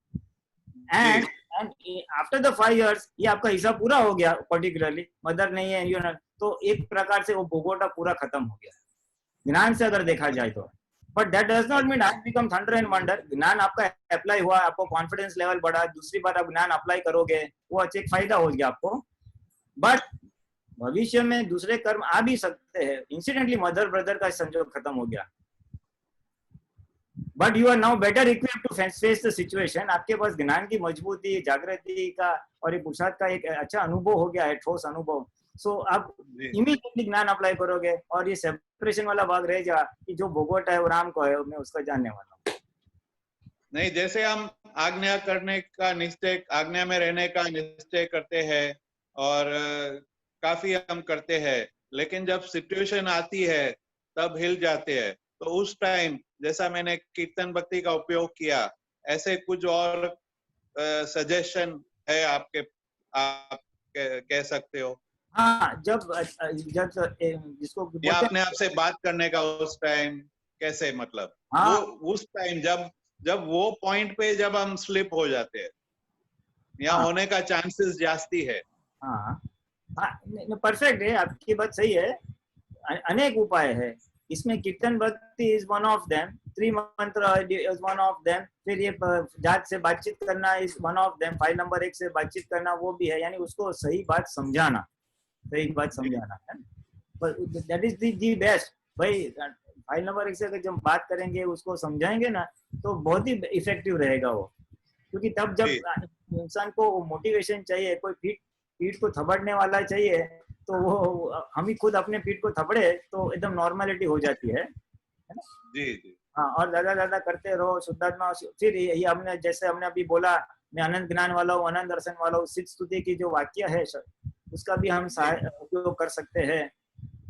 एंड आफ्टर द 5 years ये आपका हिसाब पूरा हो गया, पर्टिकुलरली मदर नहीं है यू नो, तो एक प्रकार से वो भोगवटा पूरा खत्म हो गया ज्ञान से अगर देखा जाए तो। But that does not mean I become thunder and wonder. ज्ञान आपका अप्लाई हुआ, आपको कॉन्फिडेंस लेवल बढ़ा, दूसरी बार आप ज्ञान अप्लाई करोगे, वो अच्छा एक फायदा हो गया आपको। बट भविष्य में दूसरे कर्म आ भी सकते हैं। इंसिडेंटली मदर ब्रदर का संजोग खत्म हो गया, but you are now better equipped to face the situation. आपके पास ज्ञान की मजबूती, जागृति का और ये पुरुषार्थ का एक अच्छा अनुभव हो गया है, ठोस अनुभव। सो आप इमीडिएटली ज्ञान अप्लाई करोगे और ये सेपरेशन वाला भाग रह जा कि जो भोगवटा है वो राम को है, मैं उसका जानने वाला हूँ। नहीं, जैसे हम आज्ञा करने का निश्चय, आज्ञा में रहने का निश्चय करते हैं और काफी हम करते हैं, लेकिन जब सिचुएशन आती है तब हिल जाते हैं। तो उस टाइम जैसा मैंने कीर्तन भक्ति का उपयोग किया, ऐसे कुछ और सजेशन है आपके, आप कह सकते हो? हाँ, जब जिसको या अपने आप से बात करने का उस टाइम कैसे, मतलब हाँ, वो उस टाइम जब वो पॉइंट पे जब हम स्लिप हो जाते हैं या हाँ, होने का चांसेस जास्ती है। हाँ, हाँ, परफेक्ट है, आपकी बात सही है। अनेक उपाय है इसमें, kirtan bhakti is one of them, Trimantra is one of them, फिर ये जात से बातचीत करना is one of them, file number 1 से बातचीत करना वो भी है, यानी उसको सही बात समझाना, सही बात समझाना है। दैट इज दी बेस्ट भाई। फाइल नंबर 1 से अगर जब बात करेंगे, उसको समझाएंगे ना, तो बहुत ही इफेक्टिव रहेगा वो। क्योंकि तब जब इंसान को मोटिवेशन चाहिए, कोई पीठ को थपड़ने वाला चाहिए, तो वो हम ही खुद अपने पीठ को थपड़े तो एकदम नॉर्मलिटी हो जाती है ना? जी जी। हाँ, और ज्यादा करते रहो शुद्धात्मा। फिर ये हमने जैसे हमने अभी बोला, मैं अनंत ज्ञान वाला हूँ, अनंत दर्शन वाला हूँ, सिद्ध स्तुति की जो वाक्य है उसका भी हम उपयोग कर सकते हैं।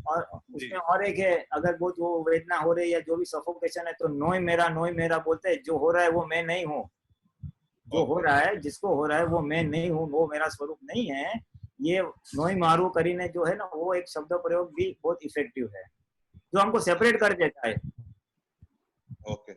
और उसमें और एक है, अगर बहुत वो वेदना हो रही है, जो भी सफोकेशन है, तो नोई मेरा बोलते हैं, जो हो रहा है वो मैं नहीं हूँ, जो हो रहा है, जिसको हो रहा है वो मैं नहीं हूँ, वो मेरा स्वरूप नहीं है। ये नोई मारू करीने जो है ना, वो एक शब्द प्रयोग भी बहुत इफेक्टिव है, जो हमको सेपरेट कर देता है। ओके।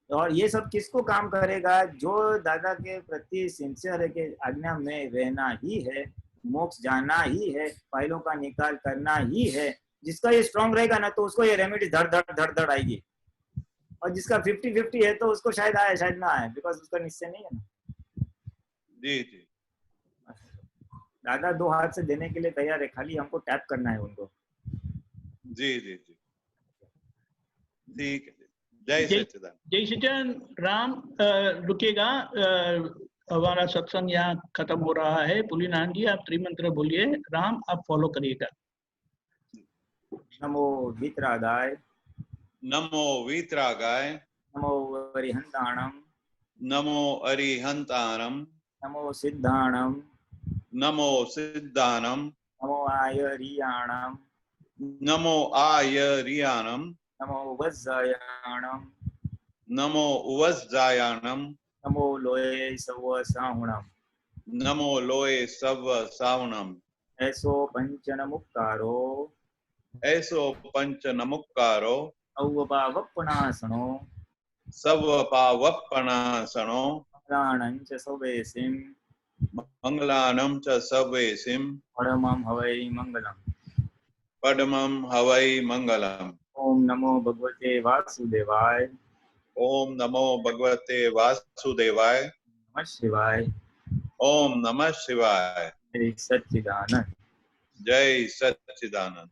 और ये सब किसको काम करेगा? जो दादा के प्रति सिंसियर है कि आज्ञा में रहना ही है, मोक्ष जाना ही है, फाइलों का निकाल करना ही है, जिसका ये स्ट्रांग रहेगा ना, तो उसको ये रेमेडी धड़ आएगी। और जिसका 50-50 है, तो उसको शायद आए शायद ना आए, बिकॉज उसका निश्चय नहीं है ना। जी जी। दादा 2 हाथ से देने के लिए तैयार है, खाली हमको टैप करना है उनको। जी जी जी, ठीक है। जय सच्चिदानंद। जय सच्चिदानंद। राम रुकेगा, हमारा सत्संग यहाँ खत्म हो रहा है। पुलिनाथ जी आप त्रिमंत्र बोलिए, राम आप फॉलो करिएगा। नमो वीतरागाय, नमो वीतरागाय, नमो अरिहंताणम, नमो अरिहंताणम, नमो सिद्धाणम, नमो सिद्धानम, नमो आयरियाणम, नमो आयरियाणम, नमो वज्जायाणम, नमो उवज्जायाणम, नमो लोये सव साहुणम, नमो लोये सव साहुणम। ऐसो पंचनमुक्कारो, ऐसो पंचनमुक्कारो, अवपावपणासनो, सवपावपणासनो, मंगलानं च सवेसिं, मंगलानं च सवेसिं, परमं हवै मंगलम्। पद्मं हवै मंगलम्। ओम नमो भगवते वासुदेवाय, ओम नमो भगवते वासुदेवाय, नमः शिवाय, ओम नमः शिवाय। जय सच्चिदानंद। जय सच्चिदानंद।